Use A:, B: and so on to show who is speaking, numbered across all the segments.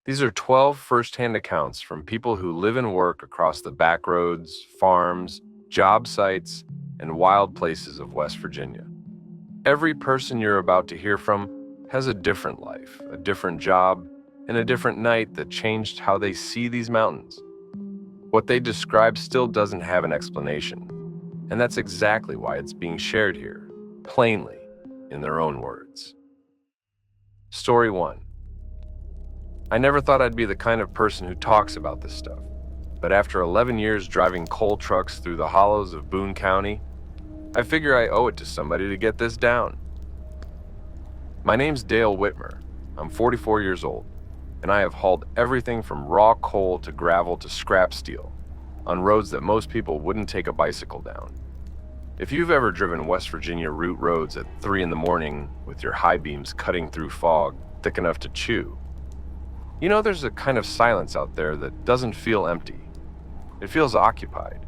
A: These are 12 first-hand accounts from people who live and work across the back roads, farms, job sites, and wild places of West Virginia. Every person you're about to hear from has a different life, a different job, and a different night that changed how they see these mountains. What they describe still doesn't have an explanation, and that's exactly why it's being shared here, plainly, in their own words. Story 1. I never thought I'd be the kind of person who talks about this stuff, but after 11 years driving coal trucks through the hollows of Boone County, I figure I owe it to somebody to get this down. My name's Dale Whitmer. I'm 44 years old, and I have hauled everything from raw coal to gravel to scrap steel on roads that most people wouldn't take a bicycle down. If you've ever driven West Virginia route roads at 3 in the morning with your high beams cutting through fog thick enough to chew, you know there's a kind of silence out there that doesn't feel empty. It feels occupied.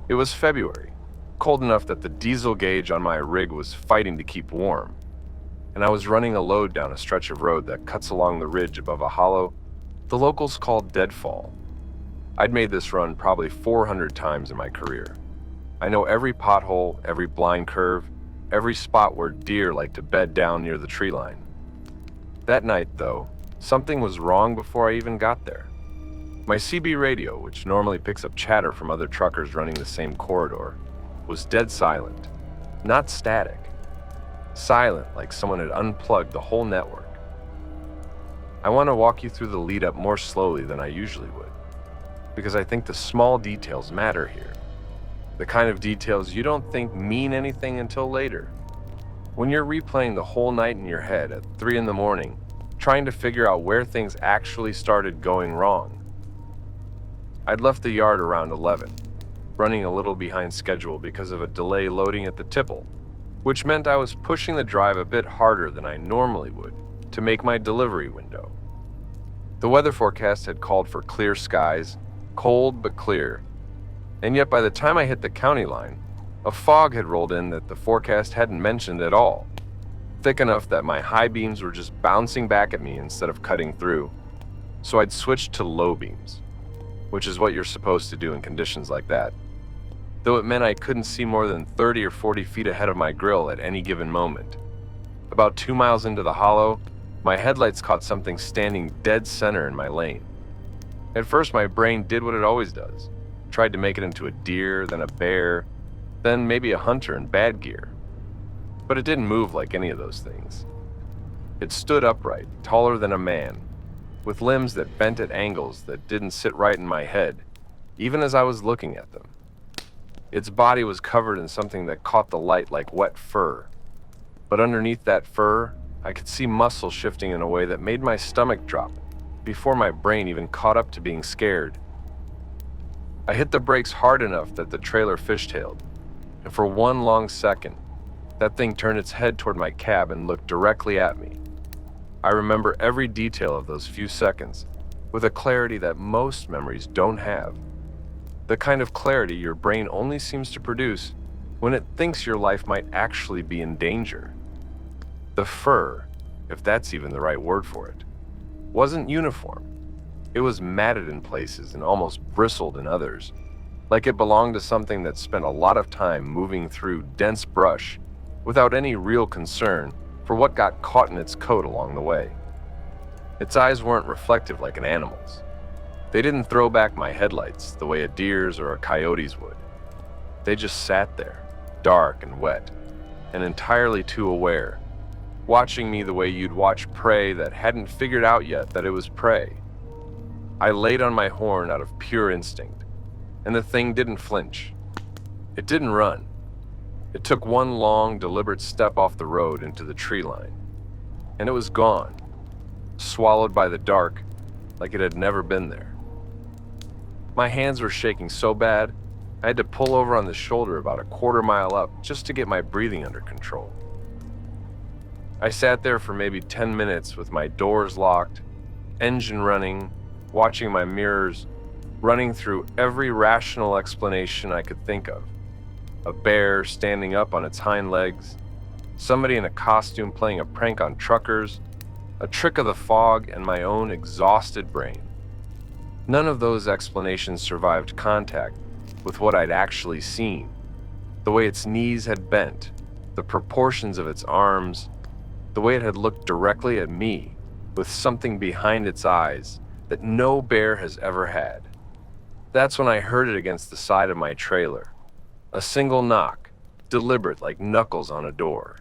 A: It was February, cold enough that the diesel gauge on my rig was fighting to keep warm, and I was running a load down a stretch of road that cuts along the ridge above a hollow the locals call Deadfall. I'd made this run probably 400 times in my career. I know every pothole, every blind curve, every spot where deer like to bed down near the tree line. That night, though, something was wrong before I even got there. My CB radio, which normally picks up chatter from other truckers running the same corridor, was dead silent. Not static. Silent, like someone had unplugged the whole network. I want to walk you through the lead up more slowly than I usually would, because I think the small details matter here. The kind of details you don't think mean anything until later. When you're replaying the whole night in your head at 3 in the morning, trying to figure out where things actually started going wrong. I'd left the yard around 11, running a little behind schedule because of a delay loading at the tipple, which meant I was pushing the drive a bit harder than I normally would to make my delivery window. The weather forecast had called for clear skies, cold but clear, and yet by the time I hit the county line, a fog had rolled in that the forecast hadn't mentioned at all, thick enough that my high beams were just bouncing back at me instead of cutting through. So I'd switched to low beams, which is what you're supposed to do in conditions like that, though it meant I couldn't see more than 30 or 40 feet ahead of my grill at any given moment. About 2 miles into the hollow, my headlights caught something standing dead center in my lane. At first, my brain did what it always does, tried to make it into a deer, then a bear, then maybe a hunter in bad gear. But it didn't move like any of those things. It stood upright, taller than a man, with limbs that bent at angles that didn't sit right in my head, even as I was looking at them. Its body was covered in something that caught the light like wet fur, but underneath that fur, I could see muscle shifting in a way that made my stomach drop before my brain even caught up to being scared. I hit the brakes hard enough that the trailer fishtailed, and for one long second, that thing turned its head toward my cab and looked directly at me. I remember every detail of those few seconds with a clarity that most memories don't have. The kind of clarity your brain only seems to produce when it thinks your life might actually be in danger. The fur, if that's even the right word for it, wasn't uniform. It was matted in places and almost bristled in others, like it belonged to something that spent a lot of time moving through dense brush without any real concern for what got caught in its coat along the way. Its eyes weren't reflective like an animal's. They didn't throw back my headlights the way a deer's or a coyote's would. They just sat there, dark and wet, and entirely too aware, watching me the way you'd watch prey that hadn't figured out yet that it was prey. I laid on my horn out of pure instinct, and the thing didn't flinch. It didn't run. It took one long, deliberate step off the road into the tree line, and it was gone, swallowed by the dark like it had never been there. My hands were shaking so bad, I had to pull over on the shoulder about a quarter mile up just to get my breathing under control. I sat there for maybe 10 minutes with my doors locked, engine running, watching my mirrors, running through every rational explanation I could think of. A bear standing up on its hind legs, somebody in a costume playing a prank on truckers, a trick of the fog and my own exhausted brain. None of those explanations survived contact with what I'd actually seen. The way its knees had bent, the proportions of its arms, the way it had looked directly at me with something behind its eyes that no bear has ever had. That's when I heard it against the side of my trailer. A single knock, deliberate like knuckles on a door.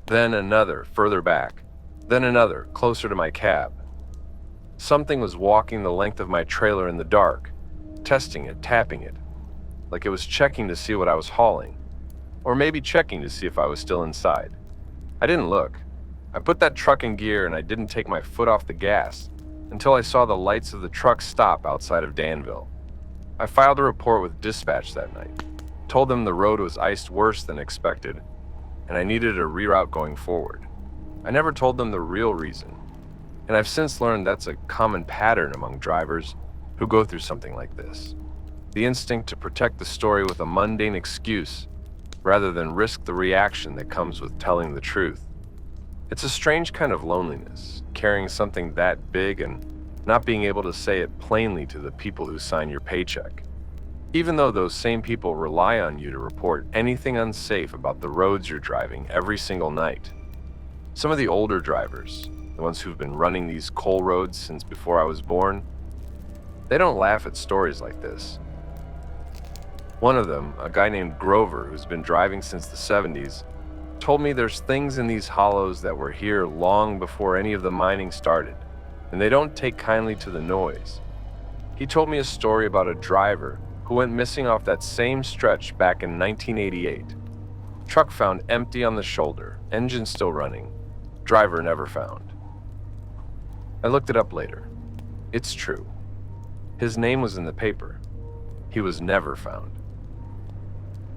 A: Then another, further back. Then another, closer to my cab. Something was walking the length of my trailer in the dark, testing it, tapping it, like it was checking to see what I was hauling, or maybe checking to see if I was still inside. I didn't look. I put that truck in gear and I didn't take my foot off the gas until I saw the lights of the truck stop outside of Danville. I filed a report with dispatch that night, told them the road was iced worse than expected, and I needed a reroute going forward. I never told them the real reason, and I've since learned that's a common pattern among drivers who go through something like this. The instinct to protect the story with a mundane excuse rather than risk the reaction that comes with telling the truth. It's a strange kind of loneliness, carrying something that big and not being able to say it plainly to the people who sign your paycheck, even though those same people rely on you to report anything unsafe about the roads you're driving every single night. Some of the older drivers, the ones who've been running these coal roads since before I was born, they don't laugh at stories like this. One of them, a guy named Grover, who's been driving since the 70s, told me there's things in these hollows that were here long before any of the mining started, and they don't take kindly to the noise. He told me a story about a driver who went missing off that same stretch back in 1988. Truck found empty on the shoulder, engine still running, driver never found. I looked it up later. It's true. His name was in the paper. He was never found.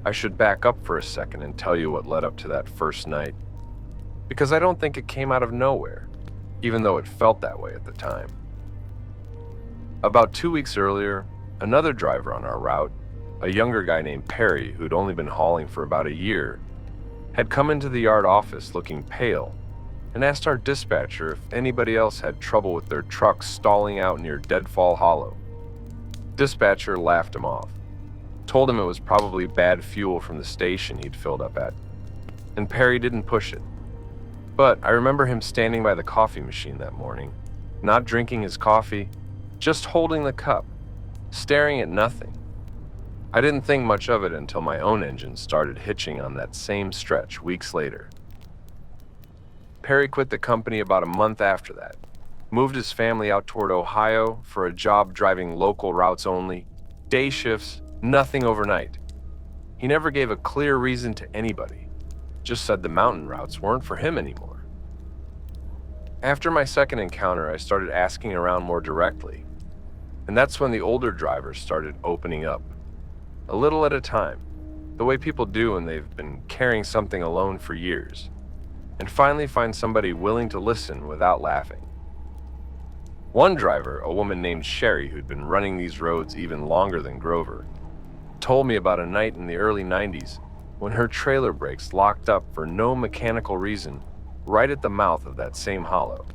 A: I should back up for a second and tell you what led up to that first night, because I don't think it came out of nowhere, even though it felt that way at the time. About 2 weeks earlier, another driver on our route, a younger guy named Perry, who'd only been hauling for about a year, had come into the yard office looking pale and asked our dispatcher if anybody else had trouble with their truck stalling out near Deadfall Hollow. Dispatcher laughed him off, told him it was probably bad fuel from the station he'd filled up at, and Perry didn't push it. But I remember him standing by the coffee machine that morning, not drinking his coffee, just holding the cup, staring at nothing. I didn't think much of it until my own engine started hitching on that same stretch weeks later. Perry quit the company about a month after that, moved his family out toward Ohio for a job driving local routes only, day shifts, nothing overnight. He never gave a clear reason to anybody, just said the mountain routes weren't for him anymore. After my second encounter, I started asking around more directly, and that's when the older drivers started opening up, a little at a time, the way people do when they've been carrying something alone for years, and finally find somebody willing to listen without laughing. One driver, a woman named Sherry, who'd been running these roads even longer than Grover, told me about a night in the early 90s when her trailer brakes locked up for no mechanical reason right at the mouth of that same hollow.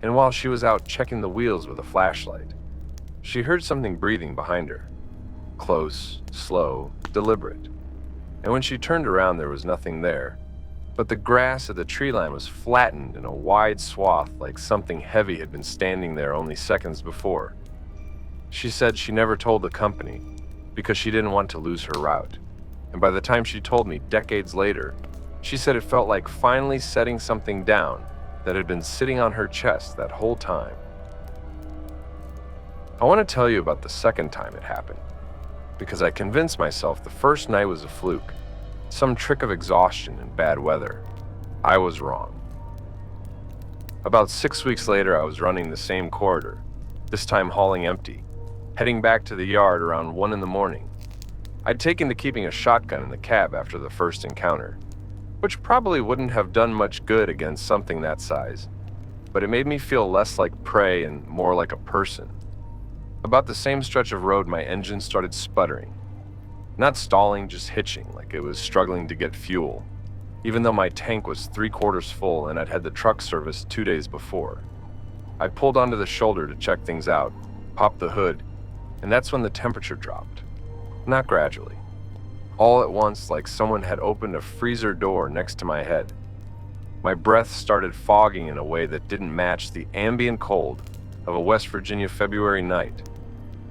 A: And while she was out checking the wheels with a flashlight, she heard something breathing behind her. Close, slow, deliberate. And when she turned around, there was nothing there, but the grass at the tree line was flattened in a wide swath like something heavy had been standing there only seconds before. She said she never told the company because she didn't want to lose her route. And by the time she told me decades later, she said it felt like finally setting something down that had been sitting on her chest that whole time. I want to tell you about the second time it happened, because I convinced myself the first night was a fluke, some trick of exhaustion and bad weather. I was wrong. About 6 weeks later, I was running the same corridor, this time hauling empty, heading back to the yard around 1 a.m. I'd taken to keeping a shotgun in the cab after the first encounter, which probably wouldn't have done much good against something that size, but it made me feel less like prey and more like a person. About the same stretch of road, my engine started sputtering. Not stalling, just hitching, like it was struggling to get fuel. even though my tank was 3/4 full and I'd had the truck serviced 2 days before. I pulled onto the shoulder to check things out, popped the hood, and that's when the temperature dropped. Not gradually. All at once, like someone had opened a freezer door next to my head. My breath started fogging in a way that didn't match the ambient cold of a West Virginia February night,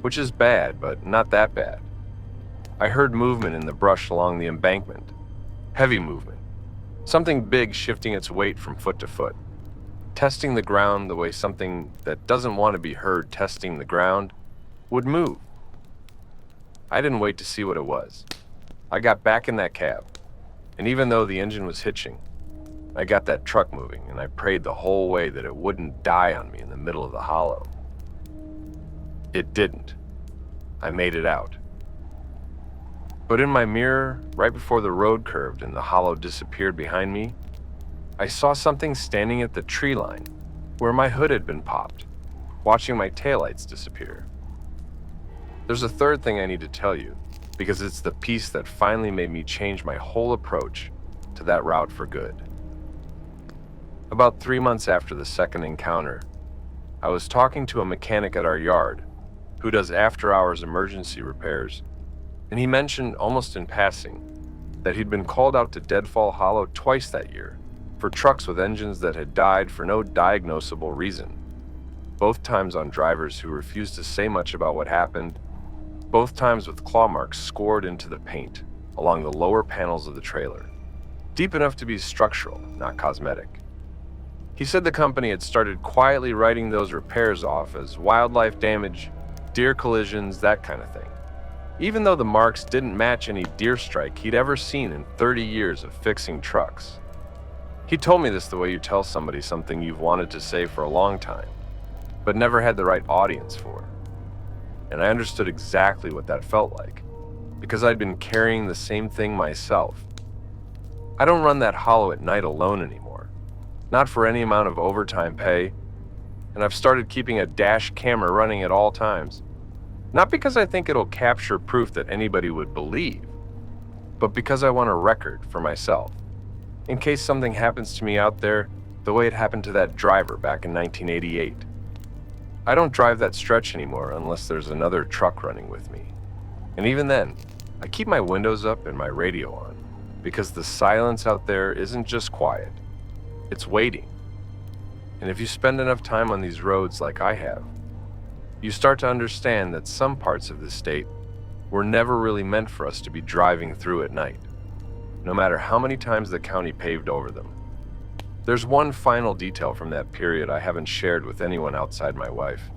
A: which is bad, but not that bad. I heard movement in the brush along the embankment. Heavy movement. Something big shifting its weight from foot to foot. Testing the ground the way something that doesn't want to be heard testing the ground would move. I didn't wait to see what it was. I got back in that cab, and even though the engine was hitching, I got that truck moving, and I prayed the whole way that it wouldn't die on me in the middle of the hollow. It didn't. I made it out. But in my mirror, right before the road curved and the hollow disappeared behind me, I saw something standing at the tree line where my hood had been popped, watching my taillights disappear. There's a third thing I need to tell you, because it's the piece that finally made me change my whole approach to that route for good. About 3 months after the second encounter, I was talking to a mechanic at our yard who does after-hours emergency repairs, and he mentioned almost in passing that he'd been called out to Deadfall Hollow twice that year for trucks with engines that had died for no diagnosable reason, both times on drivers who refused to say much about what happened, both times with claw marks scored into the paint along the lower panels of the trailer, deep enough to be structural, not cosmetic. He said the company had started quietly writing those repairs off as wildlife damage, deer collisions, that kind of thing, even though the marks didn't match any deer strike he'd ever seen in 30 years of fixing trucks. He told me this the way you tell somebody something you've wanted to say for a long time, but never had the right audience for. And I understood exactly what that felt like, because I'd been carrying the same thing myself. I don't run that hollow at night alone anymore, not for any amount of overtime pay, and I've started keeping a dash camera running at all times. Not because I think it'll capture proof that anybody would believe, but because I want a record for myself, in case something happens to me out there the way it happened to that driver back in 1988. I don't drive that stretch anymore unless there's another truck running with me. And even then, I keep my windows up and my radio on, because the silence out there isn't just quiet, it's waiting. And if you spend enough time on these roads like I have, you start to understand that some parts of the state were never really meant for us to be driving through at night, no matter how many times the county paved over them. There's one final detail from that period I haven't shared with anyone outside my wife,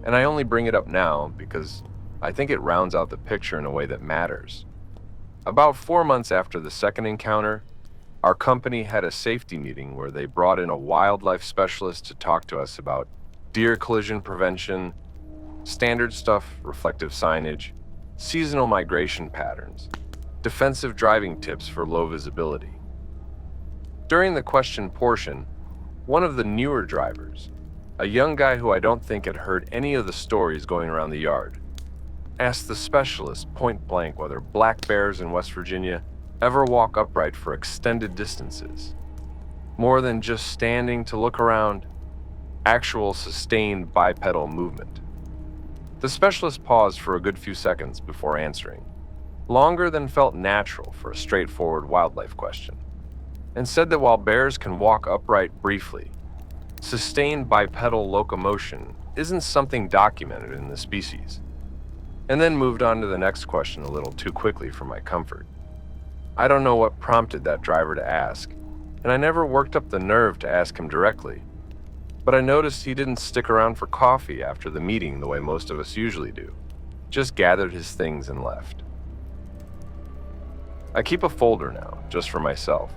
A: and I only bring it up now because I think it rounds out the picture in a way that matters. About 4 months after the second encounter, our company had a safety meeting where they brought in a wildlife specialist to talk to us about deer collision prevention, standard stuff, reflective signage, seasonal migration patterns, defensive driving tips for low visibility. During the question portion, one of the newer drivers, a young guy who I don't think had heard any of the stories going around the yard, asked the specialist point blank whether black bears in West Virginia ever walk upright for extended distances, more than just standing to look around, actual sustained bipedal movement. The specialist paused for a good few seconds before answering, longer than felt natural for a straightforward wildlife question, and said that while bears can walk upright briefly, sustained bipedal locomotion isn't something documented in the species, and then moved on to the next question a little too quickly for my comfort. I don't know what prompted that driver to ask, and I never worked up the nerve to ask him directly, but I noticed he didn't stick around for coffee after the meeting the way most of us usually do, just gathered his things and left. I keep a folder now, just for myself,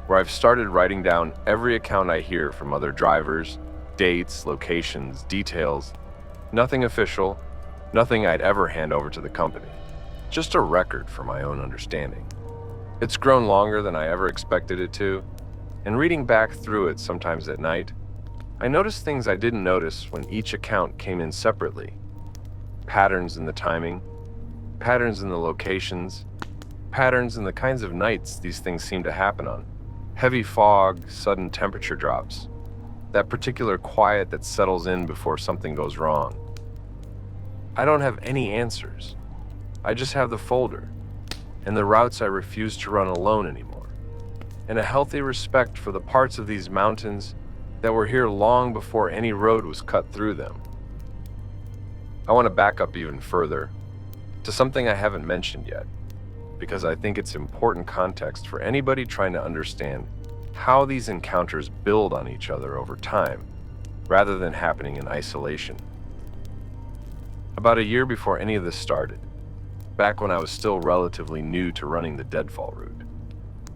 A: where I've started writing down every account I hear from other drivers, dates, locations, details, nothing official, nothing I'd ever hand over to the company, just a record for my own understanding. It's grown longer than I ever expected it to, and reading back through it sometimes at night, I notice things I didn't notice when each account came in separately. Patterns in the timing, patterns in the locations, patterns in the kinds of nights these things seem to happen on. Heavy fog, sudden temperature drops. That particular quiet that settles in before something goes wrong. I don't have any answers. I just have the folder, and the routes I refuse to run alone anymore, and a healthy respect for the parts of these mountains that were here long before any road was cut through them. I want to back up even further to something I haven't mentioned yet, because I think it's important context for anybody trying to understand how these encounters build on each other over time, rather than happening in isolation. About a year before any of this started, back when I was still relatively new to running the deadfall route,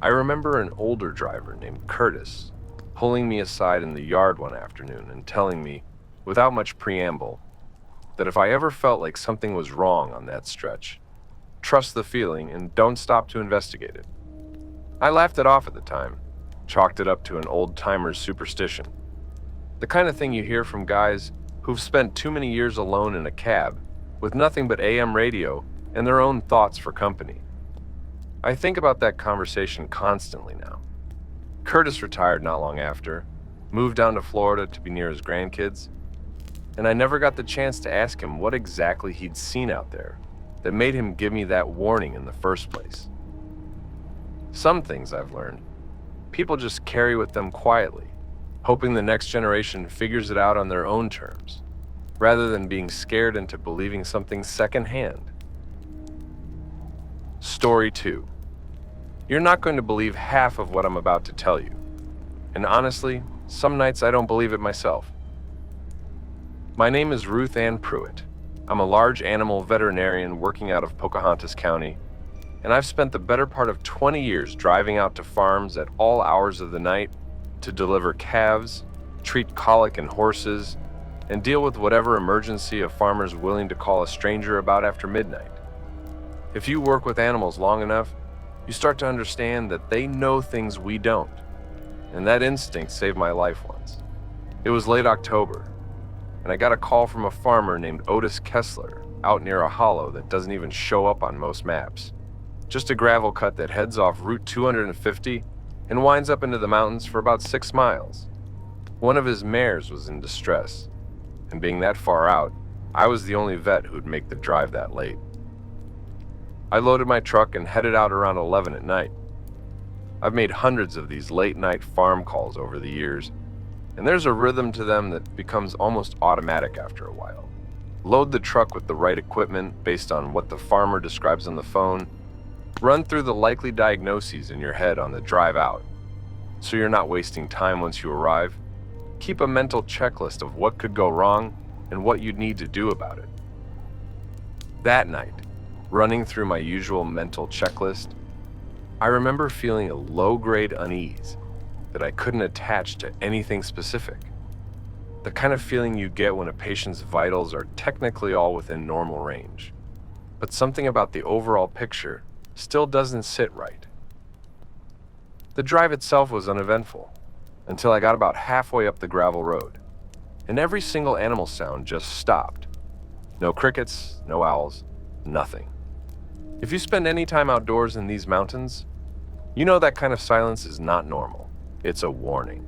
A: I remember an older driver named Curtis pulling me aside in the yard one afternoon and telling me, without much preamble, that if I ever felt like something was wrong on that stretch, trust the feeling and don't stop to investigate it. I laughed it off at the time, chalked it up to an old-timer's superstition. The kind of thing you hear from guys who've spent too many years alone in a cab with nothing but AM radio and their own thoughts for company. I think about that conversation constantly now. Curtis retired not long after, moved down to Florida to be near his grandkids, and I never got the chance to ask him what exactly he'd seen out there that made him give me that warning in the first place. Some things I've learned, people just carry with them quietly, hoping the next generation figures it out on their own terms, rather than being scared into believing something secondhand. Story 2. You're not going to believe half of what I'm about to tell you. And honestly, some nights I don't believe it myself. My name is Ruth Ann Pruitt. I'm a large animal veterinarian working out of Pocahontas County, and I've spent the better part of 20 years driving out to farms at all hours of the night to deliver calves, treat colic in horses, and deal with whatever emergency a farmer's willing to call a stranger about after midnight. If you work with animals long enough, you start to understand that they know things we don't, and that instinct saved my life once. It was late October, and I got a call from a farmer named Otis Kessler out near a hollow that doesn't even show up on most maps. Just a gravel cut that heads off Route 250 and winds up into the mountains for about 6 miles. One of his mares was in distress, and being that far out, I was the only vet who'd make the drive that late. I loaded my truck and headed out around 11 at night. I've made hundreds of these late-night farm calls over the years, and there's a rhythm to them that becomes almost automatic after a while. Load the truck with the right equipment based on what the farmer describes on the phone. Run through the likely diagnoses in your head on the drive out, so you're not wasting time once you arrive. Keep a mental checklist of what could go wrong and what you'd need to do about it. That night, running through my usual mental checklist, I remember feeling a low-grade unease that I couldn't attach to anything specific. The kind of feeling you get when a patient's vitals are technically all within normal range, but something about the overall picture still doesn't sit right. The drive itself was uneventful until I got about halfway up the gravel road, and every single animal sound just stopped. No crickets, no owls, nothing. If you spend any time outdoors in these mountains, you know that kind of silence is not normal. It's a warning.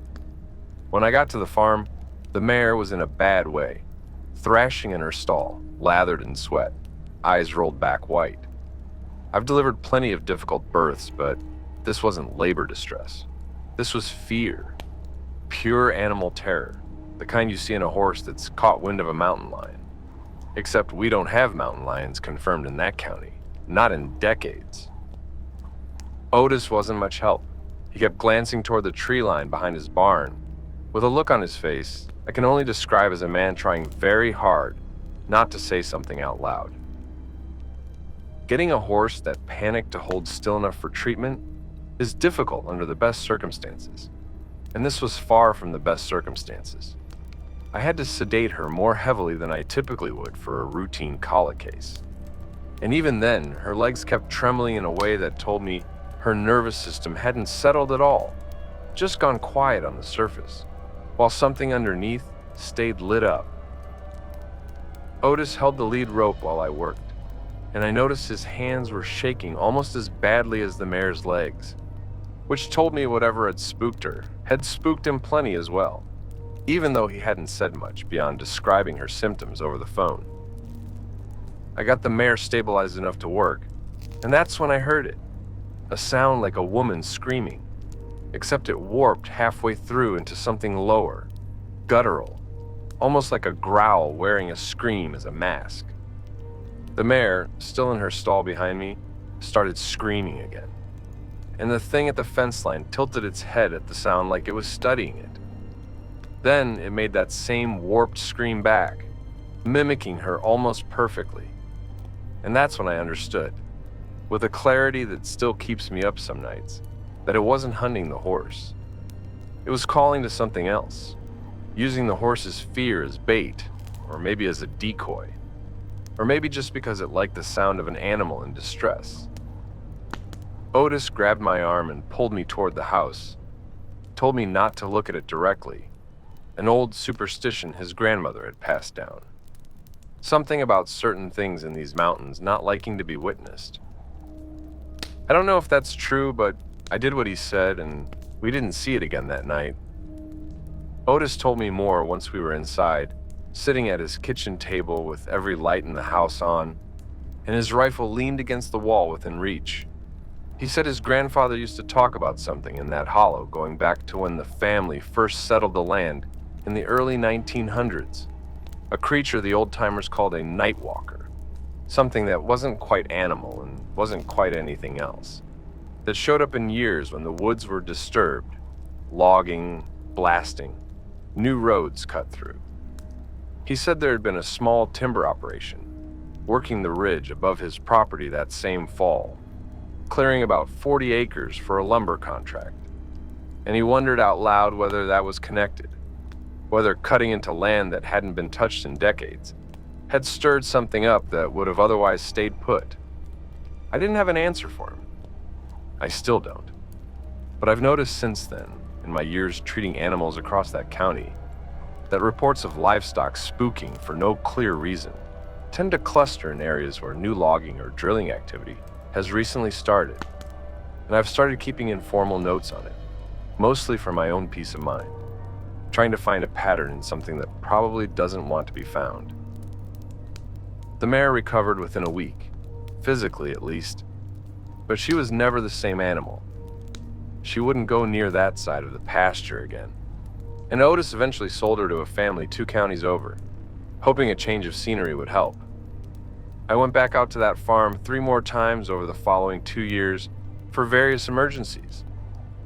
A: When I got to the farm, the mare was in a bad way, thrashing in her stall, lathered in sweat, eyes rolled back white. I've delivered plenty of difficult births, but this wasn't labor distress. This was fear, pure animal terror, the kind you see in a horse that's caught wind of a mountain lion. Except we don't have mountain lions confirmed in that county, not in decades. Otis wasn't much help. He kept glancing toward the tree line behind his barn, with a look on his face I can only describe as a man trying very hard not to say something out loud. Getting a horse that panicked to hold still enough for treatment is difficult under the best circumstances, and this was far from the best circumstances. I had to sedate her more heavily than I typically would for a routine colic case. And even then, her legs kept trembling in a way that told me her nervous system hadn't settled at all, just gone quiet on the surface, while something underneath stayed lit up. Otis held the lead rope while I worked, and I noticed his hands were shaking almost as badly as the mare's legs, which told me whatever had spooked her had spooked him plenty as well, even though he hadn't said much beyond describing her symptoms over the phone. I got the mare stabilized enough to work, and that's when I heard it. A sound like a woman screaming, except it warped halfway through into something lower, guttural, almost like a growl wearing a scream as a mask. The mare, still in her stall behind me, started screaming again, and the thing at the fence line tilted its head at the sound like it was studying it. Then it made that same warped scream back, mimicking her almost perfectly. And that's when I understood, with a clarity that still keeps me up some nights, that it wasn't hunting the horse. It was calling to something else, using the horse's fear as bait, or maybe as a decoy, or maybe just because it liked the sound of an animal in distress. Otis grabbed my arm and pulled me toward the house, told me not to look at it directly, an old superstition his grandmother had passed down. Something about certain things in these mountains not liking to be witnessed. I don't know if that's true, but I did what he said, and we didn't see it again that night. Otis told me more once we were inside, sitting at his kitchen table with every light in the house on, and his rifle leaned against the wall within reach. He said his grandfather used to talk about something in that hollow going back to when the family first settled the land in the early 1900s, a creature the old-timers called a night walker, something that wasn't quite animal and wasn't quite anything else, that showed up in years when the woods were disturbed, logging, blasting, new roads cut through. He said there had been a small timber operation working the ridge above his property that same fall, clearing about 40 acres for a lumber contract, and he wondered out loud whether that was connected, whether cutting into land that hadn't been touched in decades had stirred something up that would have otherwise stayed put. I didn't have an answer for him. I still don't. But I've noticed since then, in my years treating animals across that county, that reports of livestock spooking for no clear reason tend to cluster in areas where new logging or drilling activity has recently started, and I've started keeping informal notes on it, mostly for my own peace of mind, trying to find a pattern in something that probably doesn't want to be found. The mare recovered within a week, physically at least, but she was never the same animal. She wouldn't go near that side of the pasture again, and Otis eventually sold her to a family 2 counties over, hoping a change of scenery would help. I went back out to that farm 3 more times over the following 2 years for various emergencies,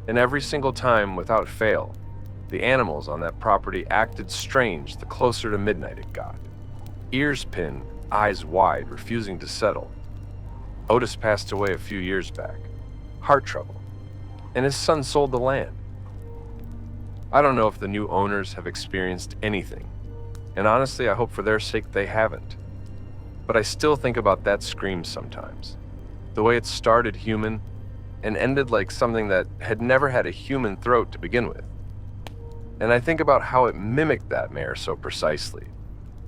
A: and every single time, without fail, the animals on that property acted strange the closer to midnight it got. Ears pinned, eyes wide, refusing to settle. Otis passed away a few years back, heart trouble, and his son sold the land. I don't know if the new owners have experienced anything, and honestly, I hope for their sake they haven't. But I still think about that scream sometimes, the way it started human and ended like something that had never had a human throat to begin with. And I think about how it mimicked that mare so precisely,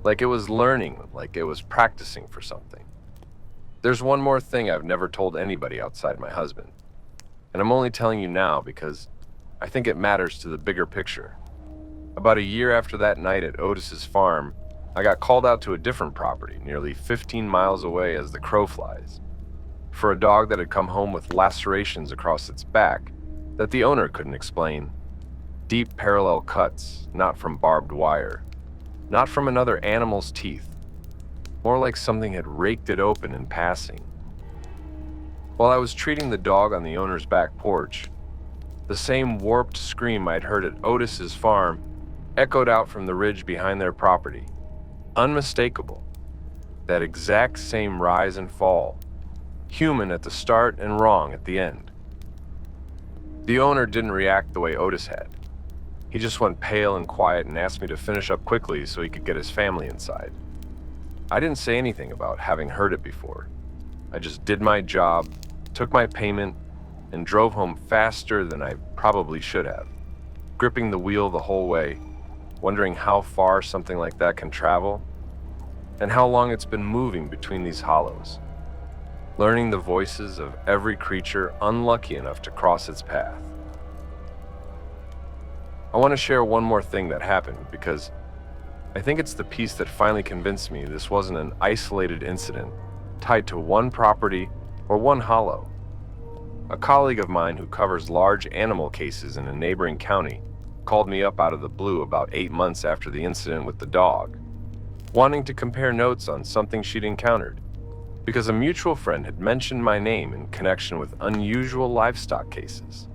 A: like it was learning, like it was practicing for something. There's one more thing I've never told anybody outside my husband, and I'm only telling you now because I think it matters to the bigger picture. About a year after that night at Otis's farm, I got called out to a different property nearly 15 miles away as the crow flies, for a dog that had come home with lacerations across its back that the owner couldn't explain. Deep parallel cuts, not from barbed wire, not from another animal's teeth, more like something had raked it open in passing. While I was treating the dog on the owner's back porch, the same warped scream I'd heard at Otis's farm echoed out from the ridge behind their property. Unmistakable. That exact same rise and fall. Human at the start and wrong at the end. The owner didn't react the way Otis had. He just went pale and quiet and asked me to finish up quickly so he could get his family inside. I didn't say anything about having heard it before. I just did my job, took my payment, and drove home faster than I probably should have, gripping the wheel the whole way, wondering how far something like that can travel, and how long it's been moving between these hollows. learning the voices of every creature unlucky enough to cross its path. I want to share one more thing that happened because I think it's the piece that finally convinced me this wasn't an isolated incident tied to one property or one hollow. A colleague of mine who covers large animal cases in a neighboring county called me up out of the blue about 8 months after the incident with the dog, wanting to compare notes on something she'd encountered, because a mutual friend had mentioned my name in connection with unusual livestock cases.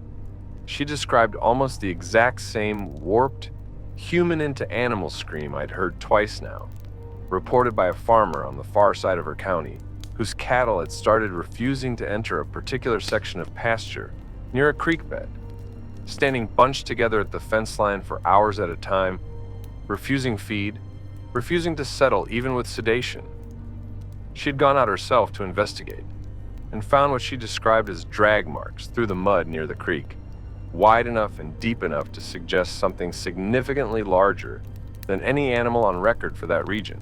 A: She described almost the exact same warped, human-into-animal scream I'd heard twice now, reported by a farmer on the far side of her county, whose cattle had started refusing to enter a particular section of pasture near a creek bed, standing bunched together at the fence line for hours at a time, refusing feed, refusing to settle even with sedation. She'd gone out herself to investigate, and found what she described as drag marks through the mud near the creek, wide enough and deep enough to suggest something significantly larger than any animal on record for that region,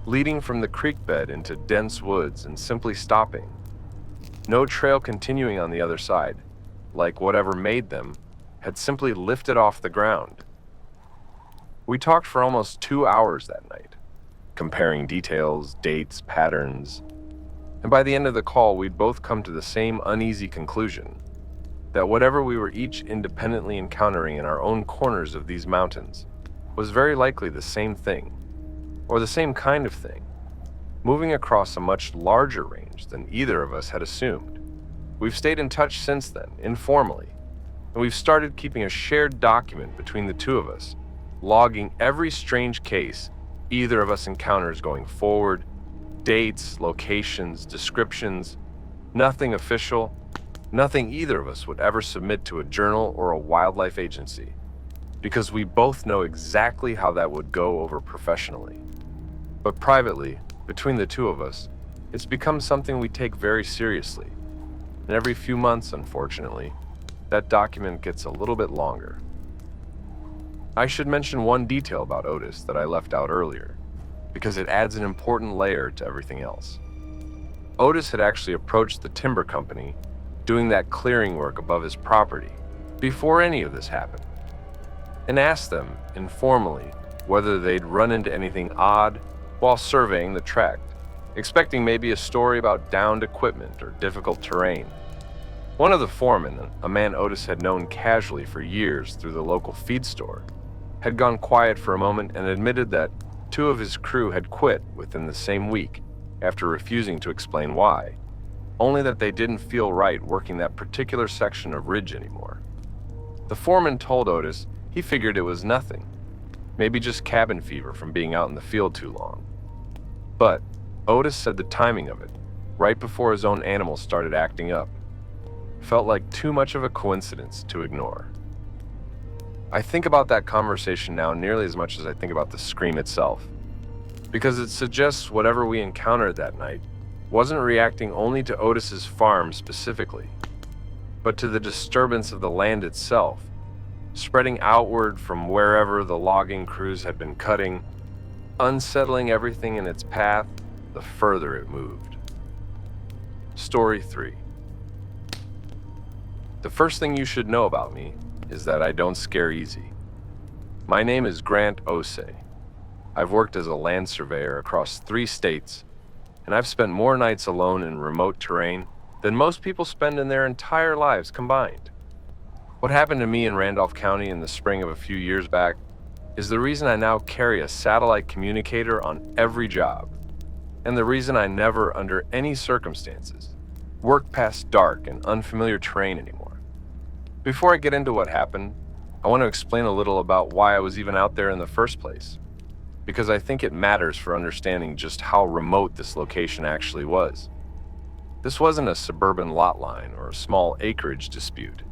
A: leading from the creek bed into dense woods and simply stopping. No trail continuing on the other side, like whatever made them, had simply lifted off the ground. We talked for almost 2 hours that night, comparing details, dates, patterns, and by the end of the call, we'd both come to the same uneasy conclusion, that whatever we were each independently encountering in our own corners of these mountains was very likely the same thing, or the same kind of thing, moving across a much larger range than either of us had assumed. We've stayed in touch since then, informally, and we've started keeping a shared document between the two of us, logging every strange case either of us encounters going forward, dates, locations, descriptions, nothing official, nothing either of us would ever submit to a journal or a wildlife agency, because we both know exactly how that would go over professionally. But privately, between the two of us, it's become something we take very seriously. And every few months, unfortunately, that document gets a little bit longer. I should mention one detail about Otis that I left out earlier, because it adds an important layer to everything else. Otis had actually approached the timber company doing that clearing work above his property before any of this happened, and asked them informally whether they'd run into anything odd while surveying the tract, expecting maybe a story about downed equipment or difficult terrain. One of the foremen, a man Otis had known casually for years through the local feed store, had gone quiet for a moment and admitted that 2 of his crew had quit within the same week after refusing to explain why, only that they didn't feel right working that particular section of ridge anymore. The foreman told Otis he figured it was nothing, maybe just cabin fever from being out in the field too long. But Otis said the timing of it, right before his own animals started acting up, felt like too much of a coincidence to ignore. I think about that conversation now nearly as much as I think about the scream itself, because it suggests whatever we encountered that night wasn't reacting only to Otis's farm specifically, but to the disturbance of the land itself, spreading outward from wherever the logging crews had been cutting, unsettling everything in its path the further it moved. Story 3. The first thing you should know about me is that I don't scare easy. My name is Grant Osei. I've worked as a land surveyor across 3 states, and I've spent more nights alone in remote terrain than most people spend in their entire lives combined. What happened to me in Randolph County in the spring of a few years back is the reason I now carry a satellite communicator on every job, and the reason I never, under any circumstances, work past dark and unfamiliar terrain anymore. Before I get into what happened, I want to explain a little about why I was even out there in the first place, because I think it matters for understanding just how remote this location actually was. This wasn't a suburban lot line or a small acreage dispute.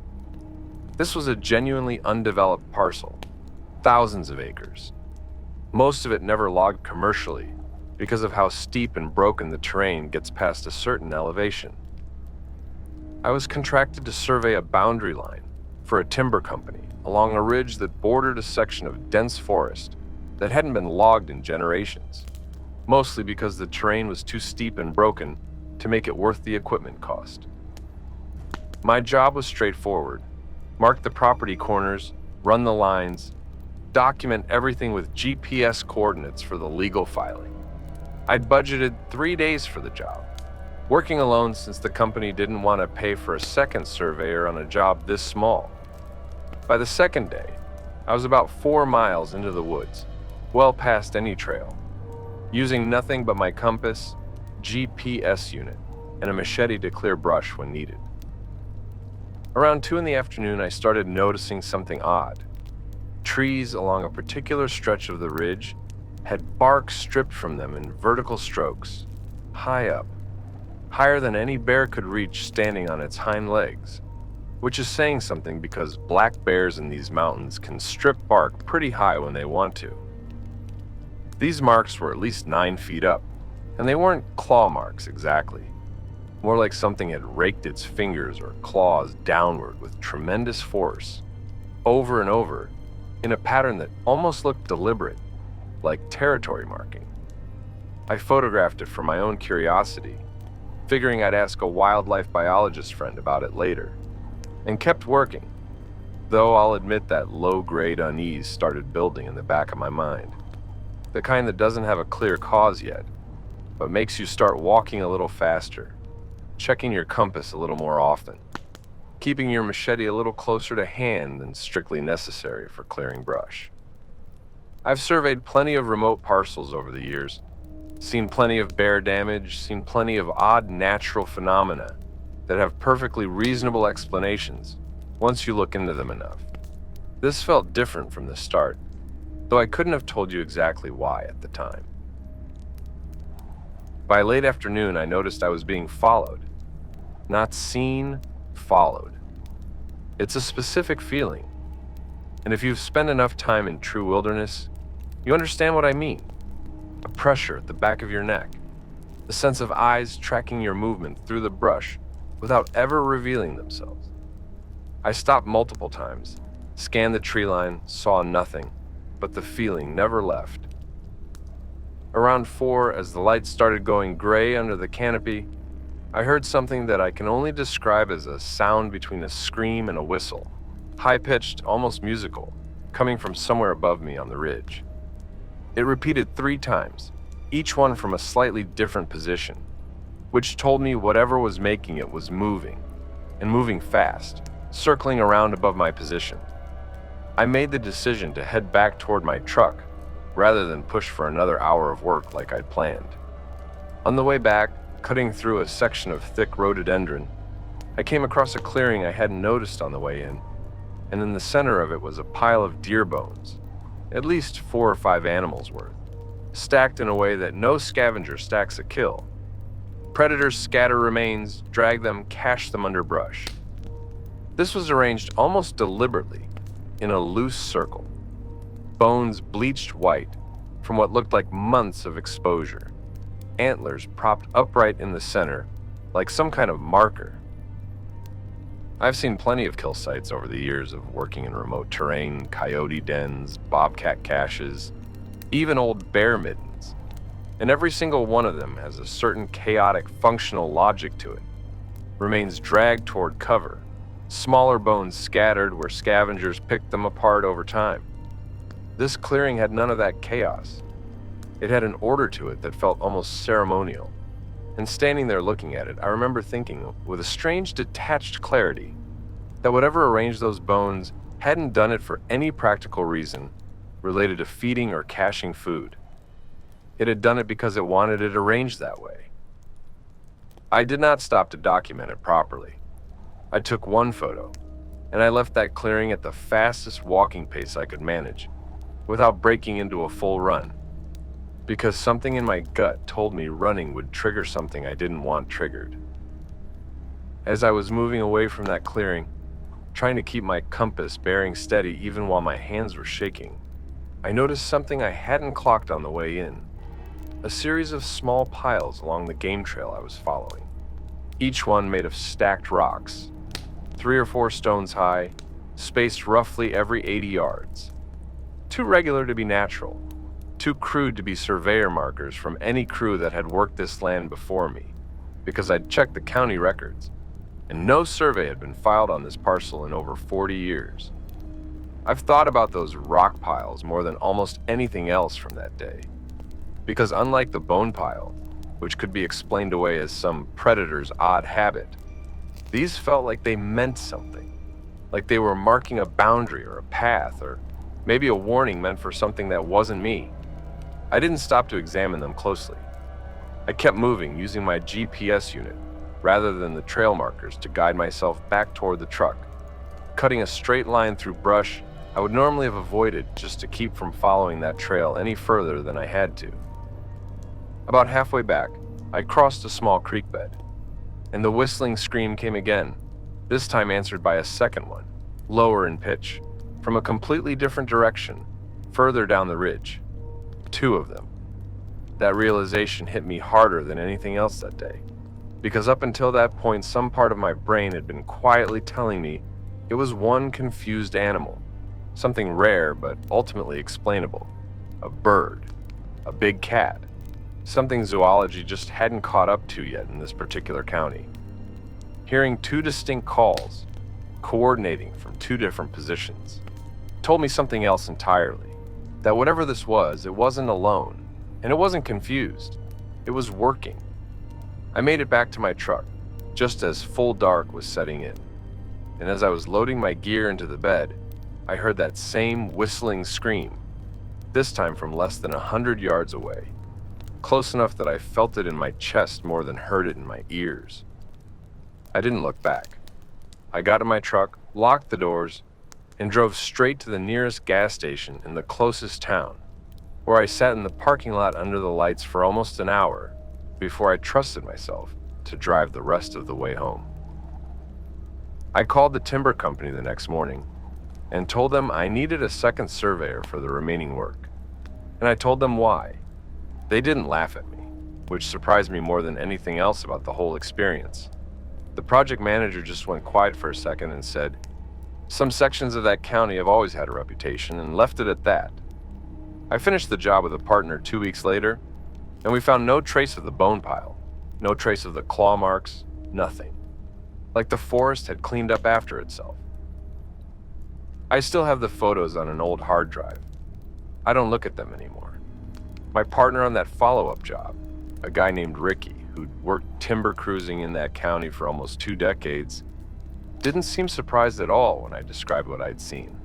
A: This was a genuinely undeveloped parcel, thousands of acres. Most of it never logged commercially because of how steep and broken the terrain gets past a certain elevation. I was contracted to survey a boundary line for a timber company along a ridge that bordered a section of dense forest that hadn't been logged in generations, mostly because the terrain was too steep and broken to make it worth the equipment cost. My job was straightforward: mark the property corners, run the lines, document everything with GPS coordinates for the legal filing. I'd budgeted 3 days for the job, working alone since the company didn't want to pay for a second surveyor on a job this small. By the second day, I was about 4 miles into the woods, well past any trail, using nothing but my compass, GPS unit, and a machete to clear brush when needed. Around 2 in the afternoon, I started noticing something odd. Trees along a particular stretch of the ridge had bark stripped from them in vertical strokes, high up, higher than any bear could reach standing on its hind legs, which is saying something because black bears in these mountains can strip bark pretty high when they want to. These marks were at least 9 feet up, and they weren't claw marks exactly. More like something had raked its fingers or claws downward with tremendous force, over and over, in a pattern that almost looked deliberate, like territory marking. I photographed it for my own curiosity, figuring I'd ask a wildlife biologist friend about it later, and kept working, though I'll admit that low-grade unease started building in the back of my mind, the kind that doesn't have a clear cause yet, but makes you start walking a little faster, checking your compass a little more often, keeping your machete a little closer to hand than strictly necessary for clearing brush. I've surveyed plenty of remote parcels over the years, seen plenty of bear damage, seen plenty of odd natural phenomena that have perfectly reasonable explanations once you look into them enough. This felt different from the start, though I couldn't have told you exactly why at the time. By late afternoon, I noticed I was being followed. Not seen, followed. It's a specific feeling, and if you've spent enough time in true wilderness, you understand what I mean. A pressure at the back of your neck, the sense of eyes tracking your movement through the brush without ever revealing themselves. I stopped multiple times, scanned the tree line, saw nothing, but the feeling never left. Around 4, as the lights started going gray under the canopy, I heard something that I can only describe as a sound between a scream and a whistle, high-pitched, almost musical, coming from somewhere above me on the ridge. It repeated 3 times, each one from a slightly different position, which told me whatever was making it was moving, and moving fast, circling around above my position. I made the decision to head back toward my truck, rather than push for another hour of work like I'd planned. On the way back, cutting through a section of thick rhododendron, I came across a clearing I hadn't noticed on the way in, and in the center of it was a pile of deer bones, at least 4 or 5 animals worth, stacked in a way that no scavenger stacks a kill. Predators scatter remains, drag them, cache them under brush. This was arranged almost deliberately, in a loose circle. Bones bleached white from what looked like months of exposure. Antlers propped upright in the center, like some kind of marker. I've seen plenty of kill sites over the years of working in remote terrain, coyote dens, bobcat caches, even old bear middens. And every single one of them has a certain chaotic functional logic to it. Remains dragged toward cover, smaller bones scattered where scavengers picked them apart over time. This clearing had none of that chaos. It had an order to it that felt almost ceremonial. And standing there looking at it, I remember thinking, with a strange detached clarity, that whatever arranged those bones hadn't done it for any practical reason related to feeding or caching food. It had done it because it wanted it arranged that way. I did not stop to document it properly. I took 1 photo, and I left that clearing at the fastest walking pace I could manage, without breaking into a full run, because something in my gut told me running would trigger something I didn't want triggered. As I was moving away from that clearing, trying to keep my compass bearing steady even while my hands were shaking, I noticed something I hadn't clocked on the way in. A series of small piles along the game trail I was following, each one made of stacked rocks, 3 or 4 stones high, spaced roughly every 80 yards. Too regular to be natural, too crude to be surveyor markers from any crew that had worked this land before me. because I'd checked the county records, and no survey had been filed on this parcel in over 40 years. I've thought about those rock piles more than almost anything else from that day, because unlike the bone pile, which could be explained away as some predator's odd habit, these felt like they meant something, like they were marking a boundary or a path, or maybe a warning meant for something that wasn't me. I didn't stop to examine them closely. I kept moving using my GPS unit rather than the trail markers to guide myself back toward the truck, cutting a straight line through brush I would normally have avoided just to keep from following that trail any further than I had to. About halfway back, I crossed a small creek bed, and the whistling scream came again, this time answered by a second one, lower in pitch, from a completely different direction, further down the ridge. 2 of them. That realization hit me harder than anything else that day, because up until that point, some part of my brain had been quietly telling me it was one confused animal, something rare but ultimately explainable, a bird, a big cat, something zoology just hadn't caught up to yet in this particular county. Hearing 2 distinct calls, coordinating from 2 different positions, told me something else entirely, that whatever this was, it wasn't alone, and it wasn't confused. It was working. I made it back to my truck, just as full dark was setting in. And as I was loading my gear into the bed, I heard that same whistling scream, this time from less than 100 yards away, close enough that I felt it in my chest more than heard it in my ears. I didn't look back. I got in my truck, locked the doors, and drove straight to the nearest gas station in the closest town, where I sat in the parking lot under the lights for almost an hour before I trusted myself to drive the rest of the way home. I called the timber company the next morning and told them I needed a second surveyor for the remaining work, and I told them why. They didn't laugh at me, which surprised me more than anything else about the whole experience. The project manager just went quiet for a second and said, "Some sections of that county have always had a reputation," and left it at that. I finished the job with a partner 2 weeks later, and we found no trace of the bone pile, no trace of the claw marks, nothing. Like the forest had cleaned up after itself. I still have the photos on an old hard drive. I don't look at them anymore. My partner on that follow-up job, a guy named Ricky, who'd worked timber cruising in that county for almost 2 decades, didn't seem surprised at all when I described what I'd seen.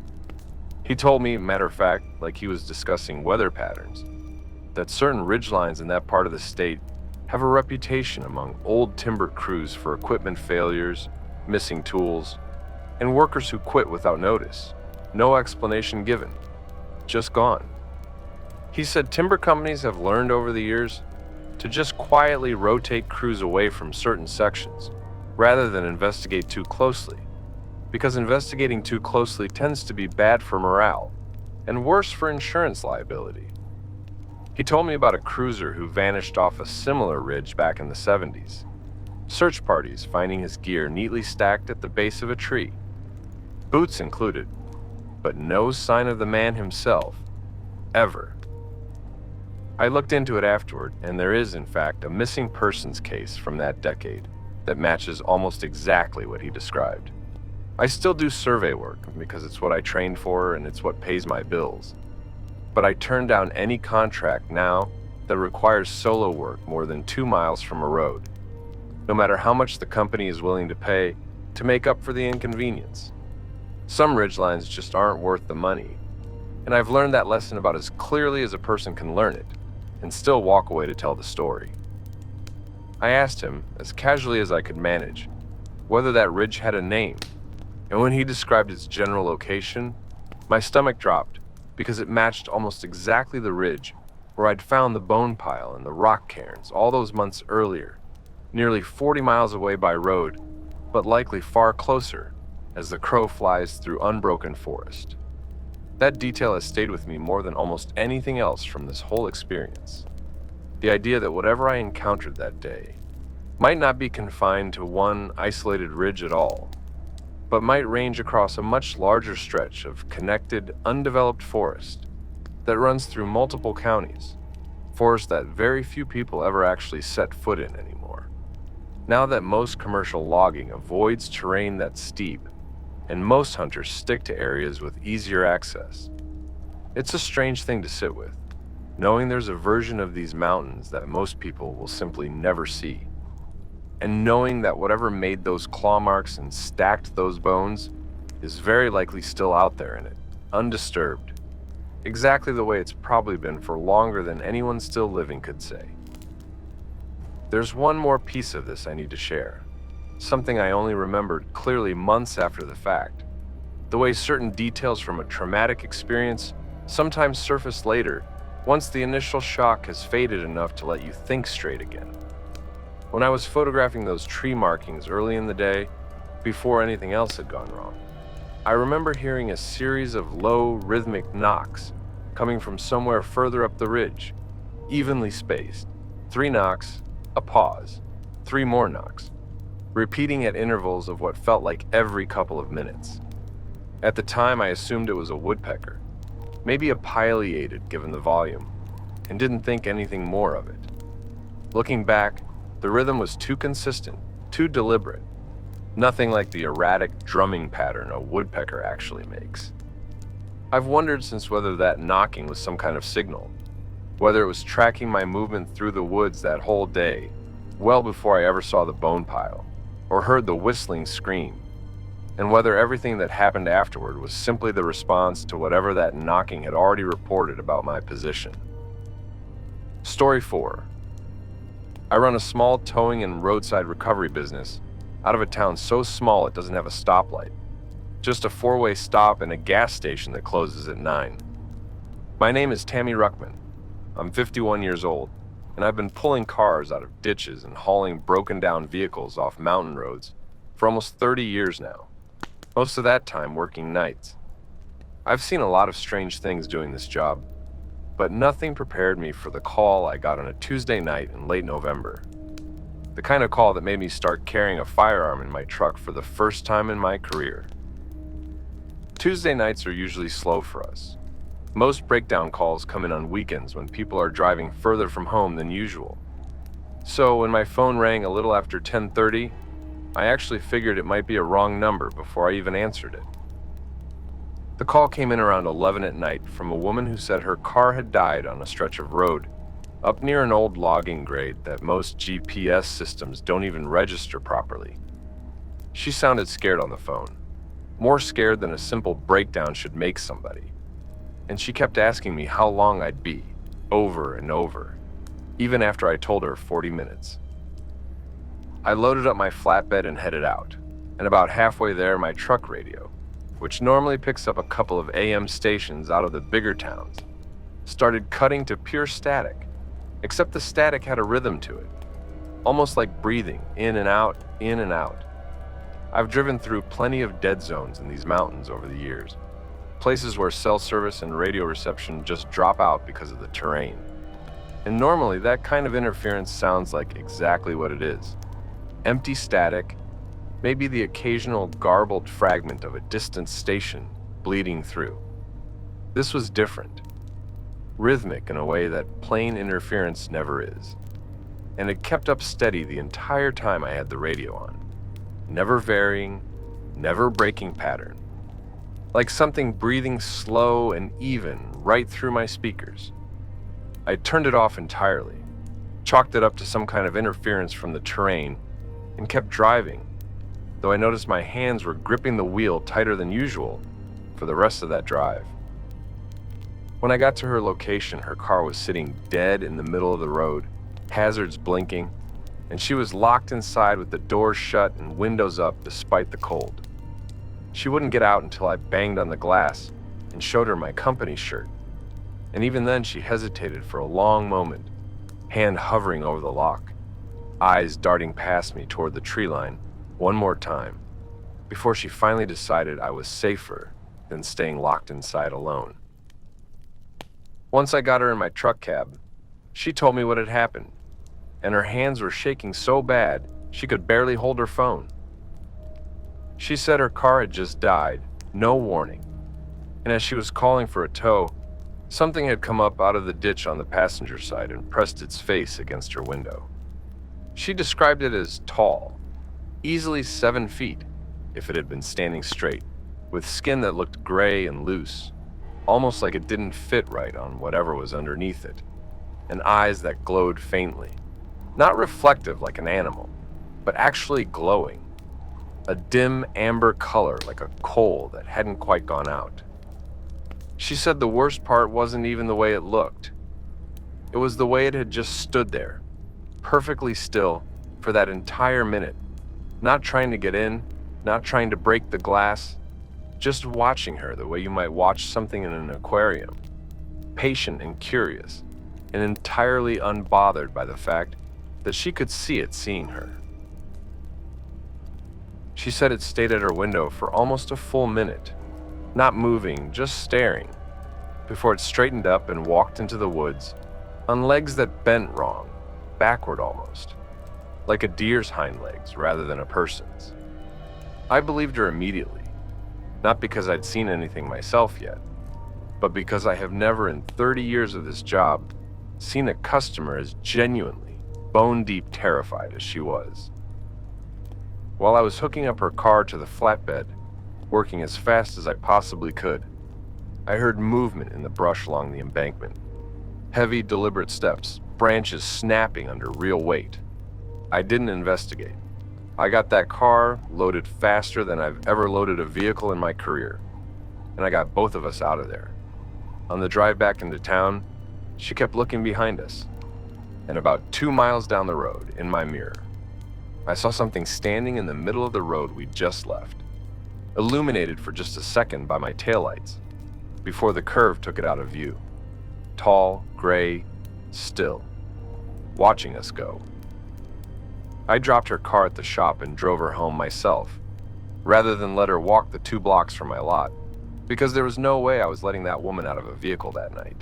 A: He told me, matter of fact, like he was discussing weather patterns, that certain ridgelines in that part of the state have a reputation among old timber crews for equipment failures, missing tools, and workers who quit without notice. No explanation given. Just gone. He said timber companies have learned over the years to just quietly rotate crews away from certain sections, rather than investigate too closely, because investigating too closely tends to be bad for morale, and worse for insurance liability. He told me about a cruiser who vanished off a similar ridge back in the 70s. Search parties finding his gear neatly stacked at the base of a tree, boots included, but no sign of the man himself, ever. I looked into it afterward, and there is, in fact, a missing persons case from that decade that matches almost exactly what he described. I still do survey work because it's what I trained for and it's what pays my bills. But I turn down any contract now that requires solo work more than 2 miles from a road, no matter how much the company is willing to pay to make up for the inconvenience. Some ridgelines just aren't worth the money, and I've learned that lesson about as clearly as a person can learn it, and still walk away to tell the story. I asked him, as casually as I could manage, whether that ridge had a name, and when he described its general location, my stomach dropped because it matched almost exactly the ridge where I'd found the bone pile and the rock cairns all those months earlier, nearly 40 miles away by road, but likely far closer as the crow flies through unbroken forest. That detail has stayed with me more than almost anything else from this whole experience. The idea that whatever I encountered that day might not be confined to one isolated ridge at all, but might range across a much larger stretch of connected, undeveloped forest that runs through multiple counties, forest that very few people ever actually set foot in anymore. Now that most commercial logging avoids terrain that's steep, and most hunters stick to areas with easier access, it's a strange thing to sit with, knowing there's a version of these mountains that most people will simply never see, and knowing that whatever made those claw marks and stacked those bones is very likely still out there in it, undisturbed, exactly the way it's probably been for longer than anyone still living could say. There's one more piece of this I need to share, something I only remembered clearly months after the fact. The way certain details from a traumatic experience sometimes surface later, once the initial shock has faded enough to let you think straight again. When I was photographing those tree markings early in the day, before anything else had gone wrong, I remember hearing a series of low, rhythmic knocks coming from somewhere further up the ridge, evenly spaced. 3 knocks, a pause, 3 more knocks, repeating at intervals of what felt like every couple of minutes. At the time, I assumed it was a woodpecker, maybe a pileated given the volume, and didn't think anything more of it. Looking back, the rhythm was too consistent, too deliberate, nothing like the erratic drumming pattern a woodpecker actually makes. I've wondered since whether that knocking was some kind of signal, whether it was tracking my movement through the woods that whole day, well before I ever saw the bone pile, or heard the whistling scream, and whether everything that happened afterward was simply the response to whatever that knocking had already reported about my position. Story 4. I run a small towing and roadside recovery business out of a town so small it doesn't have a stoplight, just a 4-way stop and a gas station that closes at 9. My name is Tammy Ruckman. I'm 51 years old, and I've been pulling cars out of ditches and hauling broken down vehicles off mountain roads for almost 30 years now, most of that time working nights. I've seen a lot of strange things doing this job, but nothing prepared me for the call I got on a Tuesday night in late November. The kind of call that made me start carrying a firearm in my truck for the first time in my career. Tuesday nights are usually slow for us. Most breakdown calls come in on weekends when people are driving further from home than usual. So when my phone rang a little after 10:30, I actually figured it might be a wrong number before I even answered it. The call came in around 11 at night from a woman who said her car had died on a stretch of road up near an old logging grade that most GPS systems don't even register properly. She sounded scared on the phone, more scared than a simple breakdown should make somebody. And she kept asking me how long I'd be, over and over, even after I told her 40 minutes. I loaded up my flatbed and headed out, and about halfway there my truck radio, which normally picks up a couple of AM stations out of the bigger towns, started cutting to pure static, except the static had a rhythm to it, almost like breathing, in and out, in and out. I've driven through plenty of dead zones in these mountains over the years, places where cell service and radio reception just drop out because of the terrain. And normally that kind of interference sounds like exactly what it is. Empty static, maybe the occasional garbled fragment of a distant station bleeding through. This was different, rhythmic in a way that plain interference never is. And it kept up steady the entire time I had the radio on, never varying, never breaking pattern. Like something breathing slow and even right through my speakers. I turned it off entirely, chalked it up to some kind of interference from the terrain, and kept driving, though I noticed my hands were gripping the wheel tighter than usual for the rest of that drive. When I got to her location, her car was sitting dead in the middle of the road, hazards blinking, and she was locked inside with the doors shut and windows up despite the cold. She wouldn't get out until I banged on the glass and showed her my company shirt. And even then she hesitated for a long moment, hand hovering over the lock, eyes darting past me toward the tree line one more time, before she finally decided I was safer than staying locked inside alone. Once I got her in my truck cab, she told me what had happened, and her hands were shaking so bad she could barely hold her phone. She said her car had just died, no warning, and as she was calling for a tow, something had come up out of the ditch on the passenger side and pressed its face against her window. She described it as tall, easily 7 feet if it had been standing straight, with skin that looked gray and loose, almost like it didn't fit right on whatever was underneath it, and eyes that glowed faintly, not reflective like an animal, but actually glowing, a dim amber color like a coal that hadn't quite gone out. She said the worst part wasn't even the way it looked. It was the way it had just stood there, perfectly still, for that entire minute, not trying to get in, not trying to break the glass, just watching her the way you might watch something in an aquarium, patient and curious, and entirely unbothered by the fact that she could see it seeing her. She said it stayed at her window for almost a full minute, not moving, just staring, before it straightened up and walked into the woods on legs that bent wrong, backward almost, like a deer's hind legs rather than a person's. I believed her immediately, not because I'd seen anything myself yet, but because I have never in 30 years of this job seen a customer as genuinely, bone-deep terrified as she was. While I was hooking up her car to the flatbed, working as fast as I possibly could, I heard movement in the brush along the embankment. Heavy, deliberate steps, branches snapping under real weight. I didn't investigate. I got that car loaded faster than I've ever loaded a vehicle in my career, and I got both of us out of there. On the drive back into town, she kept looking behind us, and about 2 miles down the road, in my mirror, I saw something standing in the middle of the road we'd just left, illuminated for just a second by my taillights, before the curve took it out of view. Tall, gray, still, watching us go. I dropped her car at the shop and drove her home myself, rather than let her walk the 2 blocks from my lot, because there was no way I was letting that woman out of a vehicle that night.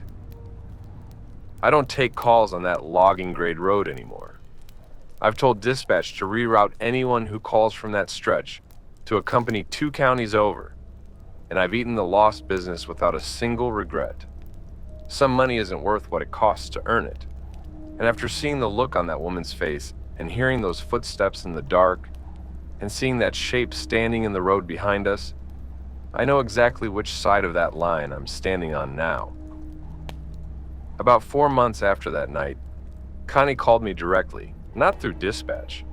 A: I don't take calls on that logging grade road anymore. I've told dispatch to reroute anyone who calls from that stretch to a company 2 counties over, and I've eaten the lost business without a single regret. Some money isn't worth what it costs to earn it, and after seeing the look on that woman's face and hearing those footsteps in the dark and seeing that shape standing in the road behind us, I know exactly which side of that line I'm standing on now. About 4 months after that night, Connie called me directly, not through dispatch,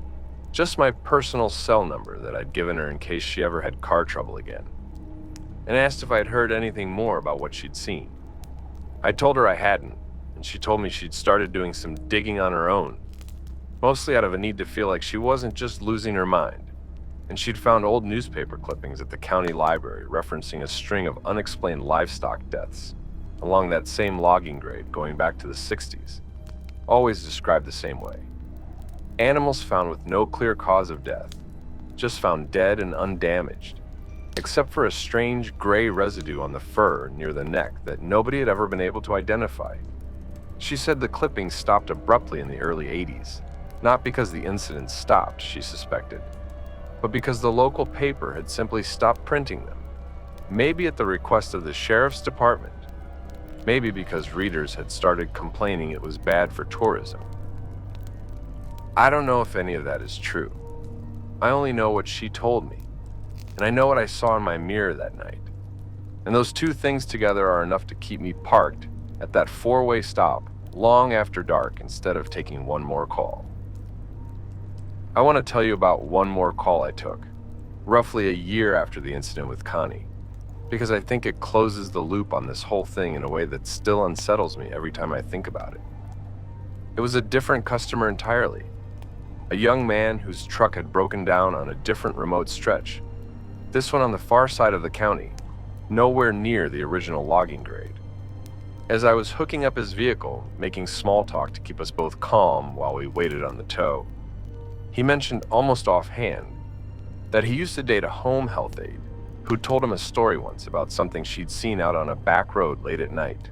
A: just my personal cell number that I'd given her in case she ever had car trouble again, and asked if I'd heard anything more about what she'd seen. I told her I hadn't, and she told me she'd started doing some digging on her own, mostly out of a need to feel like she wasn't just losing her mind, and she'd found old newspaper clippings at the county library referencing a string of unexplained livestock deaths along that same logging grade going back to the 60s, always described the same way. Animals found with no clear cause of death, just found dead and undamaged, except for a strange gray residue on the fur near the neck that nobody had ever been able to identify. She said the clippings stopped abruptly in the early 80s, not because the incident stopped, she suspected, but because the local paper had simply stopped printing them, maybe at the request of the sheriff's department, maybe because readers had started complaining it was bad for tourism. I don't know if any of that is true. I only know what she told me, and I know what I saw in my mirror that night. And those 2 things together are enough to keep me parked at that 4-way stop long after dark instead of taking one more call. I want to tell you about one more call I took, roughly a year after the incident with Connie, because I think it closes the loop on this whole thing in a way that still unsettles me every time I think about it. It was a different customer entirely, a young man whose truck had broken down on a different remote stretch, this one on the far side of the county, nowhere near the original logging grade. As I was hooking up his vehicle, making small talk to keep us both calm while we waited on the tow, he mentioned almost offhand that he used to date a home health aide who told him a story once about something she'd seen out on a back road late at night,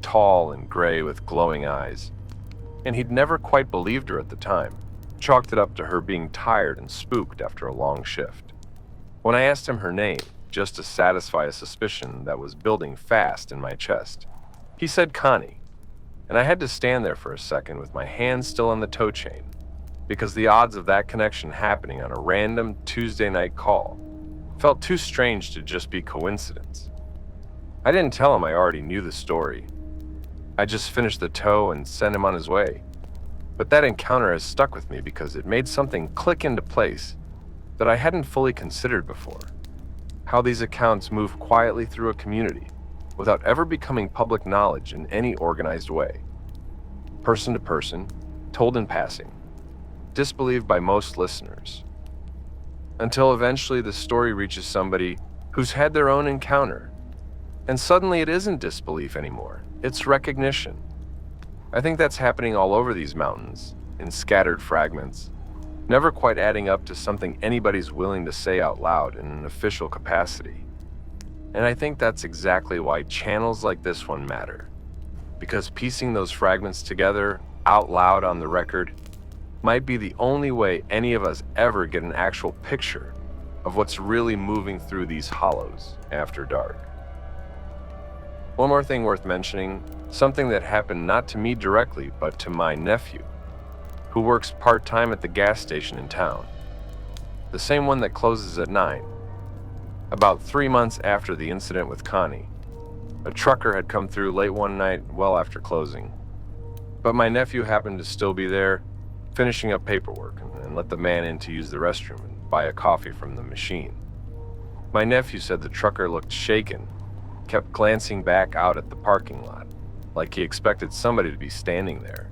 A: tall and gray with glowing eyes, and he'd never quite believed her at the time, chalked it up to her being tired and spooked after a long shift. When I asked him her name, just to satisfy a suspicion that was building fast in my chest, he said Connie, and I had to stand there for a second with my hand still on the tow chain, because the odds of that connection happening on a random Tuesday night call felt too strange to just be coincidence. I didn't tell him I already knew the story. I just finished the tow and sent him on his way. But that encounter has stuck with me because it made something click into place that I hadn't fully considered before. How these accounts move quietly through a community without ever becoming public knowledge in any organized way. Person to person, told in passing, disbelieved by most listeners. Until eventually the story reaches somebody who's had their own encounter, and suddenly it isn't disbelief anymore, it's recognition. I think that's happening all over these mountains, in scattered fragments, never quite adding up to something anybody's willing to say out loud in an official capacity. And I think that's exactly why channels like this one matter, because piecing those fragments together out loud on the record might be the only way any of us ever get an actual picture of what's really moving through these hollows after dark. One more thing worth mentioning, something that happened not to me directly, but to my nephew, who works part-time at the gas station in town, the same one that closes at 9. About 3 months after the incident with Connie, a trucker had come through late one night well after closing, but my nephew happened to still be there, finishing up paperwork, and let the man in to use the restroom and buy a coffee from the machine. My nephew said the trucker looked shaken, kept glancing back out at the parking lot, like he expected somebody to be standing there,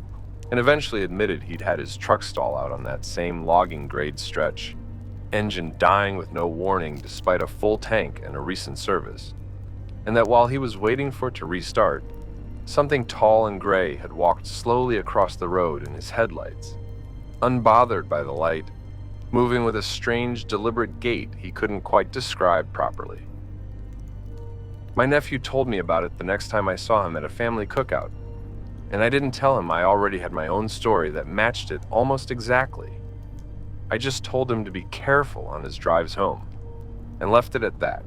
A: and eventually admitted he'd had his truck stall out on that same logging grade stretch, engine dying with no warning despite a full tank and a recent service, and that while he was waiting for it to restart, something tall and gray had walked slowly across the road in his headlights, unbothered by the light, moving with a strange, deliberate gait he couldn't quite describe properly. My nephew told me about it the next time I saw him at a family cookout, and I didn't tell him I already had my own story that matched it almost exactly. I just told him to be careful on his drives home, and left it at that,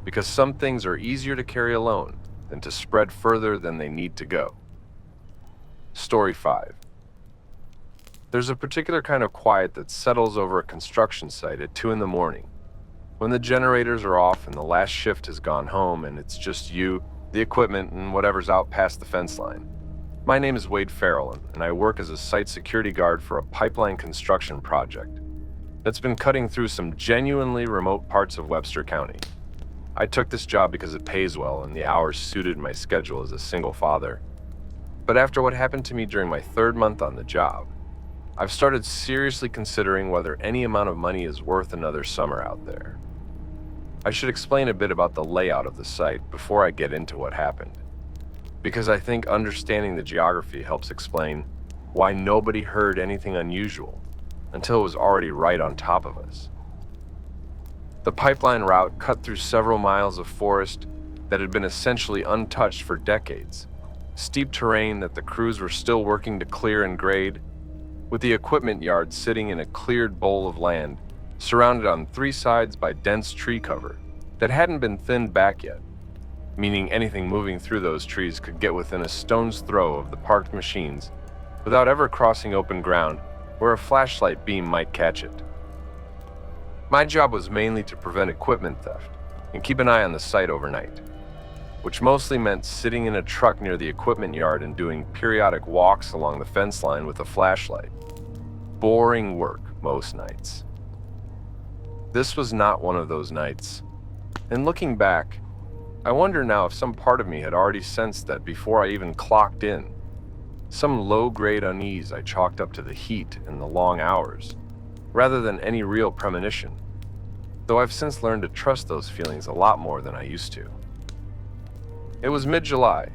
A: because some things are easier to carry alone than to spread further than they need to go. Story 5. There's a particular kind of quiet that settles over a construction site at 2 in the morning, when the generators are off and the last shift has gone home and it's just you, the equipment, and whatever's out past the fence line. My name is Wade Farrell, and I work as a site security guard for a pipeline construction project that's been cutting through some genuinely remote parts of Webster County. I took this job because it pays well and the hours suited my schedule as a single father. But after what happened to me during my 3rd month on the job, I've started seriously considering whether any amount of money is worth another summer out there. I should explain a bit about the layout of the site before I get into what happened, because I think understanding the geography helps explain why nobody heard anything unusual until it was already right on top of us. The pipeline route cut through several miles of forest that had been essentially untouched for decades, steep terrain that the crews were still working to clear and grade, with the equipment yard sitting in a cleared bowl of land, surrounded on 3 sides by dense tree cover that hadn't been thinned back yet, meaning anything moving through those trees could get within a stone's throw of the parked machines without ever crossing open ground where a flashlight beam might catch it. My job was mainly to prevent equipment theft and keep an eye on the site overnight, which mostly meant sitting in a truck near the equipment yard and doing periodic walks along the fence line with a flashlight. Boring work most nights. This was not one of those nights. And looking back, I wonder now if some part of me had already sensed that before I even clocked in. Some low-grade unease I chalked up to the heat and the long hours, rather than any real premonition, though I've since learned to trust those feelings a lot more than I used to. It was mid-July,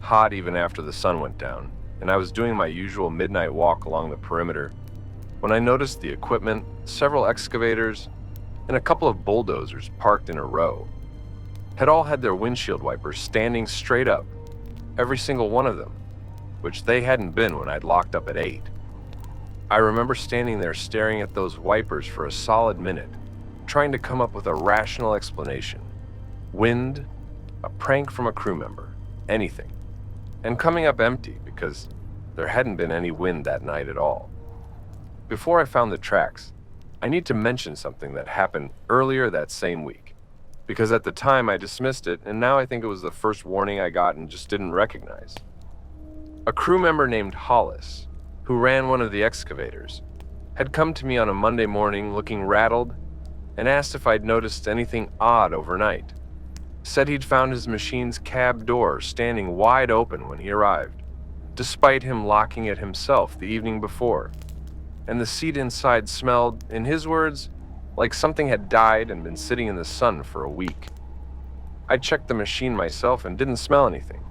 A: hot even after the sun went down, and I was doing my usual midnight walk along the perimeter when I noticed the equipment, several excavators, and a couple of bulldozers parked in a row had all had their windshield wipers standing straight up, every single one of them, which they hadn't been when I'd locked up at 8. I remember standing there staring at those wipers for a solid minute, trying to come up with a rational explanation. Wind, a prank from a crew member, anything. And coming up empty because there hadn't been any wind that night at all. Before I found the tracks, I need to mention something that happened earlier that same week, because at the time I dismissed it, and now I think it was the first warning I got and just didn't recognize. A crew member named Hollis, who ran one of the excavators, had come to me on a Monday morning looking rattled and asked if I'd noticed anything odd overnight. Said he'd found his machine's cab door standing wide open when he arrived, despite him locking it himself the evening before, and the seat inside smelled, in his words, like something had died and been sitting in the sun for a week. I checked the machine myself and didn't smell anything.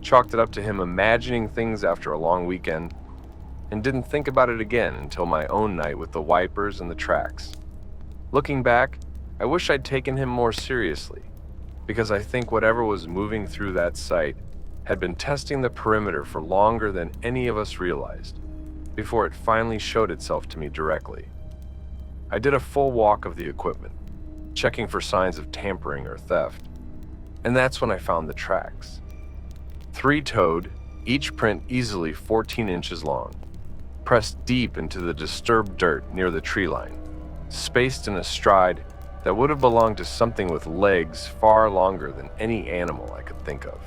A: Chalked it up to him imagining things after a long weekend, and didn't think about it again until my own night with the wipers and the tracks. Looking back, I wish I'd taken him more seriously, because I think whatever was moving through that site had been testing the perimeter for longer than any of us realized, before it finally showed itself to me directly. I did a full walk of the equipment, checking for signs of tampering or theft, and that's when I found the tracks. 3-toed, each print easily 14 inches long, pressed deep into the disturbed dirt near the tree line, spaced in a stride that would have belonged to something with legs far longer than any animal I could think of.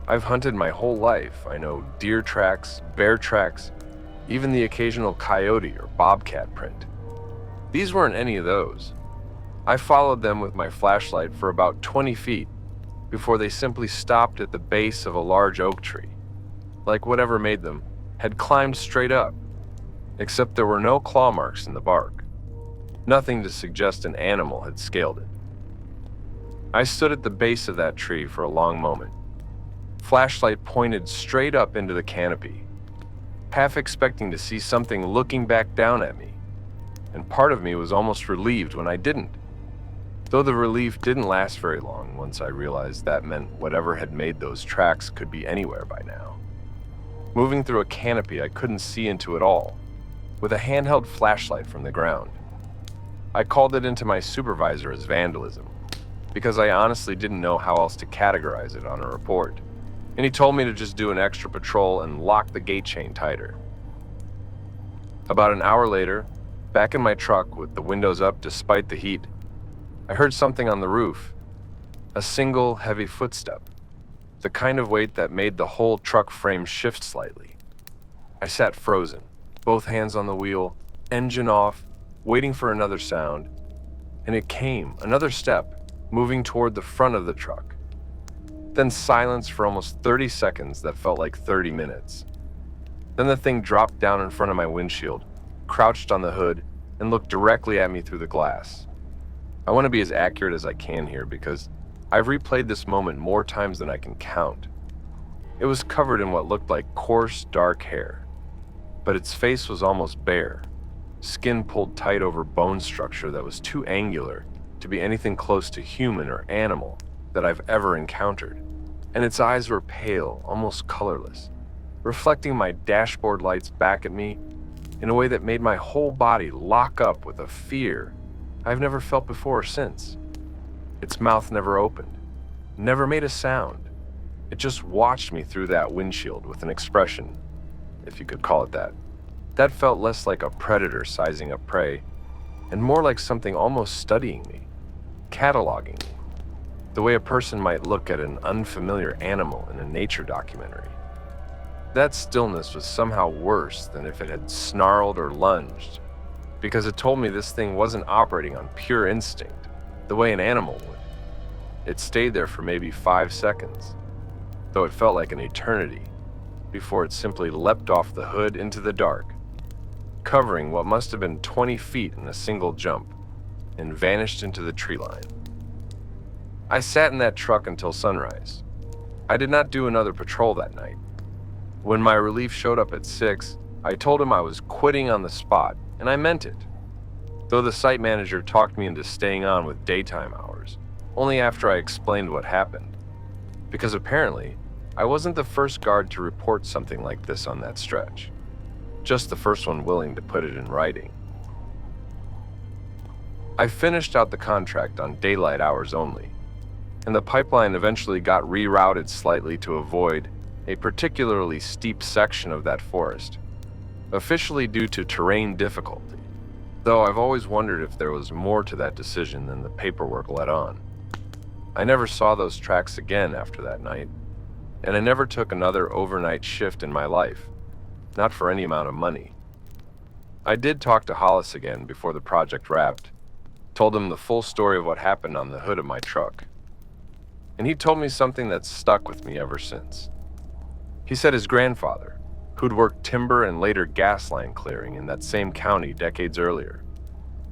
A: I've hunted my whole life. I know deer tracks, bear tracks, even the occasional coyote or bobcat print. These weren't any of those. I followed them with my flashlight for about 20 feet before they simply stopped at the base of a large oak tree, like whatever made them had climbed straight up, except there were no claw marks in the bark. Nothing to suggest an animal had scaled it. I stood at the base of that tree for a long moment, flashlight pointed straight up into the canopy, half expecting to see something looking back down at me, and part of me was almost relieved when I didn't. Though the relief didn't last very long once I realized that meant whatever had made those tracks could be anywhere by now. Moving through a canopy I couldn't see into at all, with a handheld flashlight from the ground. I called it into my supervisor as vandalism, because I honestly didn't know how else to categorize it on a report, and he told me to just do an extra patrol and lock the gate chain tighter. About an hour later, back in my truck with the windows up despite the heat, I heard something on the roof, a single heavy footstep, the kind of weight that made the whole truck frame shift slightly. I sat frozen, both hands on the wheel, engine off, waiting for another sound, and it came, another step, moving toward the front of the truck. Then silence for almost 30 seconds that felt like 30 minutes. Then the thing dropped down in front of my windshield, crouched on the hood, and looked directly at me through the glass. I want to be as accurate as I can here because I've replayed this moment more times than I can count. It was covered in what looked like coarse, dark hair, but its face was almost bare, skin pulled tight over bone structure that was too angular to be anything close to human or animal that I've ever encountered, and its eyes were pale, almost colorless, reflecting my dashboard lights back at me in a way that made my whole body lock up with a fear I've never felt before or since. Its mouth never opened, never made a sound. It just watched me through that windshield with an expression, if you could call it that. That felt less like a predator sizing up prey, and more like something almost studying me, cataloging me, the way a person might look at an unfamiliar animal in a nature documentary. That stillness was somehow worse than if it had snarled or lunged, because it told me this thing wasn't operating on pure instinct, the way an animal would. It stayed there for maybe 5 seconds, though it felt like an eternity, before it simply leapt off the hood into the dark, covering what must have been 20 feet in a single jump, and vanished into the tree line. I sat in that truck until sunrise. I did not do another patrol that night. When my relief showed up at 6, I told him I was quitting on the spot, and I meant it, though the site manager talked me into staying on with daytime hours, only after I explained what happened, because apparently I wasn't the first guard to report something like this on that stretch, just the first one willing to put it in writing. I finished out the contract on daylight hours only, and the pipeline eventually got rerouted slightly to avoid a particularly steep section of that forest. officially due to terrain difficulty, though I've always wondered if there was more to that decision than the paperwork let on. I never saw those tracks again after that night, and I never took another overnight shift in my life, not for any amount of money. I did talk to Hollis again before the project wrapped, told him the full story of what happened on the hood of my truck, and he told me something that's stuck with me ever since. He said his grandfather, who'd worked timber and later gas line clearing in that same county decades earlier,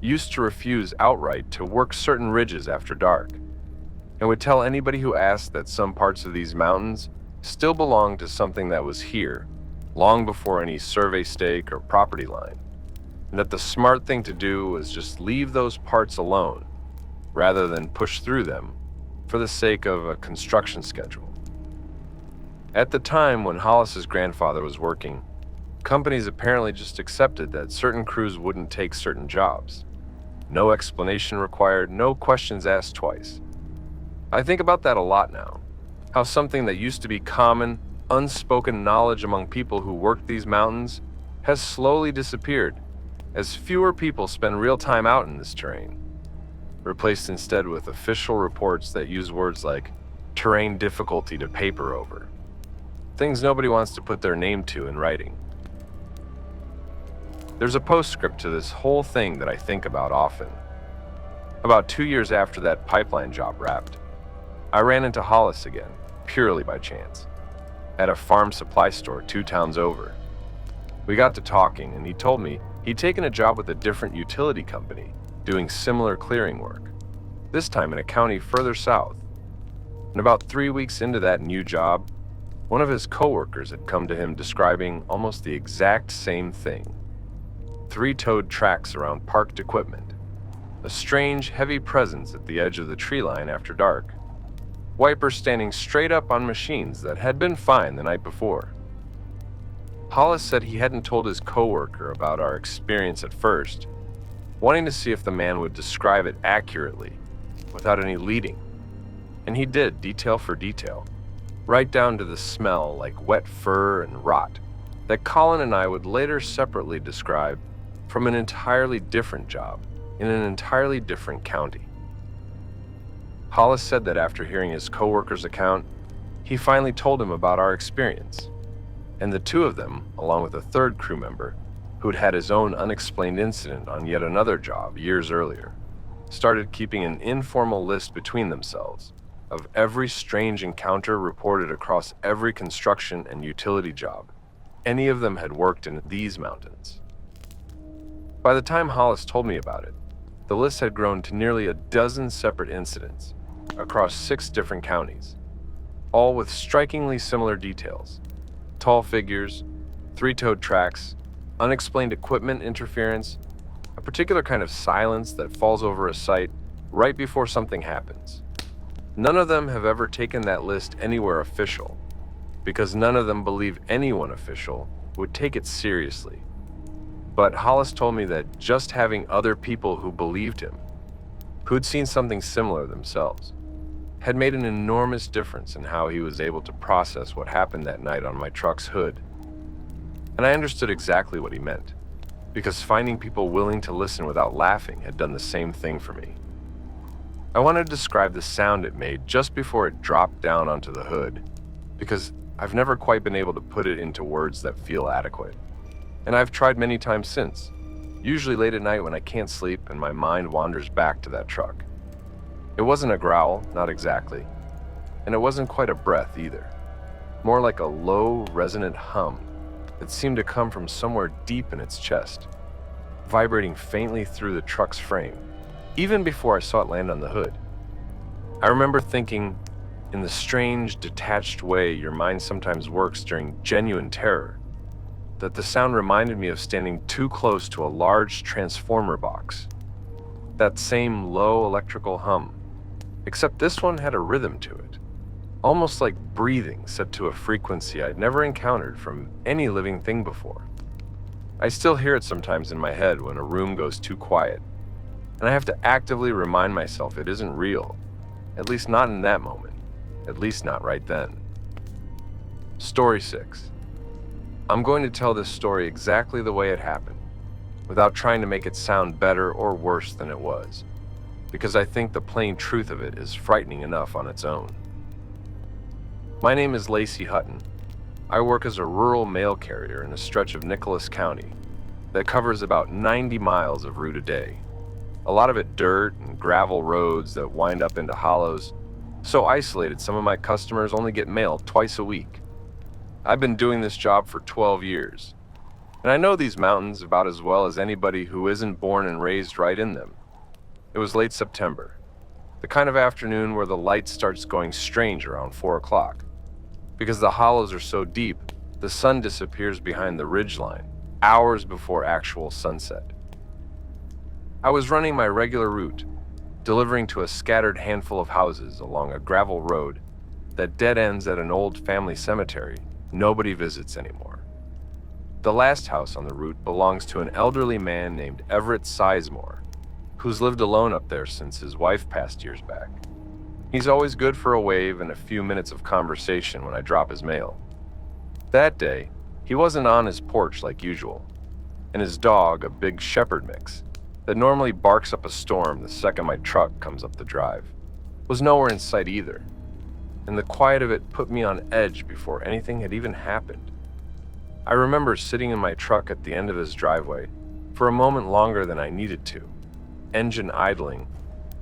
A: used to refuse outright to work certain ridges after dark, and would tell anybody who asked that some parts of these mountains still belonged to something that was here long before any survey stake or property line, and that the smart thing to do was just leave those parts alone rather than push through them for the sake of a construction schedule. At the time when Hollis's grandfather was working, companies apparently just accepted that certain crews wouldn't take certain jobs. No explanation required, no questions asked twice. I think about that a lot now, how something that used to be common, unspoken knowledge among people who worked these mountains has slowly disappeared as fewer people spend real time out in this terrain, replaced instead with official reports that use words like terrain difficulty to paper over. Things nobody wants to put their name to in writing. There's a postscript to this whole thing that I think about often. About 2 years after that pipeline job wrapped, I ran into Hollis again, purely by chance, at a farm supply store 2 towns over. We got to talking, and he told me he'd taken a job with a different utility company doing similar clearing work, this time in a county further south. And about 3 weeks into that new job, one of his coworkers had come to him describing almost the exact same thing. 3-toed tracks around parked equipment, a strange, heavy presence at the edge of the tree line after dark, wipers standing straight up on machines that had been fine the night before. Hollis said he hadn't told his coworker about our experience at first, wanting to see if the man would describe it accurately, without any leading. And he did, detail for detail, right down to the smell like wet fur and rot that Colin and I would later separately describe from an entirely different job in an entirely different county. Hollis said that after hearing his coworker's account, he finally told him about our experience, and the 2 of them, along with a 3rd crew member who'd had his own unexplained incident on yet another job years earlier, started keeping an informal list between themselves of every strange encounter reported across every construction and utility job any of them had worked in these mountains. By the time Hollis told me about it, the list had grown to nearly a dozen separate incidents across 6 different counties, all with strikingly similar details: tall figures, 3-toed tracks, unexplained equipment interference, a particular kind of silence that falls over a site right before something happens. None of them have ever taken that list anywhere official, because none of them believe anyone official would take it seriously. But Hollis told me that just having other people who believed him, who'd seen something similar themselves, had made an enormous difference in how he was able to process what happened that night on my truck's hood. And I understood exactly what he meant, because finding people willing to listen without laughing had done the same thing for me. I wanted to describe the sound it made just before it dropped down onto the hood, because I've never quite been able to put it into words that feel adequate. And I've tried many times since, usually late at night when I can't sleep and my mind wanders back to that truck. It wasn't a growl, not exactly, and it wasn't quite a breath either. More like a low, resonant hum that seemed to come from somewhere deep in its chest, vibrating faintly through the truck's frame, even before I saw it land on the hood. I remember thinking, in the strange, detached way your mind sometimes works during genuine terror, that the sound reminded me of standing too close to a large transformer box. That same low electrical hum, except this one had a rhythm to it, almost like breathing set to a frequency I'd never encountered from any living thing before. I still hear it sometimes in my head when a room goes too quiet, and I have to actively remind myself it isn't real, at least not in that moment, at least not right then. Story 6. I'm going to tell this story exactly the way it happened, without trying to make it sound better or worse than it was, because I think the plain truth of it is frightening enough on its own. My name is Lacey Hutton. I work as a rural mail carrier in a stretch of Nicholas County that covers about 90 miles of route a day. A lot of it dirt and gravel roads that wind up into hollows, so isolated some of my customers only get mail twice a week. I've been doing this job for 12 years, and I know these mountains about as well as anybody who isn't born and raised right in them. It was late September, the kind of afternoon where the light starts going strange around 4 o'clock. Because the hollows are so deep, the sun disappears behind the ridgeline, hours before actual sunset. I was running my regular route, delivering to a scattered handful of houses along a gravel road that dead ends at an old family cemetery nobody visits anymore. The last house on the route belongs to an elderly man named Everett Sizemore, who's lived alone up there since his wife passed years back. He's always good for a wave and a few minutes of conversation when I drop his mail. That day, he wasn't on his porch like usual, and his dog, a big shepherd mix, that normally barks up a storm the second my truck comes up the drive, was nowhere in sight either, and the quiet of it put me on edge before anything had even happened. I remember sitting in my truck at the end of his driveway for a moment longer than I needed to, engine idling,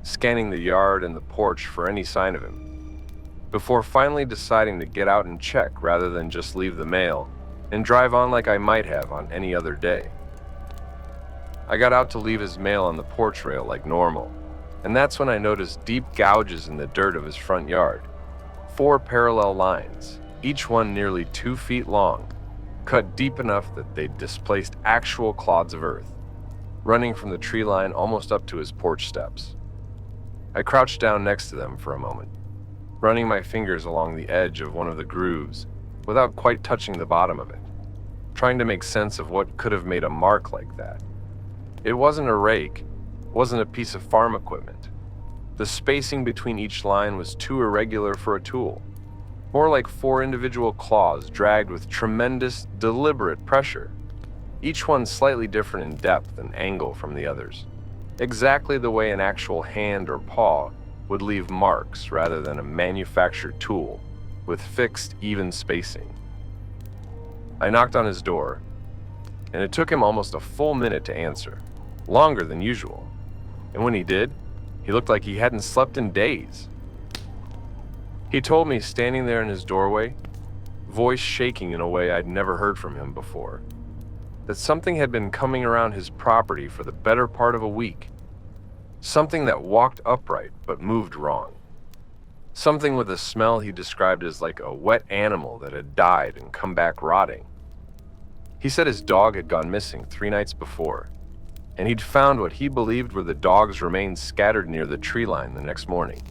A: scanning the yard and the porch for any sign of him, before finally deciding to get out and check rather than just leave the mail and drive on like I might have on any other day. I got out to leave his mail on the porch rail like normal, and that's when I noticed deep gouges in the dirt of his front yard. 4 parallel lines, each one nearly 2 feet long, cut deep enough that they displaced actual clods of earth, running from the tree line almost up to his porch steps. I crouched down next to them for a moment, running my fingers along the edge of one of the grooves without quite touching the bottom of it, trying to make sense of what could have made a mark like that. It wasn't a rake, wasn't a piece of farm equipment. The spacing between each line was too irregular for a tool, more like 4 individual claws dragged with tremendous, deliberate pressure, each one slightly different in depth and angle from the others. Exactly the way an actual hand or paw would leave marks rather than a manufactured tool with fixed, even spacing. I knocked on his door, and it took him almost a full minute to answer, longer than usual. And when he did, he looked like he hadn't slept in days. He told me, standing there in his doorway, voice shaking in a way I'd never heard from him before, that something had been coming around his property for the better part of a week. Something that walked upright but moved wrong. Something with a smell he described as like a wet animal that had died and come back rotting. He said his dog had gone missing 3 nights before, and he'd found what he believed were the dog's remains scattered near the tree line the next morning,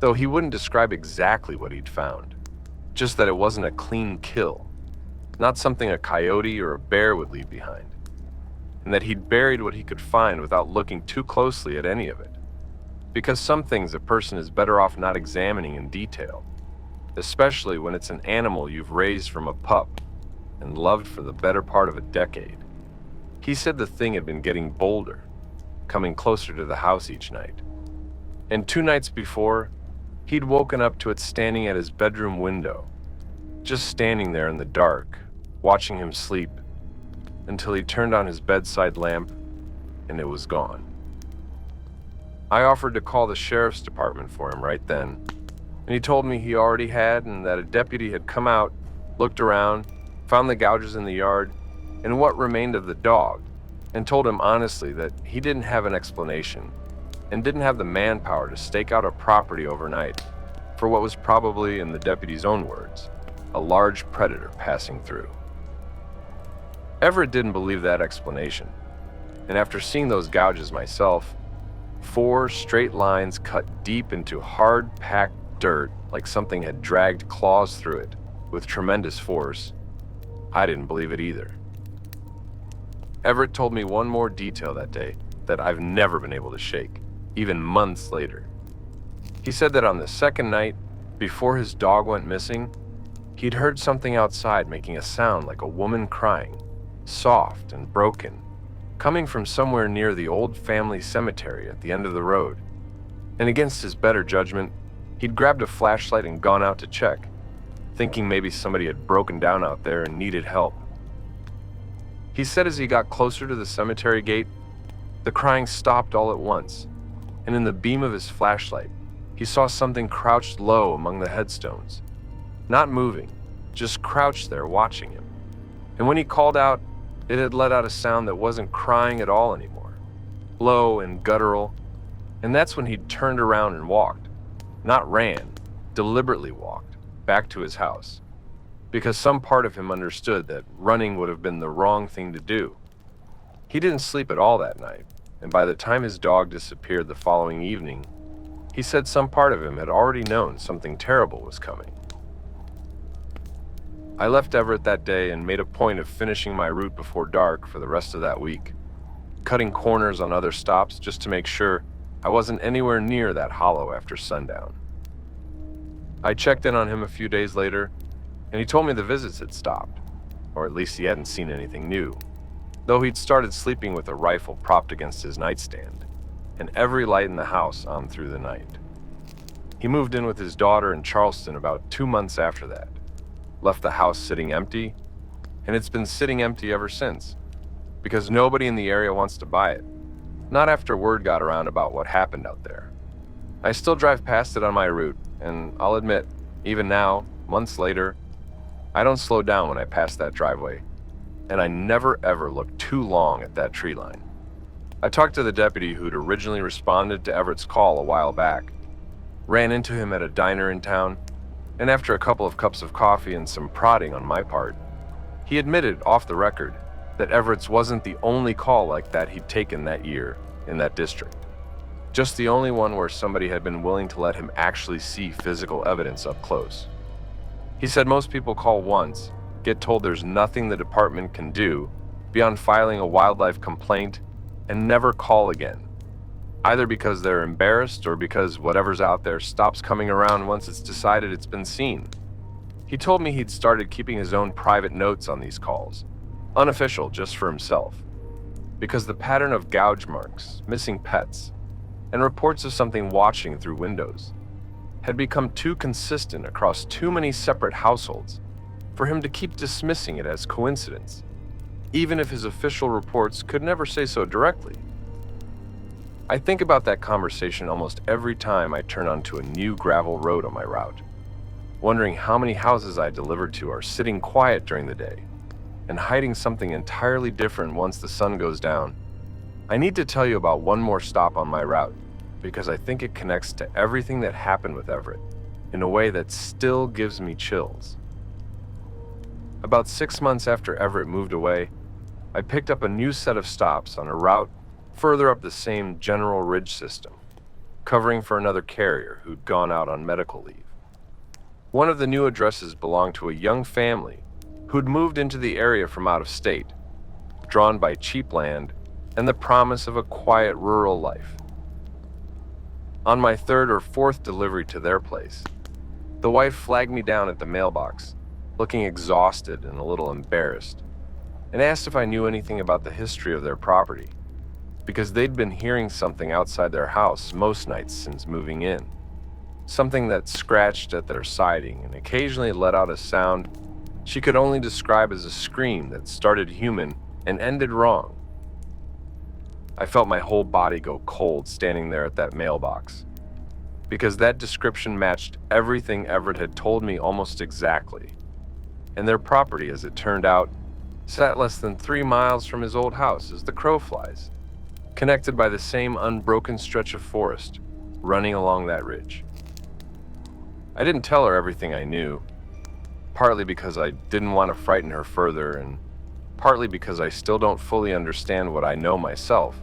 A: though he wouldn't describe exactly what he'd found, just that it wasn't a clean kill, not something a coyote or a bear would leave behind, and that he'd buried what he could find without looking too closely at any of it, because some things a person is better off not examining in detail, especially when it's an animal you've raised from a pup and loved for the better part of a decade. He said the thing had been getting bolder, coming closer to the house each night, and 2 nights before, he'd woken up to it standing at his bedroom window, just standing there in the dark, watching him sleep, until he turned on his bedside lamp, and it was gone. I offered to call the sheriff's department for him right then, and he told me he already had, and that a deputy had come out, looked around, found the gouges in the yard, and what remained of the dog, and told him honestly that he didn't have an explanation, and didn't have the manpower to stake out a property overnight for what was probably, in the deputy's own words, a large predator passing through. Everett didn't believe that explanation, and after seeing those gouges myself, 4 straight lines cut deep into hard-packed dirt like something had dragged claws through it with tremendous force, I didn't believe it either. Everett told me one more detail that day that I've never been able to shake, even months later. He said that on the second night, before his dog went missing, He'd heard something outside making a sound like a woman crying, soft and broken, coming from somewhere near the old family cemetery at the end of the road. And against his better judgment, he'd grabbed a flashlight and gone out to check, thinking maybe somebody had broken down out there and needed help. He said as he got closer to the cemetery gate, the crying stopped all at once, and in the beam of his flashlight, he saw something crouched low among the headstones, not moving, just crouched there watching him. And when he called out, it had let out a sound that wasn't crying at all anymore, low and guttural, and that's when he turned around and walked, not ran, deliberately walked, back to his house, because some part of him understood that running would have been the wrong thing to do. He didn't sleep at all that night, and by the time his dog disappeared the following evening, he said some part of him had already known something terrible was coming. I left Everett that day and made a point of finishing my route before dark for the rest of that week, cutting corners on other stops just to make sure I wasn't anywhere near that hollow after sundown. I checked in on him a few days later, and he told me the visits had stopped, or at least he hadn't seen anything new, though he'd started sleeping with a rifle propped against his nightstand, and every light in the house on through the night. He moved in with his daughter in Charleston about 2 months after that, left the house sitting empty, and it's been sitting empty ever since, because nobody in the area wants to buy it, not after word got around about what happened out there. I still drive past it on my route, and I'll admit, even now, months later, I don't slow down when I pass that driveway, and I never ever look too long at that tree line. I talked to the deputy who'd originally responded to Everett's call a while back, ran into him at a diner in town, and after a couple of cups of coffee and some prodding on my part, he admitted off the record that Everett's wasn't the only call like that he'd taken that year in that district. Just the only one where somebody had been willing to let him actually see physical evidence up close. He said most people call once, get told there's nothing the department can do beyond filing a wildlife complaint, and never call again, either because they're embarrassed or because whatever's out there stops coming around once it's decided it's been seen. He told me he'd started keeping his own private notes on these calls, unofficial just for himself, because the pattern of gouge marks, missing pets, and reports of something watching through windows had become too consistent across too many separate households for him to keep dismissing it as coincidence, even if his official reports could never say so directly. I think about that conversation almost every time I turn onto a new gravel road on my route, wondering how many houses I delivered to are sitting quiet during the day and hiding something entirely different once the sun goes down. I need to tell you about one more stop on my route because I think it connects to everything that happened with Everett in a way that still gives me chills. About 6 months after Everett moved away, I picked up a new set of stops on a route further up the same general ridge system, covering for another carrier who'd gone out on medical leave. One of the new addresses belonged to a young family who'd moved into the area from out of state, drawn by cheap land and the promise of a quiet rural life. On my third or fourth delivery to their place, the wife flagged me down at the mailbox, looking exhausted and a little embarrassed, and asked if I knew anything about the history of their property, because they'd been hearing something outside their house most nights since moving in, something that scratched at their siding and occasionally let out a sound she could only describe as a scream that started human and ended wrong. I felt my whole body go cold standing there at that mailbox, because that description matched everything Everett had told me almost exactly, and their property, as it turned out, sat less than 3 miles from his old house as the crow flies, connected by the same unbroken stretch of forest running along that ridge. I didn't tell her everything I knew, partly because I didn't want to frighten her further, and partly because I still don't fully understand what I know myself.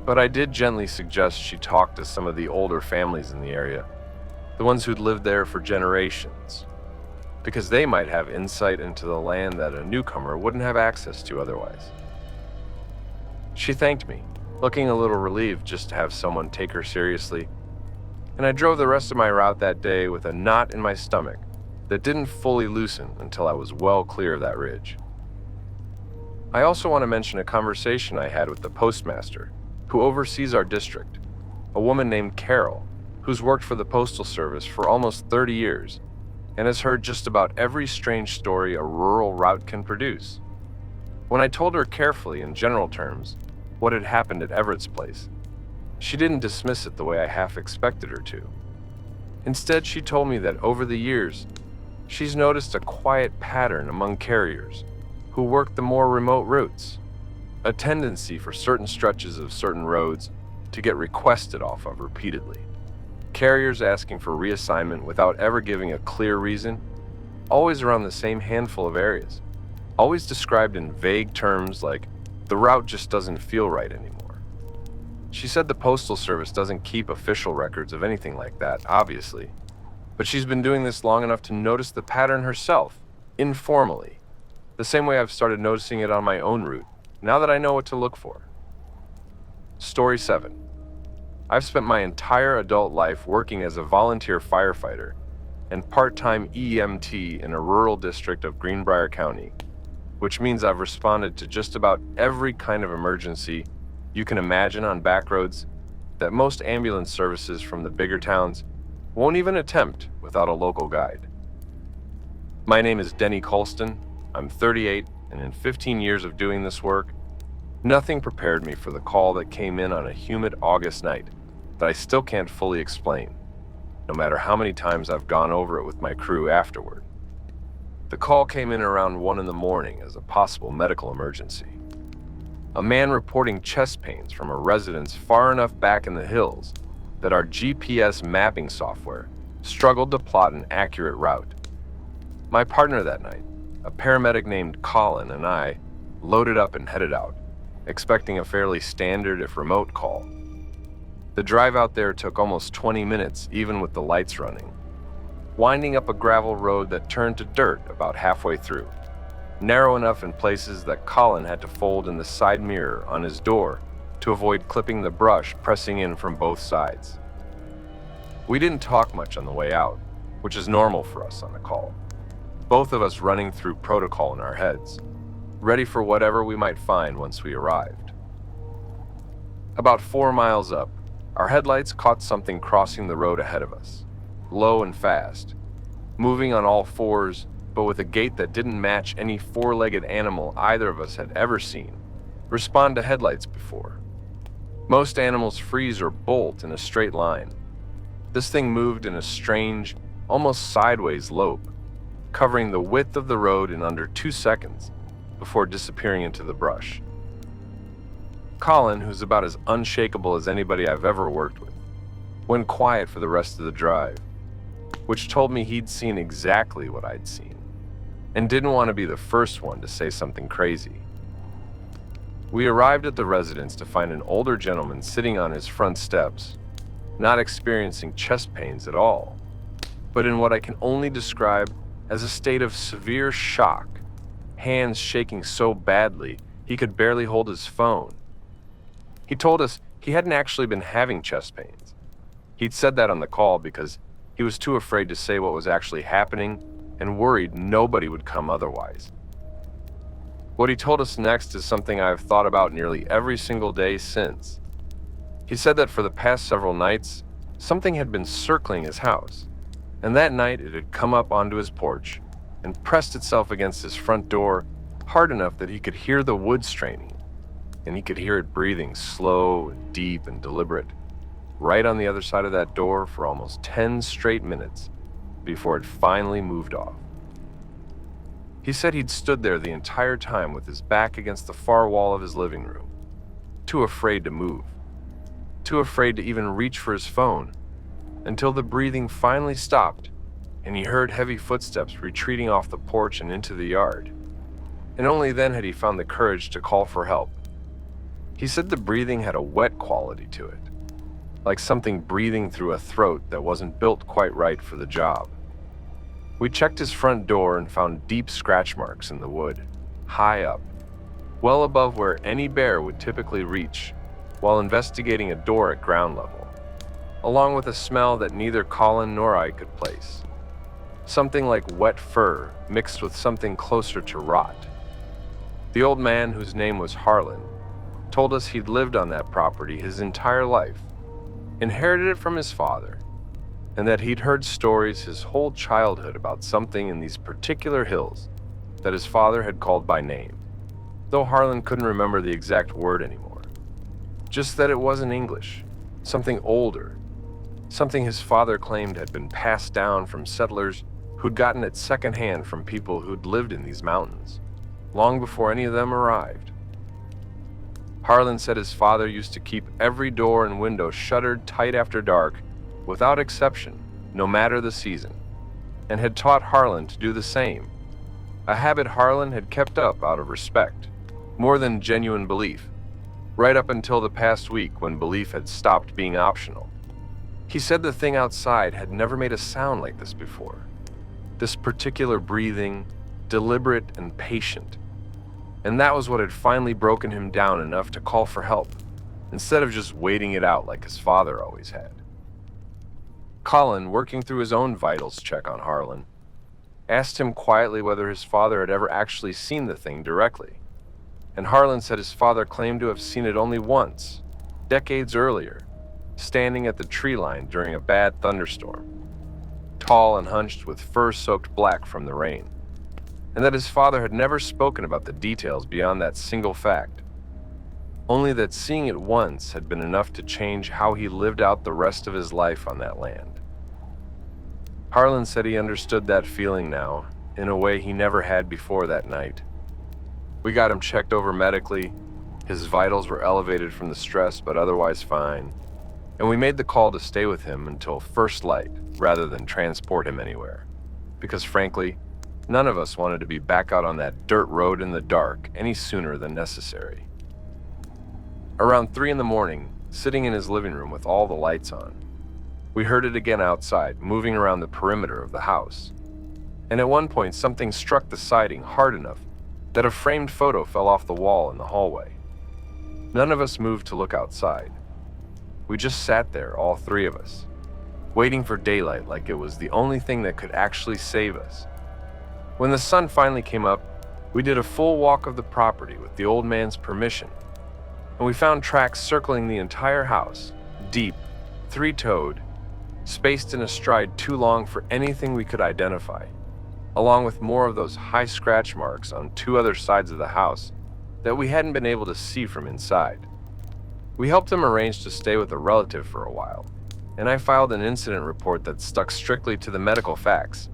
A: But I did gently suggest she talk to some of the older families in the area, the ones who'd lived there for generations, because they might have insight into the land that a newcomer wouldn't have access to otherwise. She thanked me, looking a little relieved just to have someone take her seriously, and I drove the rest of my route that day with a knot in my stomach that didn't fully loosen until I was well clear of that ridge. I also want to mention a conversation I had with the postmaster, who oversees our district, a woman named Carol, who's worked for the Postal Service for almost 30 years and has heard just about every strange story a rural route can produce. When I told her carefully, in general terms, what had happened at Everett's place, she didn't dismiss it the way I half expected her to. Instead, she told me that over the years, she's noticed a quiet pattern among carriers who work the more remote routes, a tendency for certain stretches of certain roads to get requested off of repeatedly. Carriers asking for reassignment without ever giving a clear reason, always around the same handful of areas, always described in vague terms like, the route just doesn't feel right anymore. She said the Postal Service doesn't keep official records of anything like that, obviously, but she's been doing this long enough to notice the pattern herself, informally, the same way I've started noticing it on my own route, now that I know what to look for. Story 7. I've spent my entire adult life working as a volunteer firefighter and part-time EMT in a rural district of Greenbrier County, which means I've responded to just about every kind of emergency you can imagine on back roads that most ambulance services from the bigger towns won't even attempt without a local guide. My name is Denny Colston. I'm 38, and in 15 years of doing this work, nothing prepared me for the call that came in on a humid August night that I still can't fully explain, no matter how many times I've gone over it with my crew afterward. The call came in around 1 a.m. as a possible medical emergency. A man reporting chest pains from a residence far enough back in the hills that our GPS mapping software struggled to plot an accurate route. My partner that night, a paramedic named Colin, and I loaded up and headed out, expecting a fairly standard if remote call. The drive out there took almost 20 minutes, even with the lights running, winding up a gravel road that turned to dirt about halfway through, narrow enough in places that Colin had to fold in the side mirror on his door to avoid clipping the brush pressing in from both sides. We didn't talk much on the way out, which is normal for us on a call, both of us running through protocol in our heads, ready for whatever we might find once we arrived. About 4 miles up, our headlights caught something crossing the road ahead of us, low and fast, moving on all fours, but with a gait that didn't match any four-legged animal either of us had ever seen respond to headlights before. Most animals freeze or bolt in a straight line. This thing moved in a strange, almost sideways lope, covering the width of the road in under 2 seconds before disappearing into the brush. Colin, who's about as unshakable as anybody I've ever worked with, went quiet for the rest of the drive, which told me he'd seen exactly what I'd seen, and didn't want to be the first one to say something crazy. We arrived at the residence to find an older gentleman sitting on his front steps, not experiencing chest pains at all, but in what I can only describe as a state of severe shock, hands shaking so badly he could barely hold his phone. He told us he hadn't actually been having chest pains. He'd said that on the call because he was too afraid to say what was actually happening and worried nobody would come otherwise. What he told us next is something I've thought about nearly every single day since. He said that for the past several nights, something had been circling his house, and that night it had come up onto his porch and pressed itself against his front door hard enough that he could hear the wood straining, and he could hear it breathing slow and deep and deliberate, right on the other side of that door for almost 10 straight minutes before it finally moved off. He said he'd stood there the entire time with his back against the far wall of his living room, too afraid to move, too afraid to even reach for his phone, until the breathing finally stopped and he heard heavy footsteps retreating off the porch and into the yard. And only then had he found the courage to call for help. He said the breathing had a wet quality to it, like something breathing through a throat that wasn't built quite right for the job. We checked his front door and found deep scratch marks in the wood, high up, well above where any bear would typically reach, while investigating a door at ground level, along with a smell that neither Colin nor I could place. something like wet fur mixed with something closer to rot. The old man, whose name was Harlan, told us he'd lived on that property his entire life, inherited it from his father, and that he'd heard stories his whole childhood about something in these particular hills that his father had called by name, though Harlan couldn't remember the exact word anymore. Just that it wasn't English, something older, something his father claimed had been passed down from settlers who'd gotten it secondhand from people who'd lived in these mountains, long before any of them arrived. Harlan said his father used to keep every door and window shuttered tight after dark, without exception, no matter the season, and had taught Harlan to do the same, a habit Harlan had kept up out of respect, more than genuine belief, right up until the past week when belief had stopped being optional. He said the thing outside had never made a sound like this before. This particular breathing, deliberate and patient. And that was what had finally broken him down enough to call for help, instead of just waiting it out like his father always had. Colin, working through his own vitals check on Harlan, asked him quietly whether his father had ever actually seen the thing directly. And Harlan said his father claimed to have seen it only once, decades earlier, standing at the tree line during a bad thunderstorm, tall and hunched with fur soaked black from the rain, and that his father had never spoken about the details beyond that single fact, only that seeing it once had been enough to change how he lived out the rest of his life on that land. Harlan said he understood that feeling now, in a way he never had before that night. We got him checked over medically, his vitals were elevated from the stress but otherwise fine, and we made the call to stay with him until first light rather than transport him anywhere, because frankly, none of us wanted to be back out on that dirt road in the dark any sooner than necessary. Around 3 a.m, sitting in his living room with all the lights on, we heard it again outside, moving around the perimeter of the house. And at one point, something struck the siding hard enough that a framed photo fell off the wall in the hallway. None of us moved to look outside. We just sat there, all 3 of us, waiting for daylight like it was the only thing that could actually save us. When the sun finally came up, we did a full walk of the property with the old man's permission, and we found tracks circling the entire house, deep, 3-toed, spaced in a stride too long for anything we could identify, along with more of those high scratch marks on 2 other sides of the house that we hadn't been able to see from inside. We helped him arrange to stay with a relative for a while, and I filed an incident report that stuck strictly to the medical facts,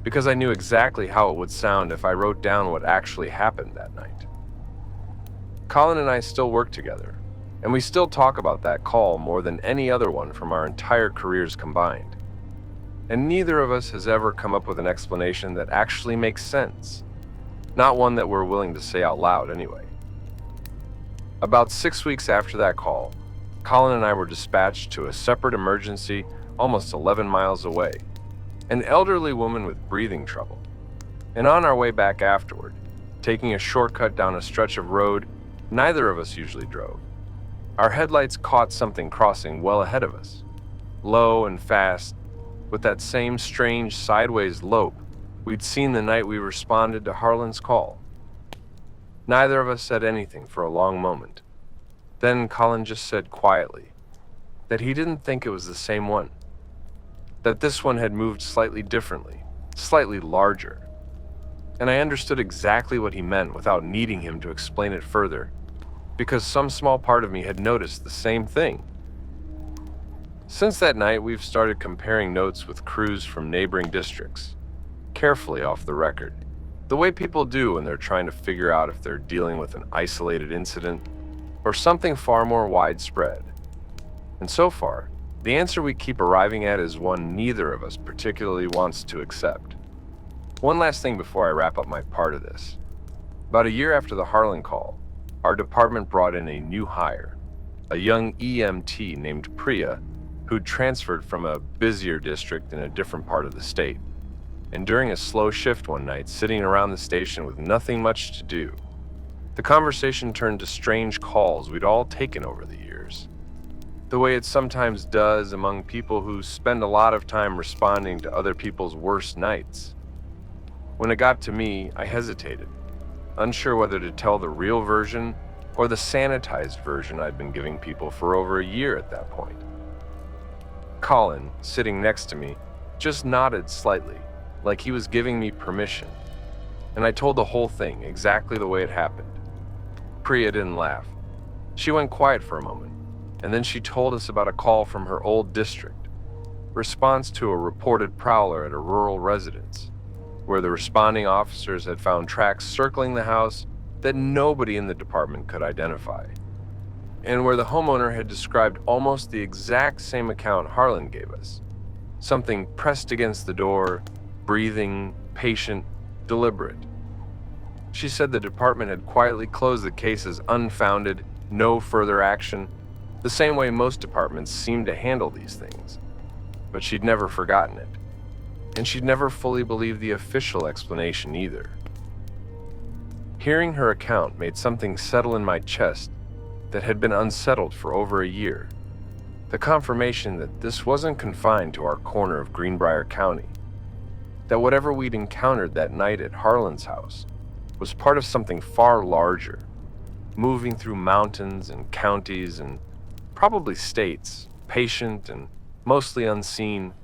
A: because I knew exactly how it would sound if I wrote down what actually happened that night. Colin and I still work together, and we still talk about that call more than any other one from our entire careers combined. And neither of us has ever come up with an explanation that actually makes sense, not one that we're willing to say out loud anyway. About 6 weeks after that call, Colin and I were dispatched to a separate emergency almost 11 miles away, an elderly woman with breathing trouble. And on our way back afterward, taking a shortcut down a stretch of road neither of us usually drove, our headlights caught something crossing well ahead of us, low and fast, with that same strange sideways lope we'd seen the night we responded to Harlan's call. Neither of us said anything for a long moment. Then Colin just said quietly that he didn't think it was the same one, that this one had moved slightly differently, slightly larger. And I understood exactly what he meant without needing him to explain it further, because some small part of me had noticed the same thing. Since that night, we've started comparing notes with crews from neighboring districts, carefully off the record, the way people do when they're trying to figure out if they're dealing with an isolated incident or something far more widespread. And so far, the answer we keep arriving at is one neither of us particularly wants to accept. One last thing before I wrap up my part of this. About a year after the Harlan call, our department brought in a new hire, a young EMT named Priya, who'd transferred from a busier district in a different part of the state. And during a slow shift one night, sitting around the station with nothing much to do, the conversation turned to strange calls we'd all taken over the years. the way it sometimes does among people who spend a lot of time responding to other people's worst nights. When it got to me, I hesitated, unsure whether to tell the real version or the sanitized version I'd been giving people for over a year at that point. Colin, sitting next to me, just nodded slightly, like he was giving me permission, and I told the whole thing exactly the way it happened. Priya didn't laugh. She went quiet for a moment, and then she told us about a call from her old district, response to a reported prowler at a rural residence, where the responding officers had found tracks circling the house that nobody in the department could identify, and where the homeowner had described almost the exact same account Harlan gave us. Something pressed against the door, breathing, patient, deliberate. She said the department had quietly closed the case as unfounded, no further action, the same way most departments seem to handle these things. But she'd never forgotten it. And she'd never fully believed the official explanation either. Hearing her account made something settle in my chest that had been unsettled for over a year. The confirmation that this wasn't confined to our corner of Greenbrier County. That whatever we'd encountered that night at Harlan's house was part of something far larger, moving through mountains and counties and probably states, patient and mostly unseen,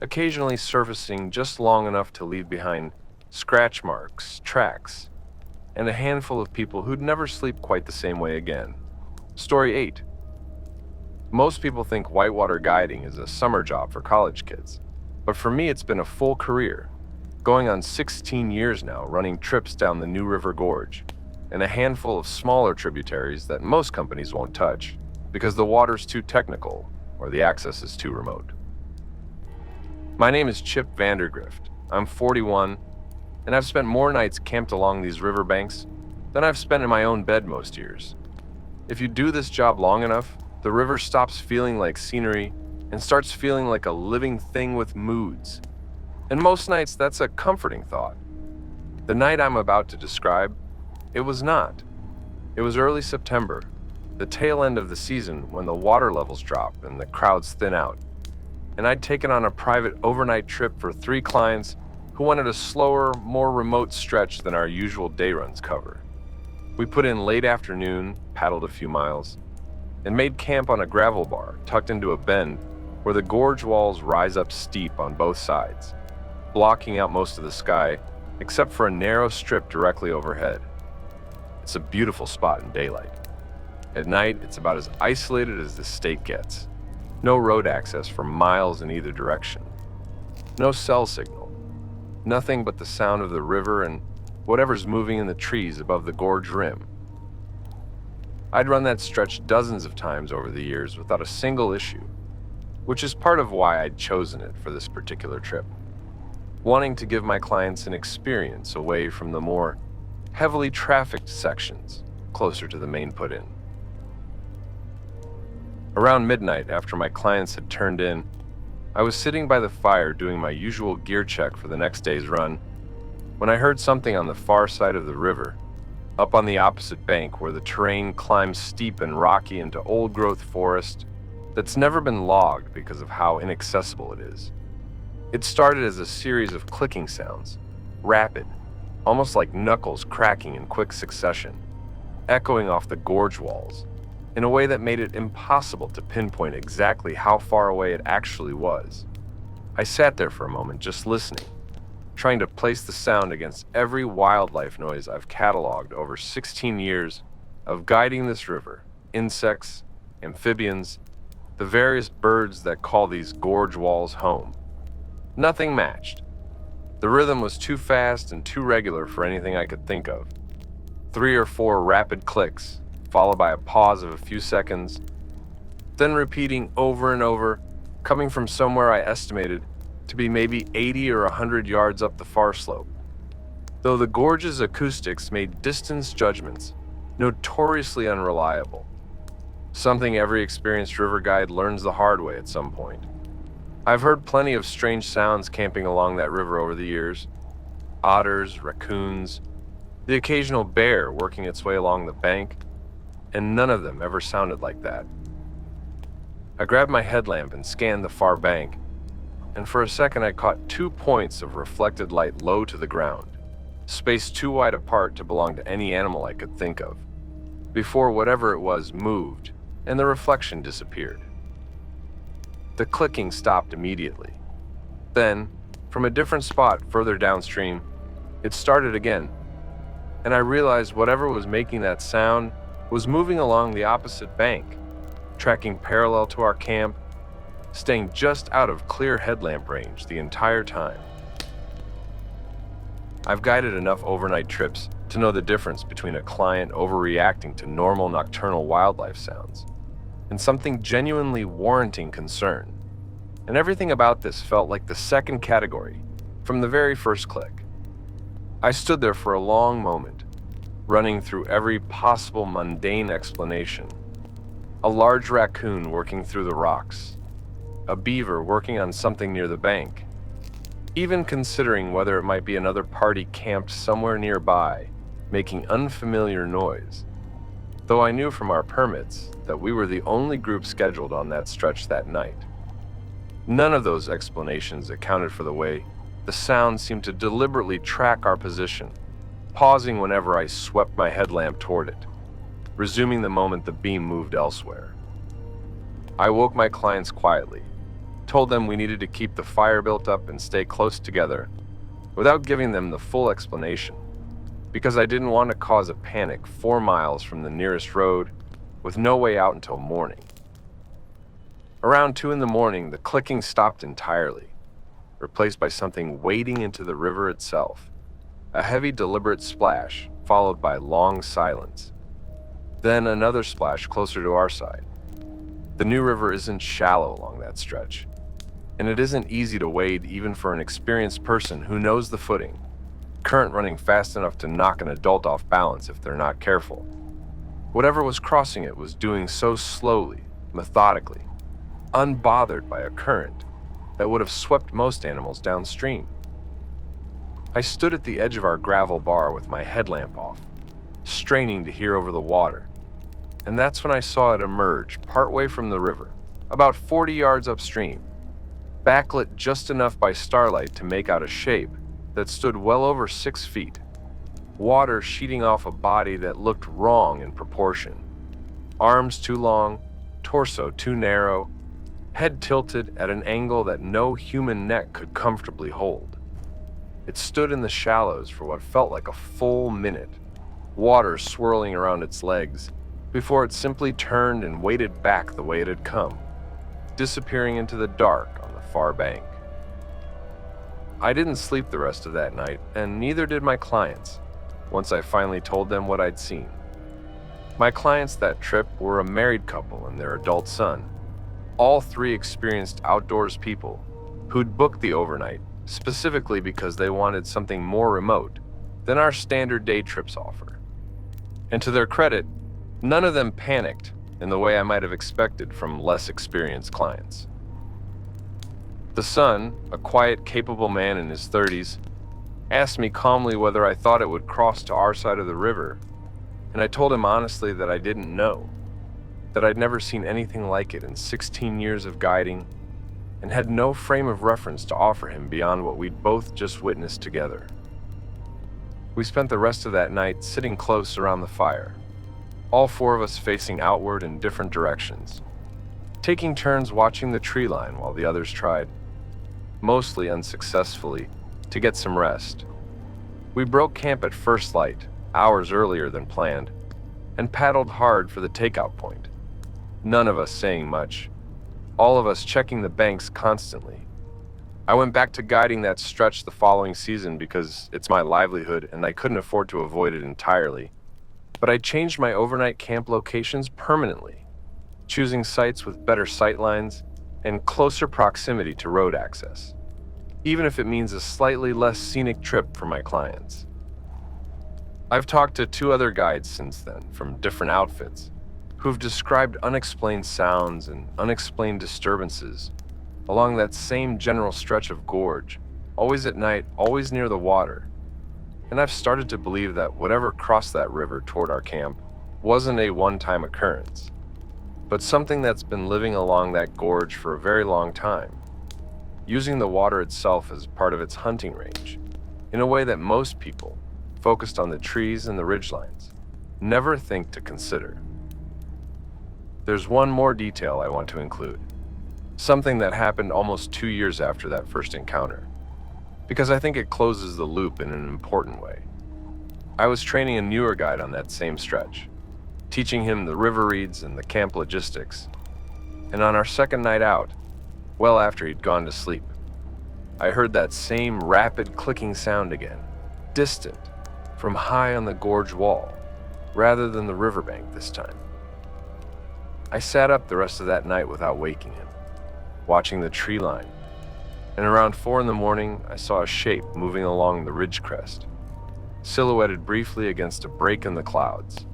A: occasionally surfacing just long enough to leave behind scratch marks, tracks, and a handful of people who'd never sleep quite the same way again. Story 8. Most people think whitewater guiding is a summer job for college kids, but for me it's been a full career, going on 16 years now, running trips down the New River Gorge, and a handful of smaller tributaries that most companies won't touch, because the water's too technical or the access is too remote. My name is Chip Vandergrift. I'm 41, and I've spent more nights camped along these riverbanks than I've spent in my own bed most years. If you do this job long enough, the river stops feeling like scenery and starts feeling like a living thing with moods. And most nights, that's a comforting thought. The night I'm about to describe, it was not. It was early September, the tail end of the season when the water levels drop and the crowds thin out. And I'd taken on a private overnight trip for 3 clients who wanted a slower, more remote stretch than our usual day runs cover. We put in late afternoon, paddled a few miles, and made camp on a gravel bar tucked into a bend where the gorge walls rise up steep on both sides, blocking out most of the sky except for a narrow strip directly overhead. It's a beautiful spot in daylight. At night, it's about as isolated as the state gets. No road access for miles in either direction. No cell signal. Nothing but the sound of the river and whatever's moving in the trees above the gorge rim. I'd run that stretch dozens of times over the years without a single issue, which is part of why I'd chosen it for this particular trip. Wanting to give my clients an experience away from the more heavily trafficked sections closer to the main put-in. Around midnight, after my clients had turned in, I was sitting by the fire doing my usual gear check for the next day's run, when I heard something on the far side of the river, up on the opposite bank where the terrain climbs steep and rocky into old-growth forest that's never been logged because of how inaccessible it is. It started as a series of clicking sounds, rapid, almost like knuckles cracking in quick succession, echoing off the gorge walls, in a way that made it impossible to pinpoint exactly how far away it actually was. I sat there for a moment just listening, trying to place the sound against every wildlife noise I've cataloged over 16 years of guiding this river, insects, amphibians, the various birds that call these gorge walls home. Nothing matched. The rhythm was too fast and too regular for anything I could think of. 3 or 4 rapid clicks, followed by a pause of a few seconds, then repeating over and over, coming from somewhere I estimated to be maybe 80 or 100 yards up the far slope. Though the gorge's acoustics made distance judgments notoriously unreliable, something every experienced river guide learns the hard way at some point. I've heard plenty of strange sounds camping along that river over the years. Otters, raccoons, the occasional bear working its way along the bank, and none of them ever sounded like that. I grabbed my headlamp and scanned the far bank, and for a second I caught 2 points of reflected light low to the ground, spaced too wide apart to belong to any animal I could think of, before whatever it was moved and the reflection disappeared. The clicking stopped immediately. Then, from a different spot further downstream, it started again, and I realized whatever was making that sound was moving along the opposite bank, tracking parallel to our camp, staying just out of clear headlamp range the entire time. I've guided enough overnight trips to know the difference between a client overreacting to normal nocturnal wildlife sounds and something genuinely warranting concern. And everything about this felt like the second category from the very first click. I stood there for a long moment, running through every possible mundane explanation. A large raccoon working through the rocks, a beaver working on something near the bank, even considering whether it might be another party camped somewhere nearby, making unfamiliar noise, though I knew from our permits that we were the only group scheduled on that stretch that night. None of those explanations accounted for the way the sound seemed to deliberately track our position, pausing whenever I swept my headlamp toward it, resuming the moment the beam moved elsewhere. I woke my clients quietly, told them we needed to keep the fire built up and stay close together, without giving them the full explanation, because I didn't want to cause a panic 4 miles from the nearest road with no way out until morning. Around 2 in the morning, the clicking stopped entirely, replaced by something wading into the river itself, a heavy, deliberate splash, followed by long silence. Then another splash closer to our side. The new river isn't shallow along that stretch, and it isn't easy to wade even for an experienced person who knows the footing, current running fast enough to knock an adult off balance if they're not careful. Whatever was crossing it was doing so slowly, methodically, unbothered by a current that would have swept most animals downstream. I stood at the edge of our gravel bar with my headlamp off, straining to hear over the water, and that's when I saw it emerge partway from the river, about 40 yards upstream, backlit just enough by starlight to make out a shape that stood well over 6 feet, water sheeting off a body that looked wrong in proportion, arms too long, torso too narrow, head tilted at an angle that no human neck could comfortably hold. It stood in the shallows for what felt like a full minute, water swirling around its legs, before it simply turned and waded back the way it had come, disappearing into the dark on the far bank. I didn't sleep the rest of that night, and neither did my clients, once I finally told them what I'd seen. My clients that trip were a married couple and their adult son, all 3 experienced outdoors people who'd booked the overnight specifically because they wanted something more remote than our standard day trips offer. And to their credit, none of them panicked in the way I might have expected from less experienced clients. The son, a quiet, capable man in his 30s, asked me calmly whether I thought it would cross to our side of the river, and I told him honestly that I didn't know, that I'd never seen anything like it in 16 years of guiding, and had no frame of reference to offer him beyond what we'd both just witnessed together. We spent the rest of that night sitting close around the fire, all 4 of us facing outward in different directions, taking turns watching the tree line while the others tried, mostly unsuccessfully, to get some rest. We broke camp at first light, hours earlier than planned, and paddled hard for the takeout point, none of us saying much, all of us checking the banks constantly. I went back to guiding that stretch the following season because it's my livelihood and I couldn't afford to avoid it entirely. But I changed my overnight camp locations permanently, choosing sites with better sightlines and closer proximity to road access, even if it means a slightly less scenic trip for my clients. I've talked to 2 other guides since then from different outfits who've described unexplained sounds and unexplained disturbances along that same general stretch of gorge, always at night, always near the water. And I've started to believe that whatever crossed that river toward our camp wasn't a one-time occurrence. but something that's been living along that gorge for a very long time, using the water itself as part of its hunting range, in a way that most people, focused on the trees and the ridgelines, never think to consider. There's one more detail I want to include, something that happened almost 2 years after that first encounter, because I think it closes the loop in an important way. I was training a newer guide on that same stretch, teaching him the river reads and the camp logistics, and on our second night out, well after he'd gone to sleep, I heard that same rapid clicking sound again, distant, from high on the gorge wall, rather than the riverbank this time. I sat up the rest of that night without waking him, watching the tree line, and around 4 in the morning, I saw a shape moving along the ridge crest, silhouetted briefly against a break in the clouds,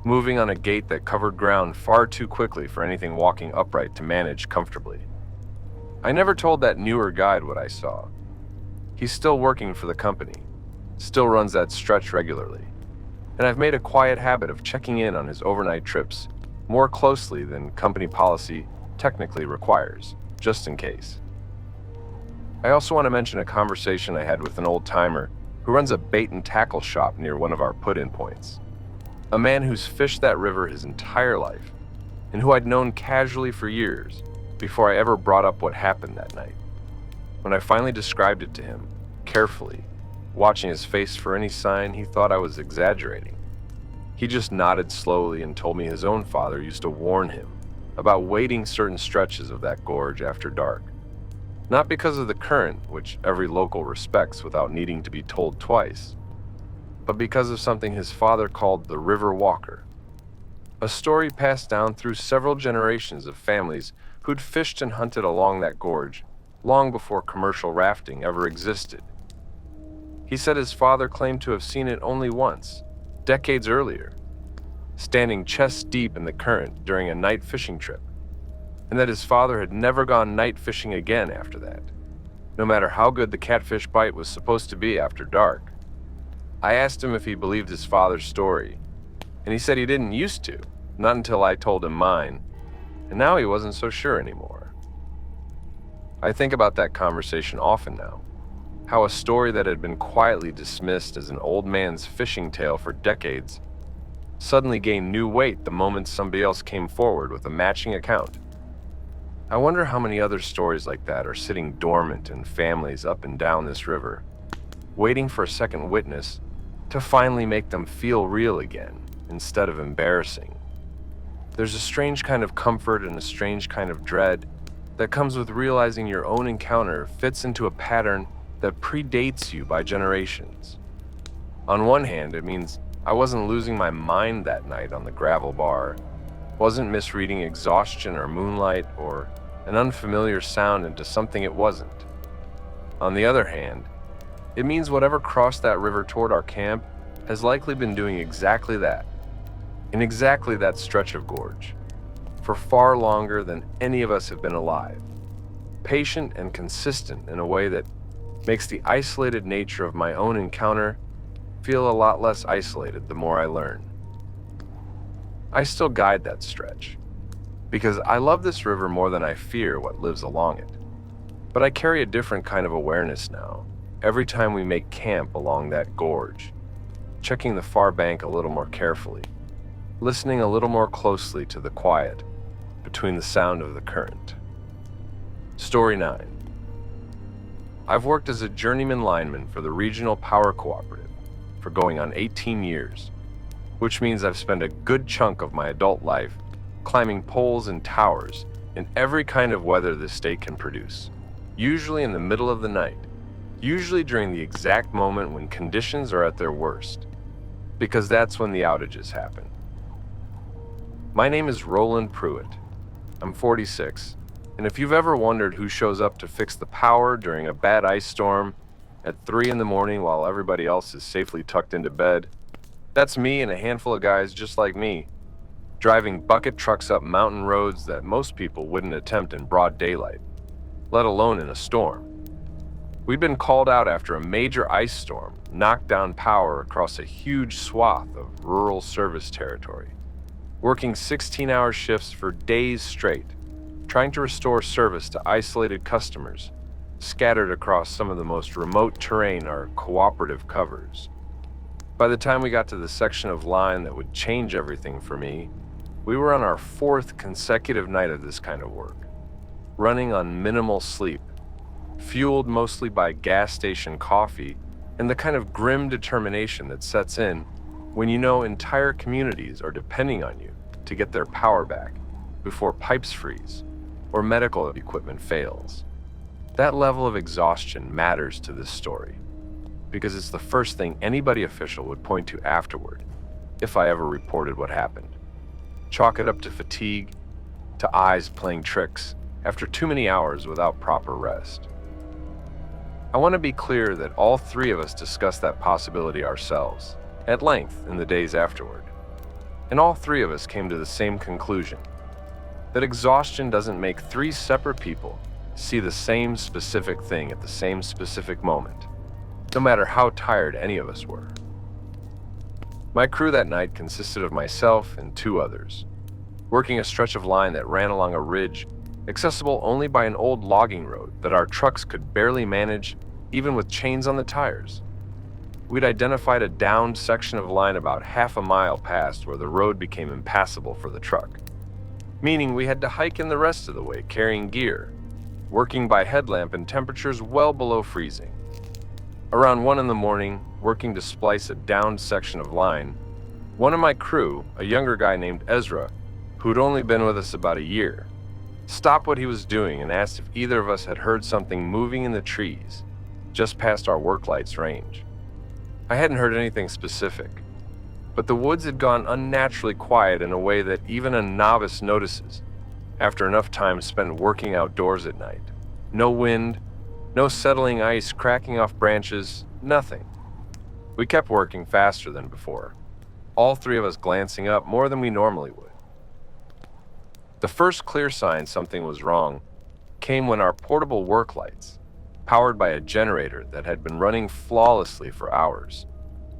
A: moving on a gait that covered ground far too quickly for anything walking upright to manage comfortably. I never told that newer guide what I saw. He's still working for the company, still runs that stretch regularly, and I've made a quiet habit of checking in on his overnight trips more closely than company policy technically requires, just in case. I also want to mention a conversation I had with an old-timer who runs a bait and tackle shop near one of our put-in points. A man who's fished that river his entire life, and who I'd known casually for years before I ever brought up what happened that night. When I finally described it to him, carefully, watching his face for any sign he thought I was exaggerating, he just nodded slowly and told me his own father used to warn him about wading certain stretches of that gorge after dark. Not because of the current, which every local respects without needing to be told twice, but because of something his father called the River Walker, a story passed down through several generations of families who'd fished and hunted along that gorge long before commercial rafting ever existed. He said his father claimed to have seen it only once, decades earlier, standing chest deep in the current during a night fishing trip, and that his father had never gone night fishing again after that, no matter how good the catfish bite was supposed to be after dark. I asked him if he believed his father's story, and he said he didn't used to, not until I told him mine, and now he wasn't so sure anymore. I think about that conversation often now, how a story that had been quietly dismissed as an old man's fishing tale for decades suddenly gained new weight the moment somebody else came forward with a matching account. I wonder how many other stories like that are sitting dormant in families up and down this river, waiting for a second witness to finally make them feel real again instead of embarrassing. There's a strange kind of comfort and a strange kind of dread that comes with realizing your own encounter fits into a pattern that predates you by generations. On one hand, it means I wasn't losing my mind that night on the gravel bar, wasn't misreading exhaustion or moonlight or an unfamiliar sound into something it wasn't. On the other hand, it means whatever crossed that river toward our camp has likely been doing exactly that, in exactly that stretch of gorge, for far longer than any of us have been alive, patient and consistent in a way that makes the isolated nature of my own encounter feel a lot less isolated the more I learn. I still guide that stretch, because I love this river more than I fear what lives along it. But I carry a different kind of awareness now, every time we make camp along that gorge, checking the far bank a little more carefully, listening a little more closely to the quiet between the sound of the current. Story 9. I've worked as a journeyman lineman for the Regional Power Cooperative for going on 18 years, which means I've spent a good chunk of my adult life climbing poles and towers in every kind of weather the state can produce, usually in the middle of the night, usually during the exact moment when conditions are at their worst, because that's when the outages happen. My name is Roland Pruitt. I'm 46, and if you've ever wondered who shows up to fix the power during a bad ice storm at 3 in the morning while everybody else is safely tucked into bed, that's me and a handful of guys just like me, driving bucket trucks up mountain roads that most people wouldn't attempt in broad daylight, let alone in a storm. We'd been called out after a major ice storm knocked down power across a huge swath of rural service territory, working 16-hour shifts for days straight, trying to restore service to isolated customers scattered across some of the most remote terrain our cooperative covers. By the time we got to the section of line that would change everything for me, we were on our fourth consecutive night of this kind of work, running on minimal sleep, fueled mostly by gas station coffee and the kind of grim determination that sets in when you know entire communities are depending on you to get their power back before pipes freeze or medical equipment fails. That level of exhaustion matters to this story because it's the first thing anybody official would point to afterward if I ever reported what happened. Chalk it up to fatigue, to eyes playing tricks after too many hours without proper rest. I want to be clear that all three of us discussed that possibility ourselves, at length in the days afterward. And all three of us came to the same conclusion, that exhaustion doesn't make three separate people see the same specific thing at the same specific moment, no matter how tired any of us were. My crew that night consisted of myself and two others, working a stretch of line that ran along a ridge accessible only by an old logging road that our trucks could barely manage even with chains on the tires. We'd identified a downed section of line about half a mile past where the road became impassable for the truck, meaning we had to hike in the rest of the way carrying gear, working by headlamp in temperatures well below freezing. Around 1 a.m, working to splice a downed section of line, one of my crew, a younger guy named Ezra, who'd only been with us about a year, stopped what he was doing and asked if either of us had heard something moving in the trees just past our work light's range. I hadn't heard anything specific, but the woods had gone unnaturally quiet in a way that even a novice notices after enough time spent working outdoors at night. No wind, no settling ice cracking off branches, nothing. We kept working faster than before, all three of us glancing up more than we normally would. The first clear sign something was wrong came when our portable work lights, powered by a generator that had been running flawlessly for hours,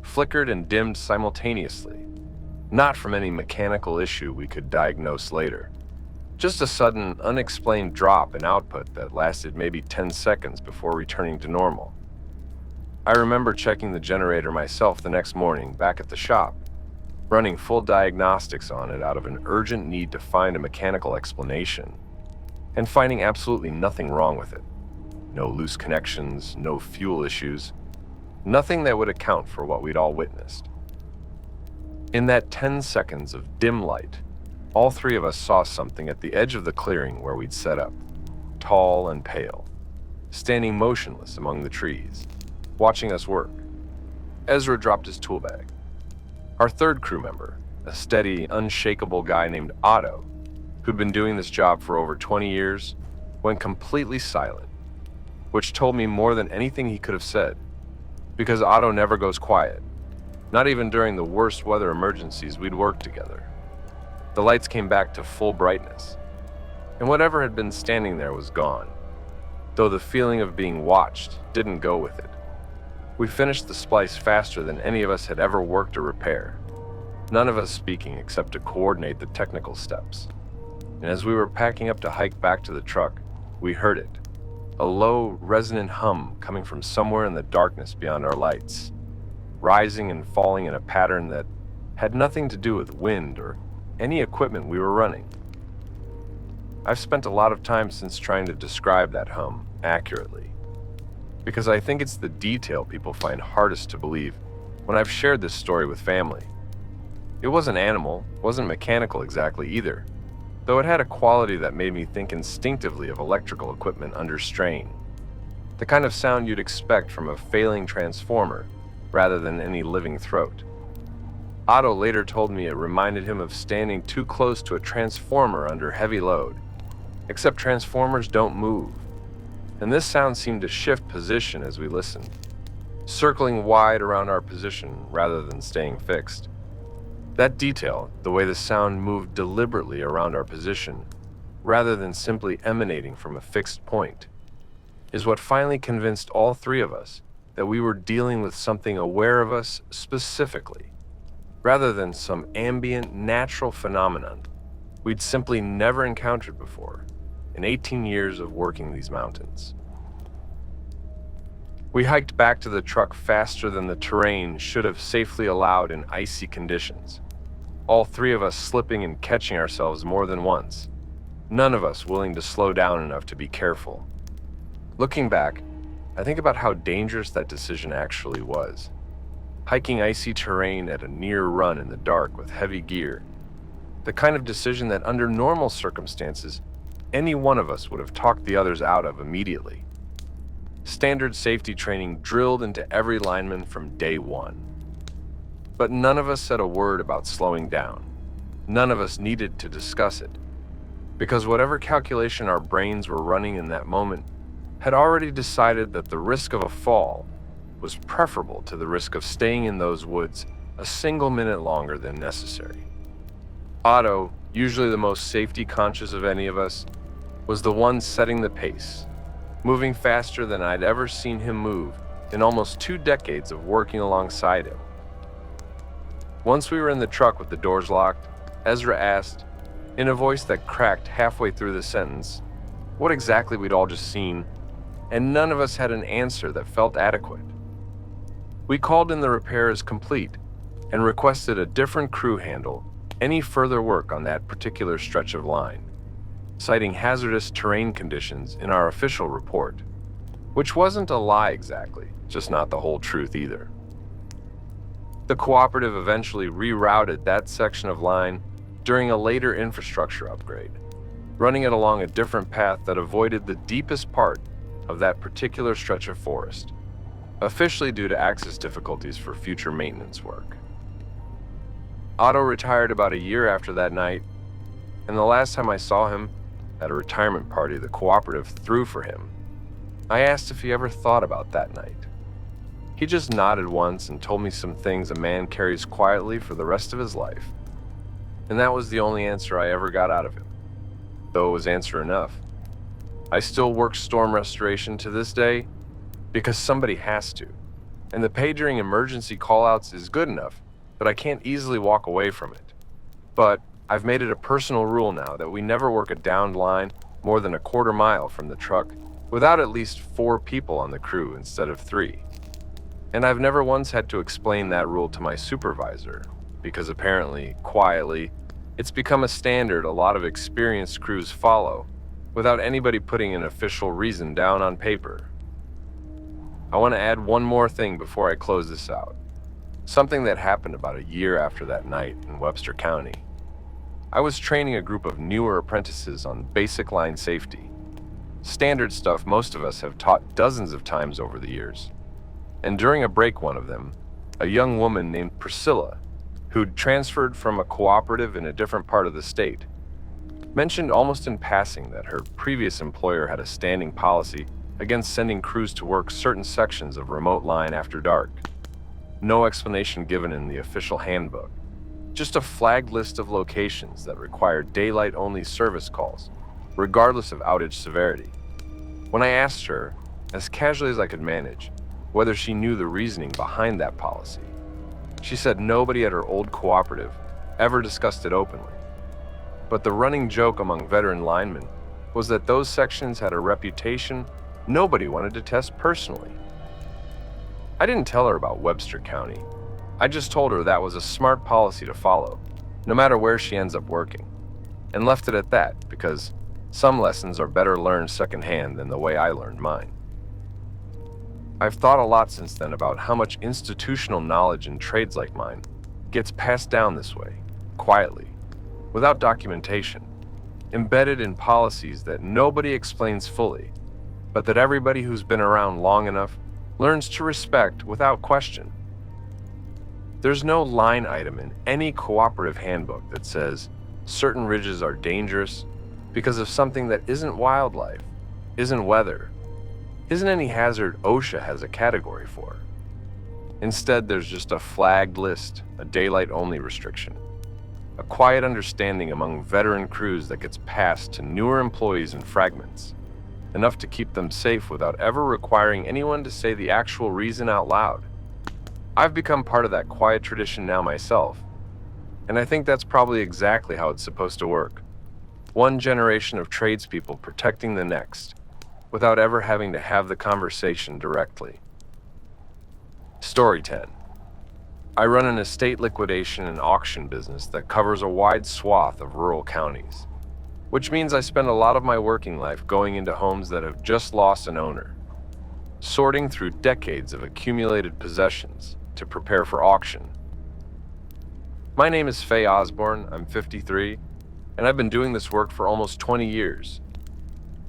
A: flickered and dimmed simultaneously, not from any mechanical issue we could diagnose later. Just a sudden, unexplained drop in output that lasted maybe 10 seconds before returning to normal. I remember checking the generator myself the next morning back at the shop, running full diagnostics on it out of an urgent need to find a mechanical explanation, and finding absolutely nothing wrong with it. No loose connections, no fuel issues, nothing that would account for what we'd all witnessed. In that 10 seconds of dim light, all three of us saw something at the edge of the clearing where we'd set up, tall and pale, standing motionless among the trees, watching us work. Ezra dropped his tool bag. Our third crew member, a steady, unshakable guy named Otto, who'd been doing this job for over 20 years, went completely silent, which told me more than anything he could have said, because Otto never goes quiet, not even during the worst weather emergencies we'd worked together. The lights came back to full brightness, and whatever had been standing there was gone, though the feeling of being watched didn't go with it. We finished the splice faster than any of us had ever worked or repair, none of us speaking except to coordinate the technical steps. And as we were packing up to hike back to the truck, we heard it, a low, resonant hum coming from somewhere in the darkness beyond our lights, rising and falling in a pattern that had nothing to do with wind or any equipment we were running. I've spent a lot of time since trying to describe that hum accurately, because I think it's the detail people find hardest to believe when I've shared this story with family. It wasn't animal, wasn't mechanical exactly either, though it had a quality that made me think instinctively of electrical equipment under strain, the kind of sound you'd expect from a failing transformer rather than any living throat. Otto later told me it reminded him of standing too close to a transformer under heavy load, except transformers don't move, and this sound seemed to shift position as we listened, circling wide around our position rather than staying fixed. That detail, the way the sound moved deliberately around our position, rather than simply emanating from a fixed point, is what finally convinced all three of us that we were dealing with something aware of us specifically. rather than some ambient, natural phenomenon we'd simply never encountered before in 18 years of working these mountains. We hiked back to the truck faster than the terrain should have safely allowed in icy conditions, all three of us slipping and catching ourselves more than once, none of us willing to slow down enough to be careful. Looking back, I think about how dangerous that decision actually was. Hiking icy terrain at a near run in the dark with heavy gear, the kind of decision that under normal circumstances, any one of us would have talked the others out of immediately. Standard safety training drilled into every lineman from day one. But none of us said a word about slowing down. None of us needed to discuss it, because whatever calculation our brains were running in that moment had already decided that the risk of a fall was preferable to the risk of staying in those woods a single minute longer than necessary. Otto, usually the most safety conscious of any of us, was the one setting the pace, moving faster than I'd ever seen him move in almost 2 decades of working alongside him. Once we were in the truck with the doors locked, Ezra asked, in a voice that cracked halfway through the sentence, what exactly we'd all just seen, and none of us had an answer that felt adequate. We called in the repair as complete and requested a different crew handle any further work on that particular stretch of line, citing hazardous terrain conditions in our official report, which wasn't a lie exactly, just not the whole truth either. The cooperative eventually rerouted that section of line during a later infrastructure upgrade, running it along a different path that avoided the deepest part of that particular stretch of forest, officially due to access difficulties for future maintenance work. Otto retired about a year after that night, and the last time I saw him, at a retirement party the cooperative threw for him, I asked if he ever thought about that night. He just nodded once and told me some things a man carries quietly for the rest of his life. And that was the only answer I ever got out of him, though it was answer enough. I still work storm restoration to this day because somebody has to, and the pay during emergency callouts is good enough that I can't easily walk away from it. But I've made it a personal rule now that we never work a downed line more than a quarter mile from the truck without at least 4 people on the crew instead of 3. And I've never once had to explain that rule to my supervisor, because apparently, quietly, it's become a standard a lot of experienced crews follow without anybody putting an official reason down on paper. I want to add one more thing before I close this out. Something that happened about a year after that night in Webster County. I was training a group of newer apprentices on basic line safety. Standard stuff most of us have taught dozens of times over the years. And during a break, one of them, a young woman named Priscilla, who'd transferred from a cooperative in a different part of the state, mentioned almost in passing that her previous employer had a standing policy against sending crews to work certain sections of remote line after dark. No explanation given in the official handbook, just a flagged list of locations that required daylight-only service calls, regardless of outage severity. When I asked her, as casually as I could manage, whether she knew the reasoning behind that policy, she said nobody at her old cooperative ever discussed it openly. But the running joke among veteran linemen was that those sections had a reputation nobody wanted to test personally. I didn't tell her about Webster County. I just told her that was a smart policy to follow, no matter where she ends up working, and left it at that because some lessons are better learned secondhand than the way I learned mine. I've thought a lot since then about how much institutional knowledge in trades like mine gets passed down this way, quietly, without documentation, embedded in policies that nobody explains fully, but that everybody who's been around long enough learns to respect without question. There's no line item in any cooperative handbook that says certain ridges are dangerous because of something that isn't wildlife, isn't weather, isn't any hazard OSHA has a category for. Instead, there's just a flagged list, a daylight-only restriction, a quiet understanding among veteran crews that gets passed to newer employees in fragments, enough to keep them safe without ever requiring anyone to say the actual reason out loud. I've become part of that quiet tradition now myself, And I think that's probably exactly how it's supposed to work. One generation of tradespeople protecting the next, without ever having to have the conversation directly. Story 10. I run an estate liquidation and auction business that covers a wide swath of rural counties, which means I spend a lot of my working life going into homes that have just lost an owner, sorting through decades of accumulated possessions to prepare for auction. My name is Faye Osborne, I'm 53, and I've been doing this work for almost 20 years.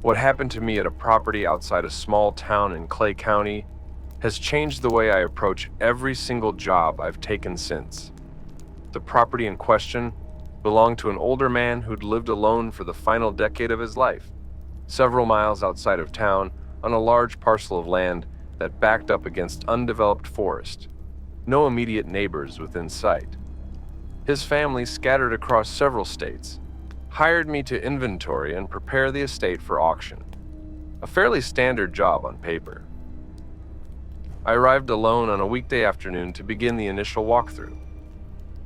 A: What happened to me at a property outside a small town in Clay County has changed the way I approach every single job I've taken since. The property in question belonged to an older man who'd lived alone for the final decade of his life, several miles outside of town on a large parcel of land that backed up against undeveloped forest, no immediate neighbors within sight. His family, scattered across several states, hired me to inventory and prepare the estate for auction, a fairly standard job on paper. I arrived alone on a weekday afternoon to begin the initial walkthrough,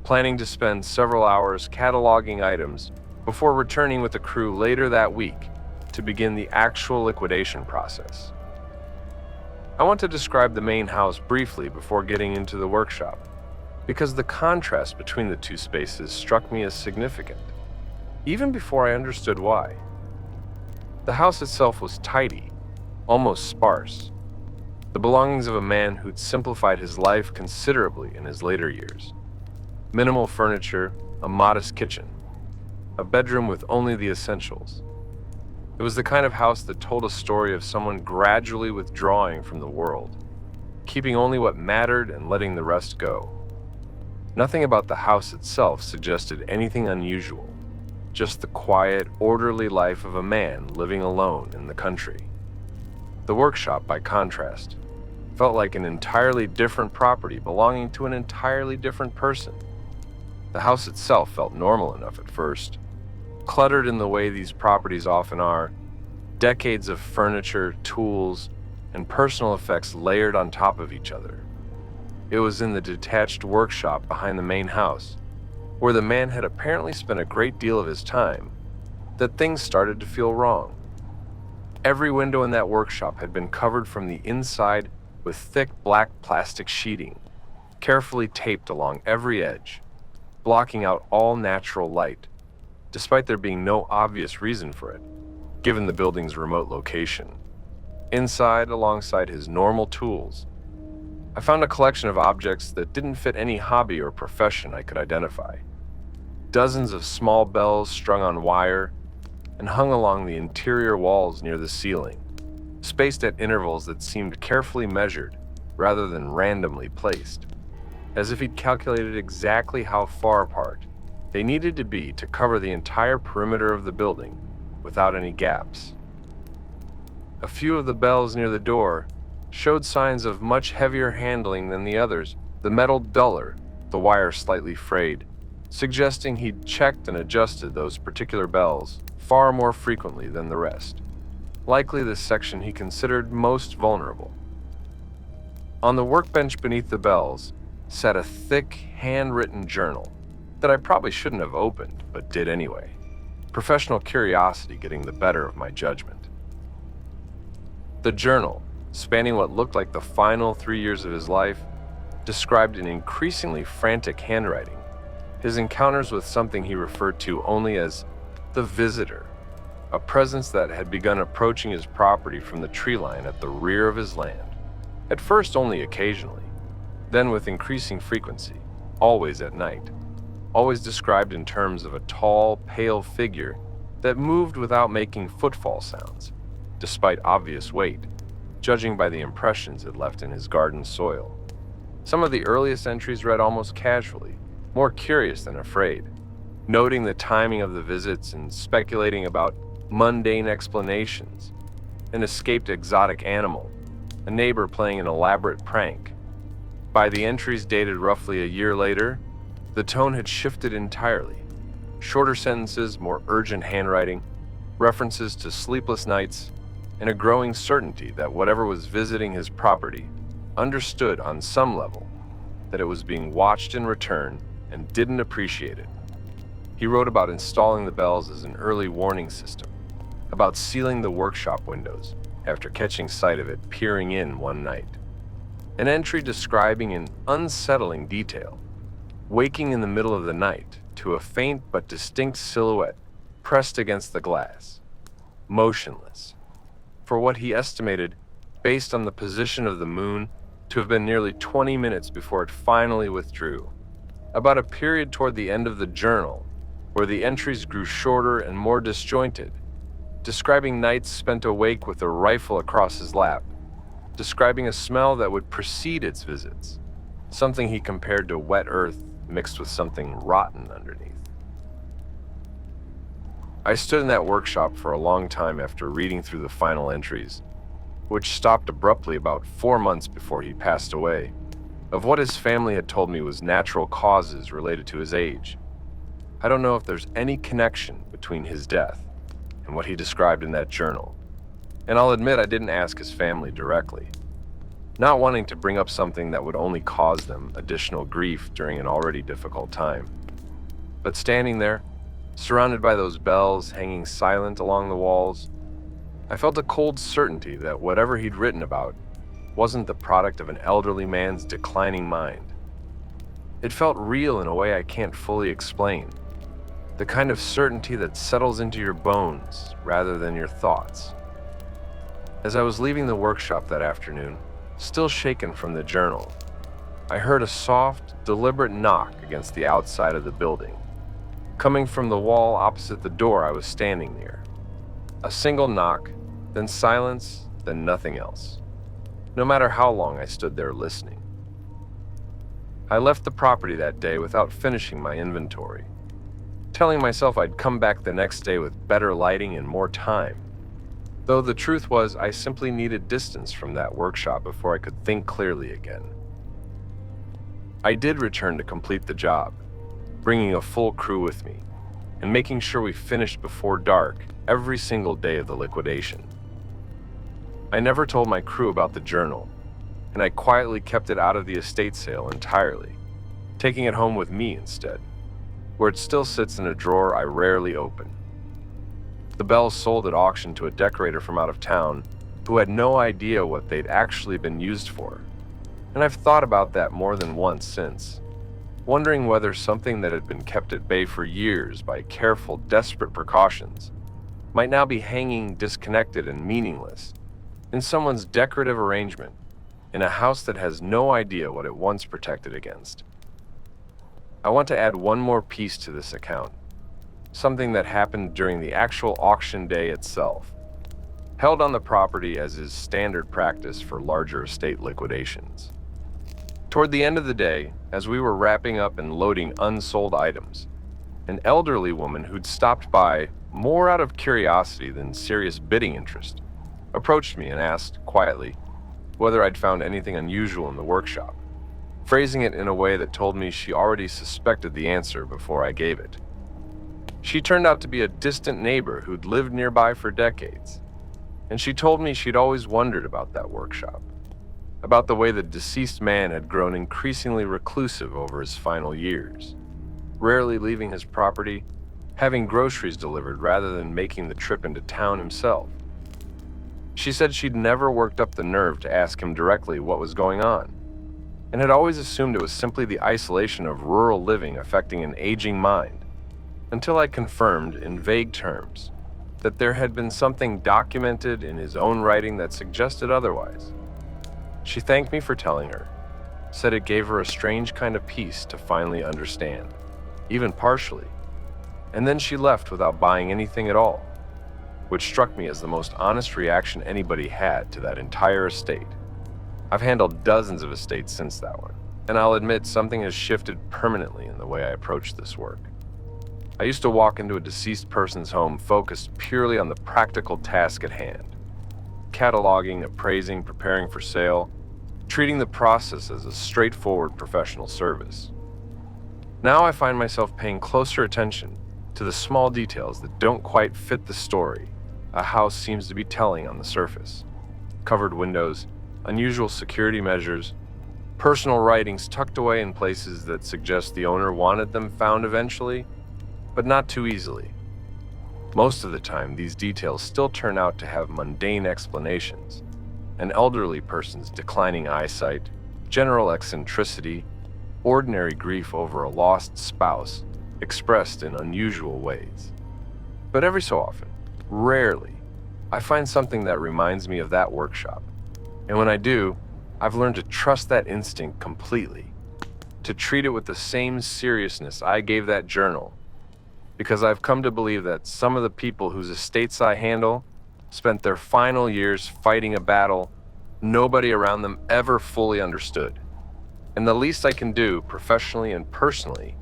A: planning to spend several hours cataloging items before returning with a crew later that week to begin the actual liquidation process. I want to describe the main house briefly before getting into the workshop, because the contrast between the two spaces struck me as significant, even before I understood why. The house itself was tidy, almost sparse, the belongings of a man who'd simplified his life considerably in his later years. Minimal furniture, a modest kitchen, a bedroom with only the essentials. It was the kind of house that told a story of someone gradually withdrawing from the world, keeping only what mattered and letting the rest go. Nothing about the house itself suggested anything unusual, just the quiet, orderly life of a man living alone in the country. The workshop, by contrast, felt like an entirely different property belonging to an entirely different person. The house itself felt normal enough at first, cluttered in the way these properties often are, decades of furniture, tools, and personal effects layered on top of each other. It was in the detached workshop behind the main house, where the man had apparently spent a great deal of his time, that things started to feel wrong. Every window in that workshop had been covered from the inside with thick black plastic sheeting, carefully taped along every edge, blocking out all natural light, despite there being no obvious reason for it, given the building's remote location. Inside, alongside his normal tools, I found a collection of objects that didn't fit any hobby or profession I could identify. Dozens of small bells strung on wire and hung along the interior walls near the ceiling, spaced at intervals that seemed carefully measured rather than randomly placed, as if he'd calculated exactly how far apart they needed to be to cover the entire perimeter of the building without any gaps. A few of the bells near the door showed signs of much heavier handling than the others, the metal duller, the wire slightly frayed, suggesting he'd checked and adjusted those particular bells far more frequently than the rest. Likely the section he considered most vulnerable. On the workbench beneath the bells sat a thick, handwritten journal that I probably shouldn't have opened, but did anyway. Professional curiosity getting the better of my judgment. The journal, spanning what looked like the final 3 years of his life, described in increasingly frantic handwriting his encounters with something he referred to only as the visitor, a presence that had begun approaching his property from the tree line at the rear of his land, at first only occasionally, then with increasing frequency, always at night, always described in terms of a tall, pale figure that moved without making footfall sounds, despite obvious weight, judging by the impressions it left in his garden soil. Some of the earliest entries read almost casually, more curious than afraid, noting the timing of the visits and speculating about mundane explanations, an escaped exotic animal, a neighbor playing an elaborate prank. By the entries dated roughly a year later, the tone had shifted entirely. Shorter sentences, more urgent handwriting, references to sleepless nights, and a growing certainty that whatever was visiting his property understood on some level that it was being watched in return and didn't appreciate it. He wrote about installing the bells as an early warning system, about sealing the workshop windows after catching sight of it peering in one night. An entry describing in unsettling detail waking in the middle of the night to a faint but distinct silhouette pressed against the glass, motionless, for what he estimated, based on the position of the moon, to have been nearly 20 minutes before it finally withdrew. About a period toward the end of the journal, where the entries grew shorter and more disjointed, describing nights spent awake with a rifle across his lap, describing a smell that would precede its visits, something he compared to wet earth mixed with something rotten underneath. I stood in that workshop for a long time after reading through the final entries, which stopped abruptly about 4 months before he passed away, of what his family had told me was natural causes related to his age. I don't know if there's any connection between his death and what he described in that journal, and I'll admit I didn't ask his family directly, not wanting to bring up something that would only cause them additional grief during an already difficult time. But standing there, surrounded by those bells hanging silent along the walls, I felt a cold certainty that whatever he'd written about wasn't the product of an elderly man's declining mind. It felt real in a way I can't fully explain, the kind of certainty that settles into your bones rather than your thoughts. As I was leaving the workshop that afternoon, still shaken from the journal, I heard a soft, deliberate knock against the outside of the building, coming from the wall opposite the door I was standing near. A single knock, then silence, then nothing else, no matter how long I stood there listening. I left the property that day without finishing my inventory, telling myself I'd come back the next day with better lighting and more time, though the truth was I simply needed distance from that workshop before I could think clearly again. I did return to complete the job, bringing a full crew with me, and making sure we finished before dark every single day of the liquidation. I never told my crew about the journal, and I quietly kept it out of the estate sale entirely, taking it home with me instead, where it still sits in a drawer I rarely open. The bells sold at auction to a decorator from out of town who had no idea what they'd actually been used for, and I've thought about that more than once since, wondering whether something that had been kept at bay for years by careful, desperate precautions might now be hanging disconnected and meaningless in someone's decorative arrangement in a house that has no idea what it once protected against. I want to add one more piece to this account, something that happened during the actual auction day itself, held on the property as is standard practice for larger estate liquidations. Toward the end of the day, as we were wrapping up and loading unsold items, an elderly woman who'd stopped by more out of curiosity than serious bidding interest approached me and asked, quietly, whether I'd found anything unusual in the workshop, phrasing it in a way that told me she already suspected the answer before I gave it. She turned out to be a distant neighbor who'd lived nearby for decades, and she told me she'd always wondered about that workshop, about the way the deceased man had grown increasingly reclusive over his final years, rarely leaving his property, having groceries delivered rather than making the trip into town himself. She said she'd never worked up the nerve to ask him directly what was going on, and had always assumed it was simply the isolation of rural living affecting an aging mind, until I confirmed in vague terms that there had been something documented in his own writing that suggested otherwise. She thanked me for telling her, said it gave her a strange kind of peace to finally understand, even partially, and then she left without buying anything at all, which struck me as the most honest reaction anybody had to that entire estate. I've handled dozens of estates since that one, and I'll admit something has shifted permanently in the way I approach this work. I used to walk into a deceased person's home focused purely on the practical task at hand, cataloging, appraising, preparing for sale, treating the process as a straightforward professional service. Now I find myself paying closer attention to the small details that don't quite fit the story a house seems to be telling on the surface. Covered windows, unusual security measures, Personal writings tucked away in places that suggest the owner wanted them found eventually, but not too easily. Most of the time, these details still turn out to have mundane explanations: an elderly person's declining eyesight, general eccentricity, ordinary grief over a lost spouse expressed in unusual ways. But every so often, rarely, I find something that reminds me of that workshop. And when I do, I've learned to trust that instinct completely, to treat it with the same seriousness I gave that journal, because I've come to believe that some of the people whose estates I handle spent their final years fighting a battle nobody around them ever fully understood. And the least I can do, professionally and personally,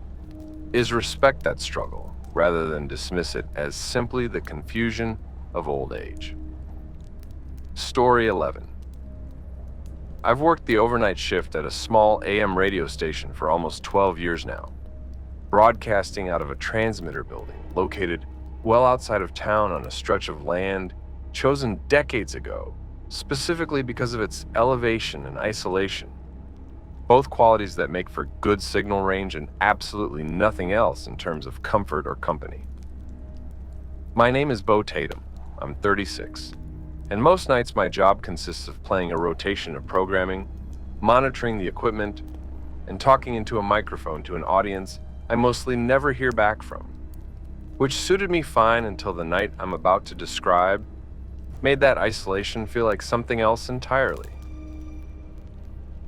A: is respect that struggle rather than dismiss it as simply the confusion of old age. Story 11. I've worked the overnight shift at a small AM radio station for almost 12 years now, broadcasting out of a transmitter building located well outside of town on a stretch of land chosen decades ago, specifically because of its elevation and isolation, both qualities that make for good signal range and absolutely nothing else in terms of comfort or company. My name is Bo Tatum. I'm 36, and most nights my job consists of playing a rotation of programming, monitoring the equipment, and talking into a microphone to an audience I mostly never hear back from, which suited me fine until the night I'm about to describe made that isolation feel like something else entirely.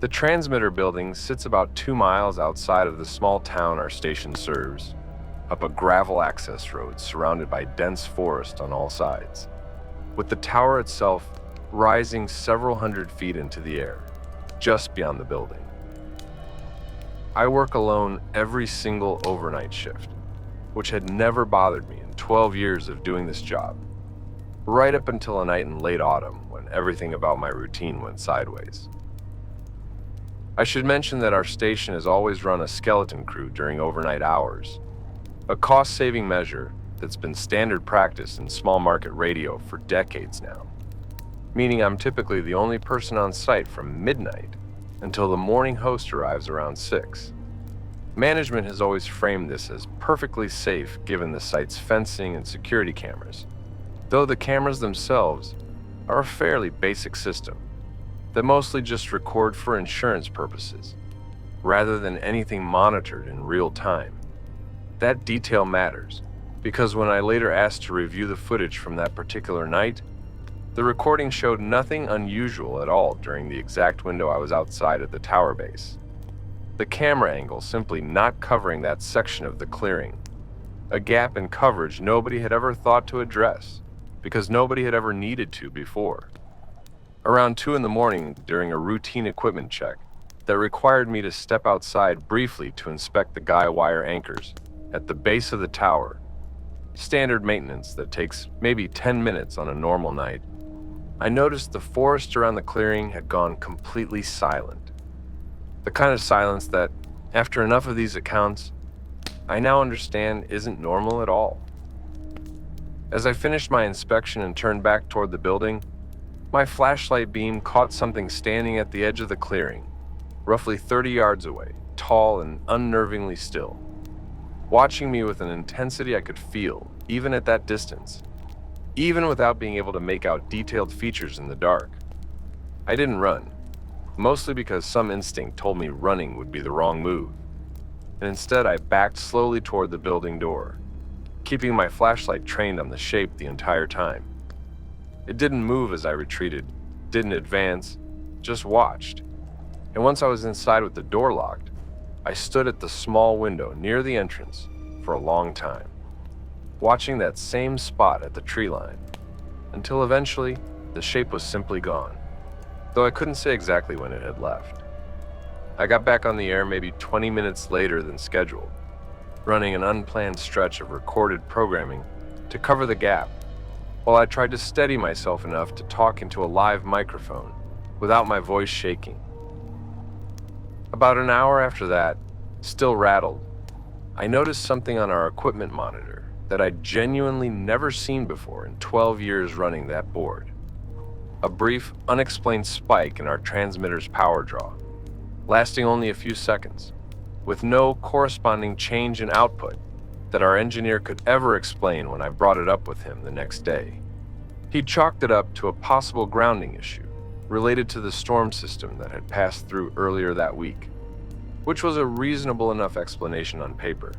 A: The transmitter building sits about 2 miles outside of the small town our station serves, up a gravel access road surrounded by dense forest on all sides, with the tower itself rising several hundred feet into the air, just beyond the building. I work alone every single overnight shift, which had never bothered me in 12 years of doing this job, right up until a night in late autumn when everything about my routine went sideways. I should mention that our station has always run a skeleton crew during overnight hours, a cost-saving measure that's been standard practice in small market radio for decades now, meaning I'm typically the only person on site from midnight until the morning host arrives around 6. Management has always framed this as perfectly safe given the site's fencing and security cameras, though the cameras themselves are a fairly basic system that mostly just record for insurance purposes, rather than anything monitored in real time. That detail matters, because when I later asked to review the footage from that particular night, the recording showed nothing unusual at all during the exact window I was outside at the tower base. The camera angle simply not covering that section of the clearing, a gap in coverage nobody had ever thought to address, because nobody had ever needed to before. Around 2 a.m, during a routine equipment check that required me to step outside briefly to inspect the guy wire anchors at the base of the tower, standard maintenance that takes maybe 10 minutes on a normal night, I noticed the forest around the clearing had gone completely silent. The kind of silence that, after enough of these accounts, I now understand isn't normal at all. As I finished my inspection and turned back toward the building, my flashlight beam caught something standing at the edge of the clearing, roughly 30 yards away, tall and unnervingly still, watching me with an intensity I could feel, even at that distance, even without being able to make out detailed features in the dark. I didn't run, mostly because some instinct told me running would be the wrong move, and instead I backed slowly toward the building door, keeping my flashlight trained on the shape the entire time. It didn't move as I retreated, didn't advance, just watched. And once I was inside with the door locked, I stood at the small window near the entrance for a long time, watching that same spot at the tree line, until eventually the shape was simply gone, though I couldn't say exactly when it had left. I got back on the air maybe 20 minutes later than scheduled, running an unplanned stretch of recorded programming to cover the gap, while I tried to steady myself enough to talk into a live microphone without my voice shaking. About an hour after that, still rattled, I noticed something on our equipment monitor that I'd genuinely never seen before in 12 years running that board. A brief, unexplained spike in our transmitter's power draw, lasting only a few seconds, with no corresponding change in output that our engineer could ever explain when I brought it up with him the next day. He chalked it up to a possible grounding issue related to the storm system that had passed through earlier that week, which was a reasonable enough explanation on paper,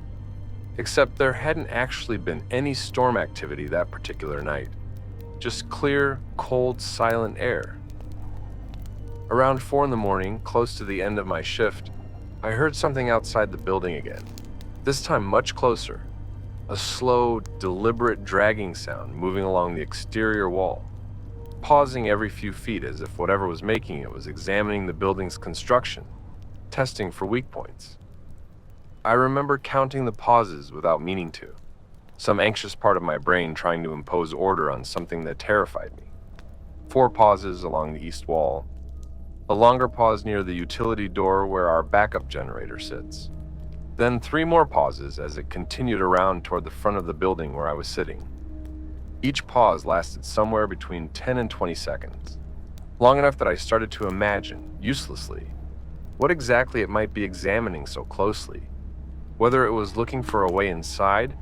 A: except there hadn't actually been any storm activity that particular night, just clear, cold, silent air. Around 4 a.m, close to the end of my shift, I heard something outside the building again, this time much closer, a slow, deliberate dragging sound moving along the exterior wall, pausing every few feet as if whatever was making it was examining the building's construction, testing for weak points. I remember counting the pauses without meaning to, some anxious part of my brain trying to impose order on something that terrified me. 4 pauses along the east wall, a longer pause near the utility door where our backup generator sits. Then 3 more pauses as it continued around toward the front of the building where I was sitting. Each pause lasted somewhere between 10 and 20 seconds, long enough that I started to imagine, uselessly, what exactly it might be examining so closely, whether it was looking for a way inside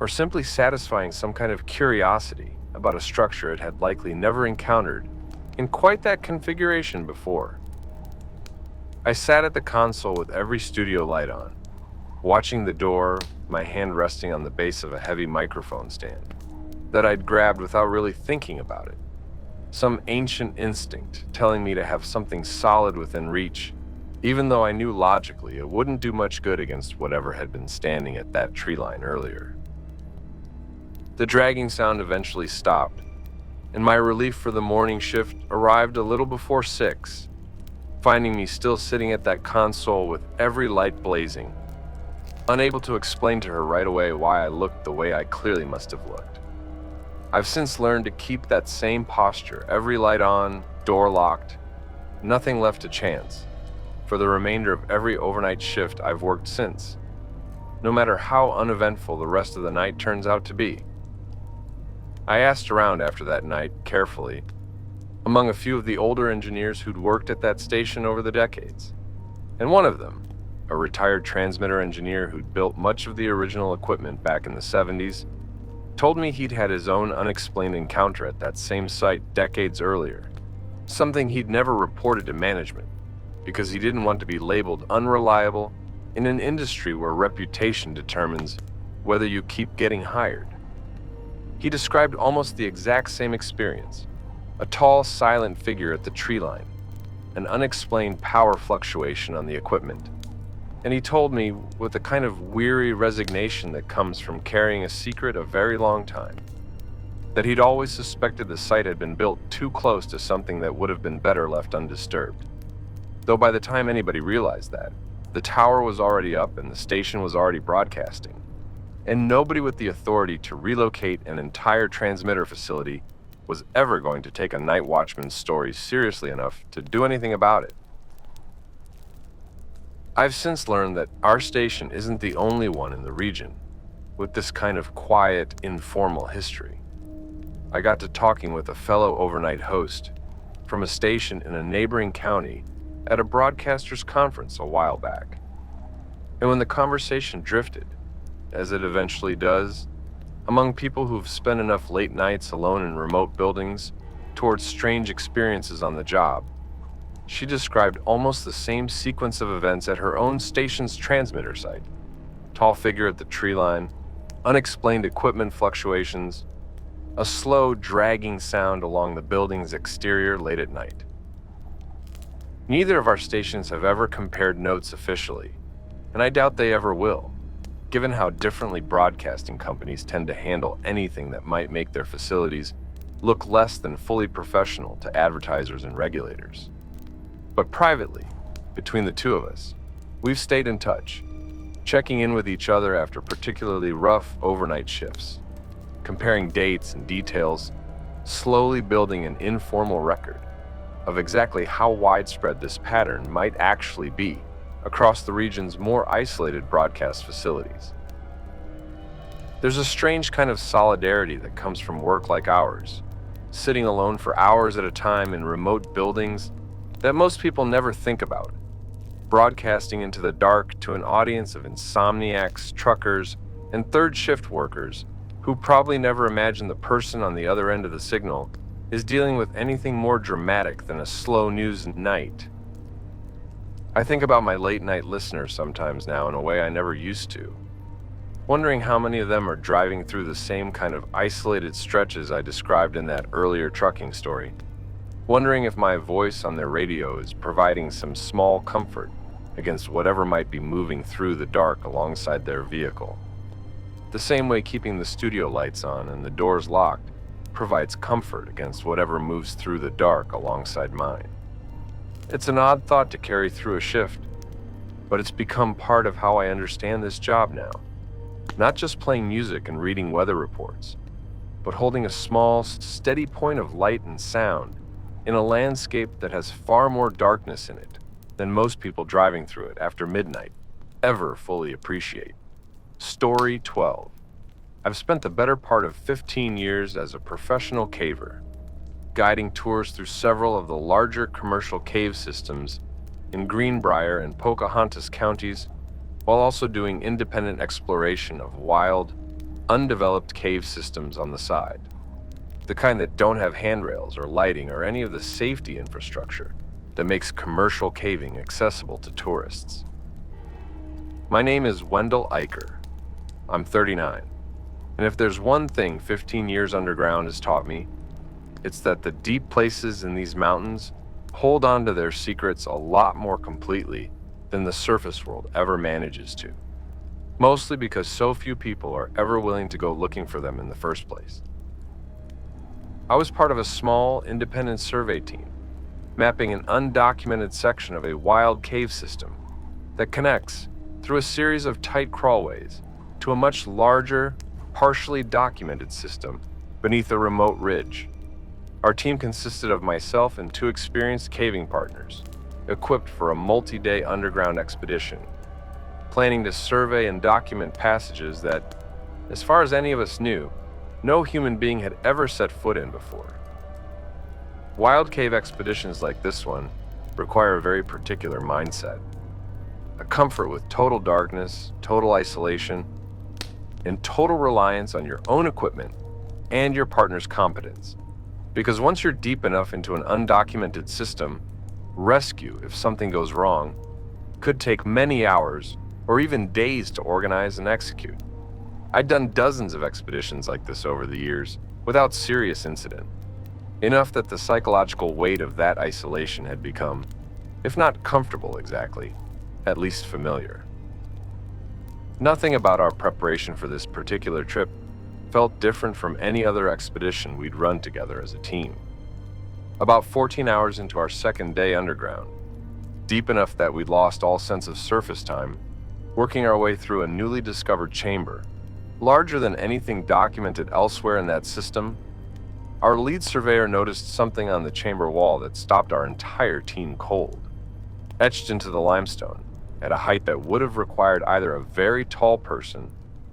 A: or simply satisfying some kind of curiosity about a structure it had likely never encountered in quite that configuration before. I sat at the console with every studio light on, watching the door, my hand resting on the base of a heavy microphone stand that I'd grabbed without really thinking about it. Some ancient instinct telling me to have something solid within reach, even though I knew logically it wouldn't do much good against whatever had been standing at that tree line earlier. The dragging sound eventually stopped, and my relief for the morning shift arrived a little before 6, finding me still sitting at that console with every light blazing, unable to explain to her right away why I looked the way I clearly must have looked. I've since learned to keep that same posture, every light on, door locked, nothing left to chance, for the remainder of every overnight shift I've worked since, no matter how uneventful the rest of the night turns out to be. I asked around after that night, carefully, among a few of the older engineers who'd worked at that station over the decades, and one of them, a retired transmitter engineer who'd built much of the original equipment back in the 70s, told me he'd had his own unexplained encounter at that same site decades earlier, something he'd never reported to management because he didn't want to be labeled unreliable in an industry where reputation determines whether you keep getting hired. He described almost the exact same experience, a tall, silent figure at the tree line, an unexplained power fluctuation on the equipment. And he told me, with a kind of weary resignation that comes from carrying a secret a very long time, that he'd always suspected the site had been built too close to something that would have been better left undisturbed. Though by the time anybody realized that, the tower was already up and the station was already broadcasting, and nobody with the authority to relocate an entire transmitter facility was ever going to take a night watchman's story seriously enough to do anything about it. I've since learned that our station isn't the only one in the region with this kind of quiet, informal history. I got to talking with a fellow overnight host from a station in a neighboring county at a broadcasters conference a while back. And when the conversation drifted, as it eventually does, among people who've spent enough late nights alone in remote buildings towards strange experiences on the job, she described almost the same sequence of events at her own station's transmitter site. Tall figure at the tree line, unexplained equipment fluctuations, a slow, dragging sound along the building's exterior late at night. Neither of our stations have ever compared notes officially, and I doubt they ever will, given how differently broadcasting companies tend to handle anything that might make their facilities look less than fully professional to advertisers and regulators. But privately, between the two of us, we've stayed in touch, checking in with each other after particularly rough overnight shifts, comparing dates and details, slowly building an informal record of exactly how widespread this pattern might actually be across the region's more isolated broadcast facilities. There's a strange kind of solidarity that comes from work like ours, sitting alone for hours at a time in remote buildings that most people never think about, broadcasting into the dark to an audience of insomniacs, truckers, and third shift workers who probably never imagined the person on the other end of the signal is dealing with anything more dramatic than a slow news night. I think about my late night listeners sometimes now in a way I never used to, wondering how many of them are driving through the same kind of isolated stretches I described in that earlier trucking story, wondering if my voice on their radio is providing some small comfort against whatever might be moving through the dark alongside their vehicle. The same way keeping the studio lights on and the doors locked provides comfort against whatever moves through the dark alongside mine. It's an odd thought to carry through a shift, but it's become part of how I understand this job now. Not just playing music and reading weather reports, but holding a small, steady point of light and sound in a landscape that has far more darkness in it than most people driving through it after midnight ever fully appreciate. Story 12. I've spent the better part of 15 years as a professional caver, guiding tours through several of the larger commercial cave systems in Greenbrier and Pocahontas counties, while also doing independent exploration of wild, undeveloped cave systems on the side. The kind that don't have handrails or lighting or any of the safety infrastructure that makes commercial caving accessible to tourists. My name is Wendell Eicher. I'm 39. And if there's one thing 15 years underground has taught me, it's that the deep places in these mountains hold on to their secrets a lot more completely than the surface world ever manages to. Mostly because so few people are ever willing to go looking for them in the first place. I was part of a small, independent survey team, mapping an undocumented section of a wild cave system that connects, through a series of tight crawlways, to a much larger, partially documented system beneath a remote ridge. Our team consisted of myself and 2 experienced caving partners, equipped for a multi-day underground expedition, planning to survey and document passages that, as far as any of us knew, no human being had ever set foot in before. Wild cave expeditions like this one require a very particular mindset. A comfort with total darkness, total isolation, and total reliance on your own equipment and your partner's competence. Because once you're deep enough into an undocumented system, rescue, if something goes wrong, could take many hours or even days to organize and execute. I'd done dozens of expeditions like this over the years without serious incident. Enough that the psychological weight of that isolation had become, if not comfortable exactly, at least familiar. Nothing about our preparation for this particular trip felt different from any other expedition we'd run together as a team. About 14 hours into our second day underground, deep enough that we'd lost all sense of surface time, working our way through a newly discovered chamber, larger than anything documented elsewhere in that system, our lead surveyor noticed something on the chamber wall that stopped our entire team cold. Etched into the limestone, at a height that would have required either a very tall person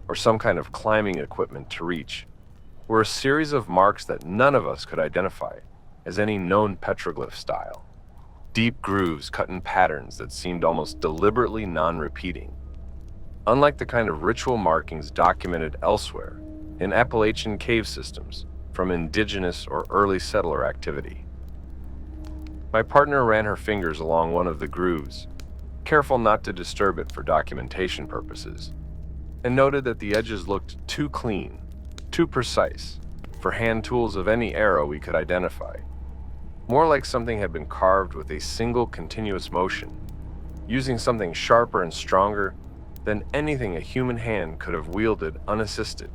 A: or some kind of climbing equipment to reach, were a series of marks that none of us could identify as any known petroglyph style. Deep grooves cut in patterns that seemed almost deliberately non-repeating, unlike the kind of ritual markings documented elsewhere in Appalachian cave systems from indigenous or early settler activity. My partner ran her fingers along one of the grooves, careful not to disturb it for documentation purposes, and noted that the edges looked too clean, too precise, for hand tools of any era we could identify. More like something had been carved with a single continuous motion, using something sharper and stronger than anything a human hand could have wielded unassisted.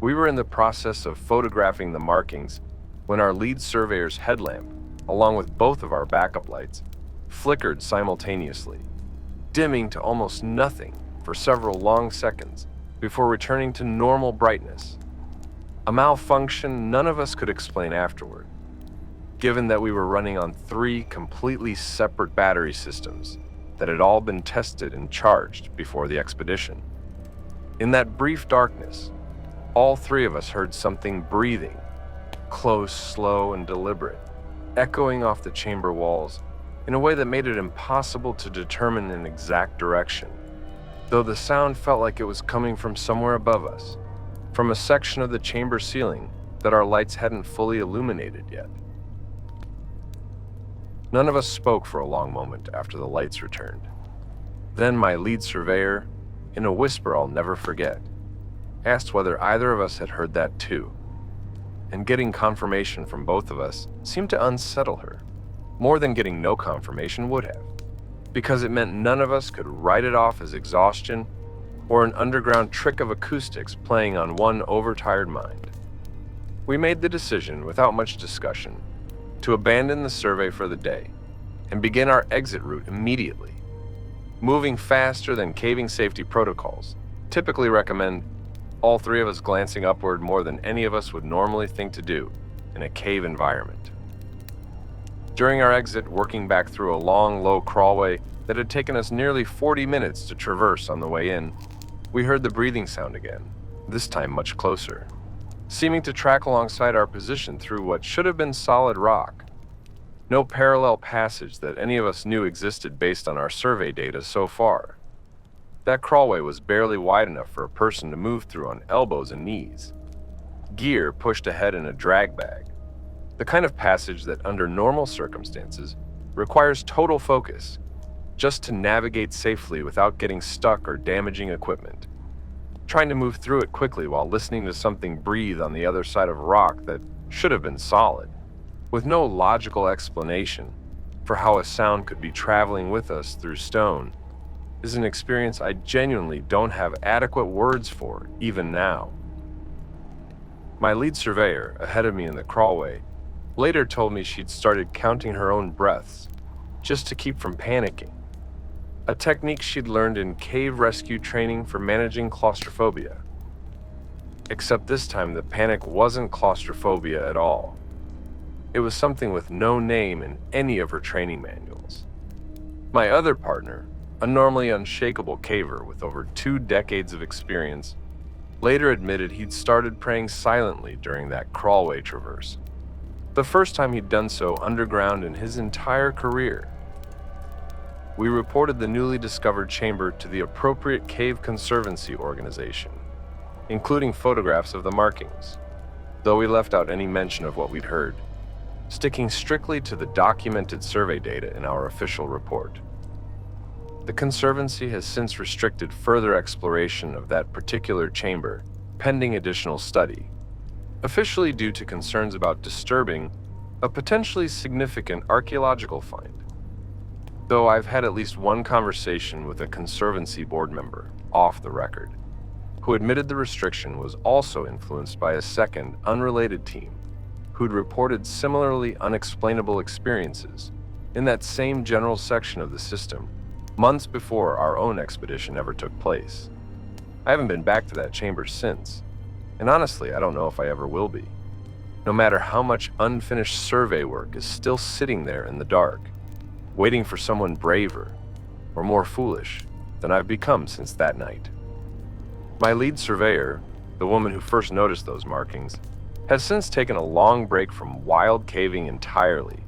A: We were in the process of photographing the markings when our lead surveyor's headlamp, along with both of our backup lights, flickered simultaneously, dimming to almost nothing for several long seconds before returning to normal brightness. A malfunction none of us could explain afterward, given that we were running on 3 completely separate battery systems that had all been tested and charged before the expedition. In that brief darkness, all 3 of us heard something breathing, close, slow, and deliberate, echoing off the chamber walls in a way that made it impossible to determine an exact direction, though the sound felt like it was coming from somewhere above us, from a section of the chamber ceiling that our lights hadn't fully illuminated yet. None of us spoke for a long moment after the lights returned. Then my lead surveyor, in a whisper I'll never forget, asked whether either of us had heard that too. And getting confirmation from both of us seemed to unsettle her, more than getting no confirmation would have, because it meant none of us could write it off as exhaustion or an underground trick of acoustics playing on one overtired mind. We made the decision, without much discussion, to abandon the survey for the day and begin our exit route immediately, moving faster than caving safety protocols typically recommend, all three of us glancing upward more than any of us would normally think to do in a cave environment. During our exit, working back through a long, low crawlway that had taken us nearly 40 minutes to traverse on the way in, we heard the breathing sound again, this time much closer, seeming to track alongside our position through what should have been solid rock. No parallel passage that any of us knew existed based on our survey data so far. That crawlway was barely wide enough for a person to move through on elbows and knees. Gear pushed ahead in a drag bag, the kind of passage that under normal circumstances requires total focus just to navigate safely without getting stuck or damaging equipment. Trying to move through it quickly while listening to something breathe on the other side of rock that should have been solid, with no logical explanation for how a sound could be traveling with us through stone, is an experience I genuinely don't have adequate words for, even now. My lead surveyor, ahead of me in the crawlway, later told me she'd started counting her own breaths, just to keep from panicking, a technique she'd learned in cave rescue training for managing claustrophobia. Except this time the panic wasn't claustrophobia at all. It was something with no name in any of her training manuals. My other partner, a normally unshakable caver with over 2 decades of experience, later admitted he'd started praying silently during that crawlway traverse, the first time he'd done so underground in his entire career. We reported the newly discovered chamber to the appropriate cave conservancy organization, including photographs of the markings, though we left out any mention of what we'd heard, sticking strictly to the documented survey data in our official report. The Conservancy has since restricted further exploration of that particular chamber, pending additional study, officially due to concerns about disturbing a potentially significant archaeological find. Though I've had at least one conversation with a Conservancy board member, off the record, who admitted the restriction was also influenced by a second, unrelated team who'd reported similarly unexplainable experiences in that same general section of the system months before our own expedition ever took place. I haven't been back to that chamber since, and honestly, I don't know if I ever will be, no matter how much unfinished survey work is still sitting there in the dark, waiting for someone braver or more foolish than I've become since that night. My lead surveyor, the woman who first noticed those markings, has since taken a long break from wild caving entirely,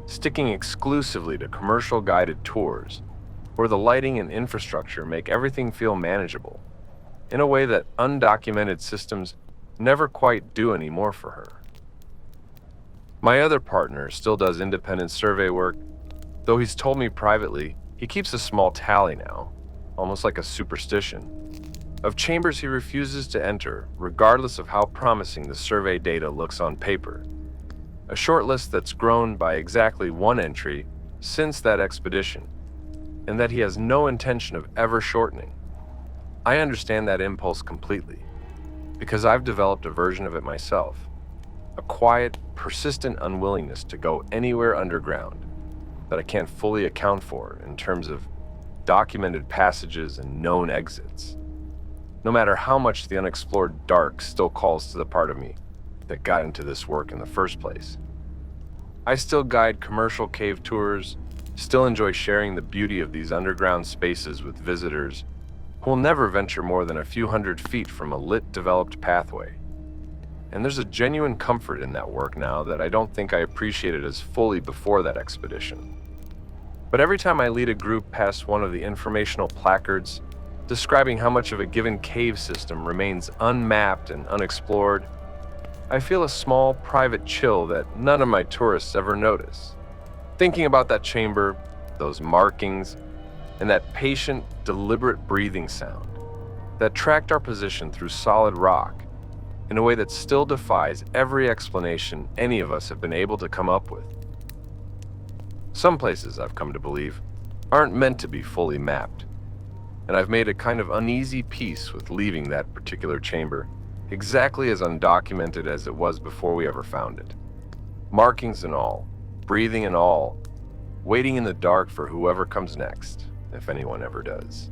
A: sticking exclusively to commercial guided tours, where the lighting and infrastructure make everything feel manageable, in a way that undocumented systems never quite do anymore for her. My other partner still does independent survey work, though he's told me privately he keeps a small tally now, almost like a superstition, of chambers he refuses to enter regardless of how promising the survey data looks on paper. A short list that's grown by exactly one entry since that expedition, and that he has no intention of ever shortening. I understand that impulse completely, because I've developed a version of it myself, a quiet, persistent unwillingness to go anywhere underground that I can't fully account for in terms of documented passages and known exits, no matter how much the unexplored dark still calls to the part of me that got into this work in the first place. I still guide commercial cave tours, still enjoy sharing the beauty of these underground spaces with visitors who will never venture more than a few hundred feet from a lit, developed pathway. And there's a genuine comfort in that work now that I don't think I appreciated as fully before that expedition. But every time I lead a group past one of the informational placards describing how much of a given cave system remains unmapped and unexplored, I feel a small private chill that none of my tourists ever notice. Thinking about that chamber, those markings, and that patient, deliberate breathing sound that tracked our position through solid rock in a way that still defies every explanation any of us have been able to come up with. Some places, I've come to believe, aren't meant to be fully mapped, and I've made a kind of uneasy peace with leaving that particular chamber exactly as undocumented as it was before we ever found it. Markings and all, breathing and all, waiting in the dark for whoever comes next, if anyone ever does.